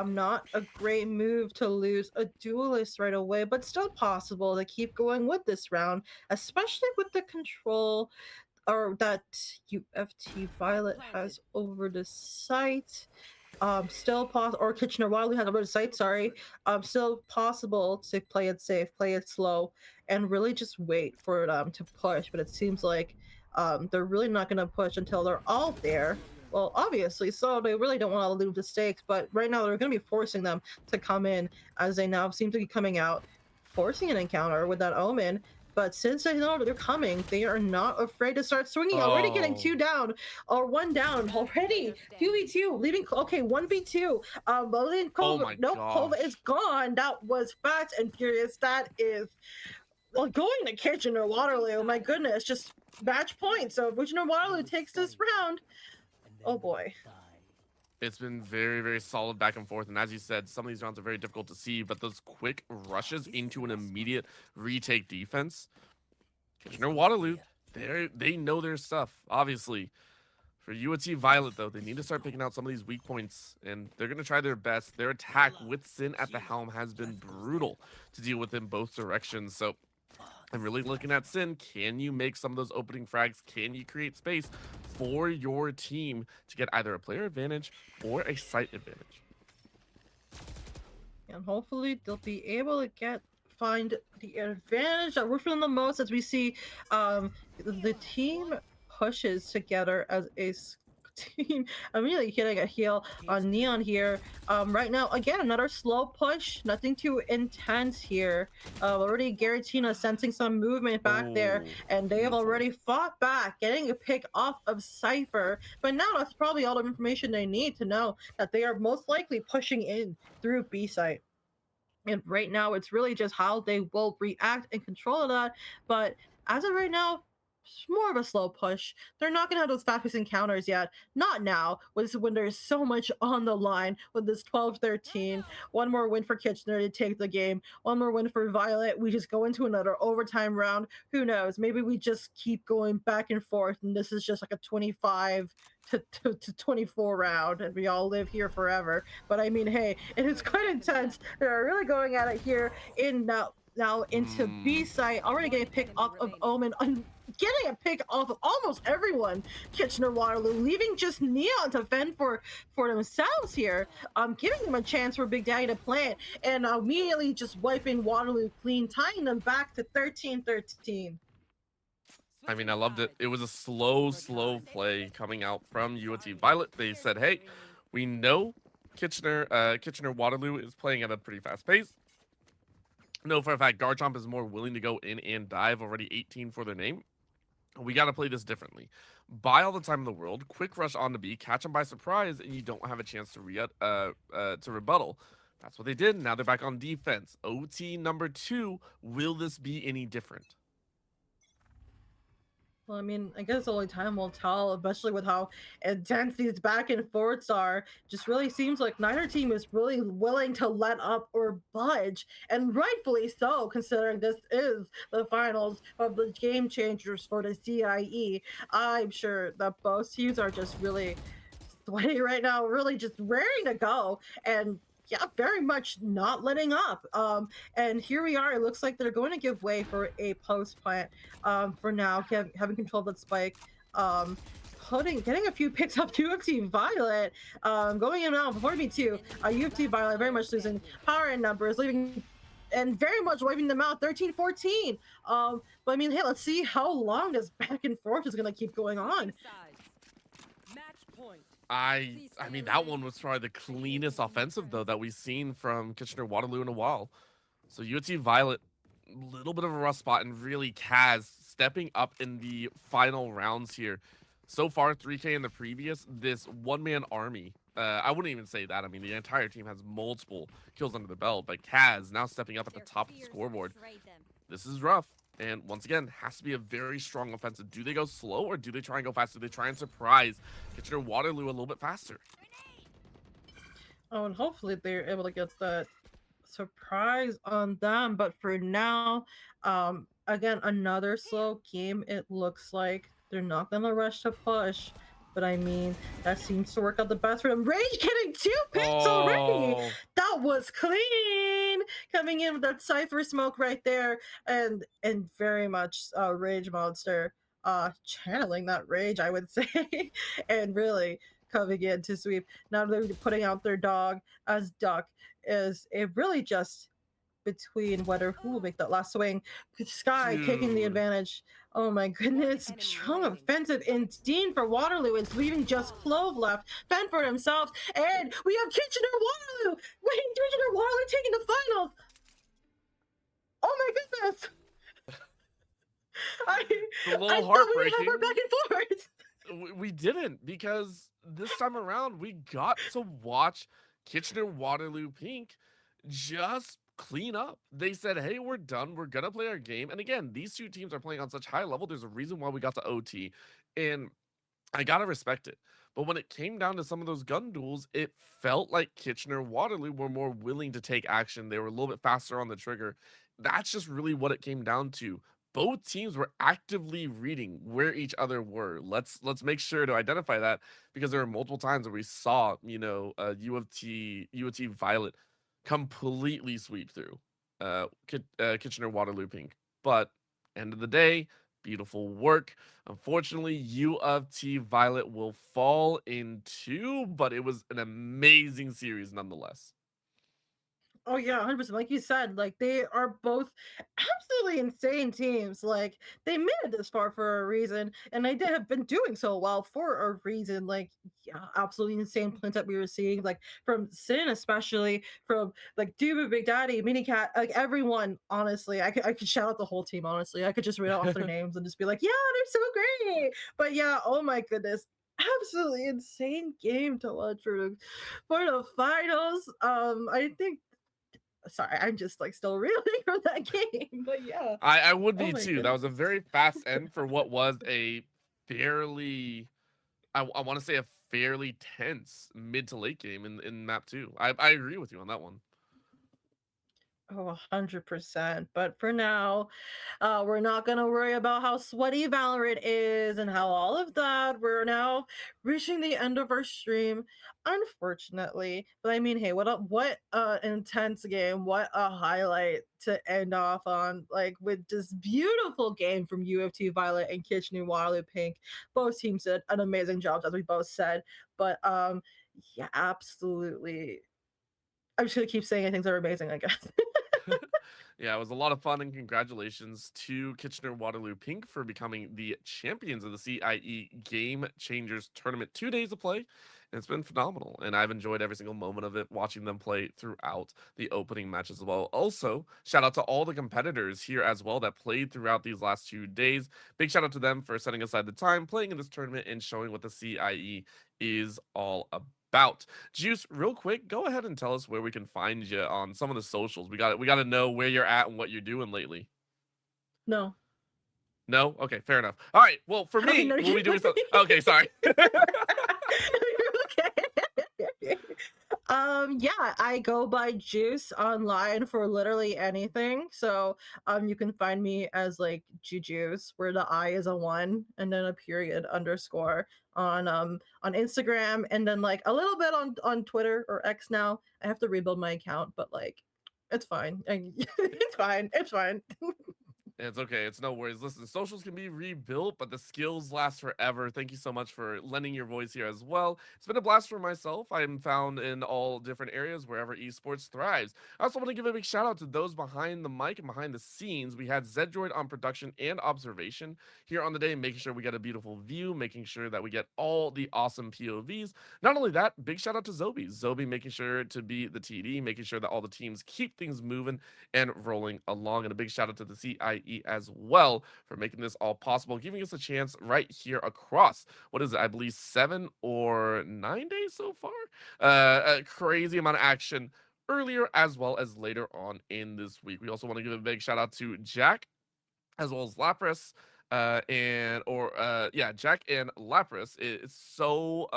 Not a great move to lose a duelist right away, but still possible to keep going with this round, especially with the control or that UofT Violet has over the site. Still possible, or Kitchener Waterloo has over the site, sorry. Still possible to play it safe, play it slow, and really just wait for them to push. But it seems like they're really not going to push until they're all there. Well, obviously, so they really don't want to lose the stakes, but right now they're going to be forcing them to come in as they now seem to be coming out, forcing an encounter with that Omen. But since they know that they're coming, they are not afraid to start swinging. Already getting 2 down, or 1 down already. 2v2, leaving, okay, 1v2. Leaving Oh Kova, my nope, Kova gosh. is gone. That was fast and furious. That is, well, going to Kitchener Waterloo, my goodness, just match points. So if Kitchener Waterloo takes this round, oh boy. It's been very, very solid back and forth. And as you said, some of these rounds are very difficult to see, but those quick rushes into an immediate retake defense. Kitchener Waterloo, they know their stuff, obviously. For UofT Violet, though, they need to start picking out some of these weak points, and they're going to try their best. Their attack with Sin at the helm has been brutal to deal with in both directions. So I'm really looking at Sin. Can you make some of those opening frags? Can you create space for your team to get either a player advantage or a site advantage? And hopefully they'll be able to find the advantage that we're feeling the most as we see the team pushes together as a team. I'm really getting a heal on Neon here. Right now, again, another slow push, nothing too intense here. Already Garatina sensing some movement back there, and they have already fought back, getting a pick off of Cypher. But now that's probably all the information they need to know that they are most likely pushing in through B site. And right now, it's really just how they will react and control that. But as of right now, it's more of a slow push. They're not going to have those fast-paced encounters yet. Not now, when there's so much on the line with this 12-13. One more win for Kitchener to take the game. One more win for Violet. We just go into another overtime round. Who knows? Maybe we just keep going back and forth, and this is just like a 25 to 24 round, and we all live here forever. But I mean, hey, it is quite intense. They're really going at it here in now into B site. Already getting a pick off of Omen, getting a pick off of almost everyone. Kitchener Waterloo leaving just Neon to fend for themselves here, giving them a chance for Big Daddy to plant, and immediately just wiping Waterloo clean, tying them back to 13-13. I mean, I loved it. It was a slow play coming out from UofT Violet. They said, hey, we know Kitchener Waterloo is playing at a pretty fast pace. No, for a fact, Garchomp is more willing to go in and dive, already 18 for their name. We got to play this differently. Buy all the time in the world, quick rush on to B, catch them by surprise, and you don't have a chance to rebuttal. That's what they did. Now they're back on defense. OT number 2, will this be any different? Well, I mean, I guess only time will tell, especially with how intense these back and forths are. Just really seems like neither team is really willing to let up or budge, and rightfully so, considering this is the finals of the game changers for the CIE. I'm sure that both teams are just really sweaty right now, really just raring to go, and yeah, very much not letting up. And here we are. It looks like they're going to give way for a post plant for now, having control of that spike. Um, getting a few picks up UofT Violet, going in now before me too. UofT Violet very much losing power and numbers, leaving and very much wiping them out 13-14. But I mean, hey, let's see how long this back and forth is going to keep going on. Match point. I mean, that one was probably the cleanest offensive though that we've seen from Kitchener Waterloo in a while. So UofT Violet, little bit of a rough spot, and really Kaz stepping up in the final rounds here. So far, 3K in the previous, this one-man army. I wouldn't even say that. I mean, the entire team has multiple kills under the belt, but Kaz now stepping up at the top of the scoreboard. This is rough. And once again, has to be a very strong offensive. Do they go slow or do they try and go fast? Do they try and surprise Kitchener Waterloo a little bit faster? Oh, and hopefully they're able to get that surprise on them. But for now, again, another slow game. It looks like they're not gonna rush to push. But I mean, that seems to work out the best for them. Rage getting 2 picks already. Oh, That was clean. Coming in with that Cypher smoke right there, and very much Rage Monster channeling that rage, I would say, and really coming in to sweep. Now they're putting out their dog as Duck. Is it really just between whether who will make that last swing? Sky taking the dude. advantage. Oh my goodness. Strong offensive indeed for Waterloo. It's leaving just Clove left. Fend for himself. And we have Kitchener Waterloo. Wait, Kitchener Waterloo taking the finals. Oh my goodness. It's a little I thought we would heartbreaking. have our back and forth. We didn't, because this time around we got to watch Kitchener Waterloo Pink just clean up. They said, hey, we're done, we're gonna play our game. And again, these two teams are playing on such high level. There's a reason why we got to OT, and I gotta respect it. But when it came down to some of those gun duels, it felt like Kitchener Waterloo were more willing to take action. They were a little bit faster on the trigger. That's just really what it came down to. Both teams were actively reading where each other were. Let's make sure to identify that, because there were multiple times where we saw, UofT Violet completely sweep through Kitchener Waterloo Pink. But end of the day, beautiful work. Unfortunately, UofT Violet will fall in two, but it was an amazing series nonetheless. Oh yeah, 100%. Like you said, like they are both absolutely insane teams. Like they made it this far for a reason, and they did have been doing so well for a reason. Like yeah, absolutely insane plays that we were seeing, like from Sin, especially from like Duba, Big Daddy, Mini Cat, like everyone. Honestly, I could shout out the whole team. Honestly, I could just read off their names and just be like, yeah, they're so great. But yeah, oh my goodness, absolutely insane game to watch for the finals. I think sorry, I'm just like still reeling from that game. But yeah. I would Oh be my too. That goodness. was a very fast end for what was a fairly, I want to say, a fairly tense mid to late game in map two. I agree with you on that one. Oh, 100%. But for now, we're not going to worry about how sweaty Valorant is and how all of that. We're now reaching the end of our stream, unfortunately. But I mean, hey, what a intense game. What a highlight to end off on, like with this beautiful game from UofT Violet and Kitchener Waterloo Pink. Both teams did an amazing job, as we both said. But yeah, absolutely. I'm just gonna keep saying things that are amazing, I guess. Yeah, it was a lot of fun, and congratulations to Kitchener Waterloo Pink for becoming the champions of the CIE Game Changers Tournament. 2 days of play, and it's been phenomenal. And I've enjoyed every single moment of it, watching them play throughout the opening match as well. Also, shout out to all the competitors here as well that played throughout these last 2 days. Big shout out to them for setting aside the time, playing in this tournament, and showing what the CIE is all about. Juice, real quick, go ahead and tell us where we can find you on some of the socials. We got to know where you're at and what you're doing lately. No. No? Okay, fair enough. All right. Well, for Okay, me, no, we'll be you're doing something. Okay, sorry. okay. Yeah, I go by Juice online for literally anything. So, you can find me as like Jujuice, where the I is a one and then a period underscore on Instagram, and then like a little bit on Twitter or X now. I have to rebuild my account, but like, it's fine. It's fine. It's fine. It's okay. It's no worries. Listen, socials can be rebuilt, but the skills last forever. Thank you so much for lending your voice here as well. It's been a blast for myself. I am found in all different areas wherever esports thrives. I also want to give a big shout out to those behind the mic and behind the scenes. We had Zedroid on production and observation here on the day, making sure we get a beautiful view, making sure that we get all the awesome POVs. Not only that, big shout out to Zobi. Zobi making sure to be the TD, making sure that all the teams keep things moving and rolling along. And a big shout out to the CIE as well for making this all possible, giving us a chance right here across what is it, I believe 7 or 9 days so far. A crazy amount of action earlier as well as later on in this week. We also want to give a big shout out to Jack as well as Lapras. Jack and Lapras is so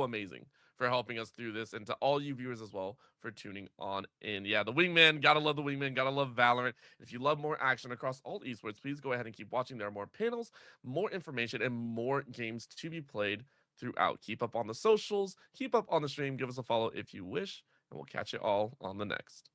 amazing for helping us through this, and to all you viewers as well for tuning on in. Yeah, the Wingman, gotta love the Wingman, gotta love Valorant. If you love more action across all esports, please go ahead and keep watching. There are more panels, more information, and more games to be played throughout. Keep up on the socials, keep up on the stream, give us a follow if you wish, and we'll catch you all on the next.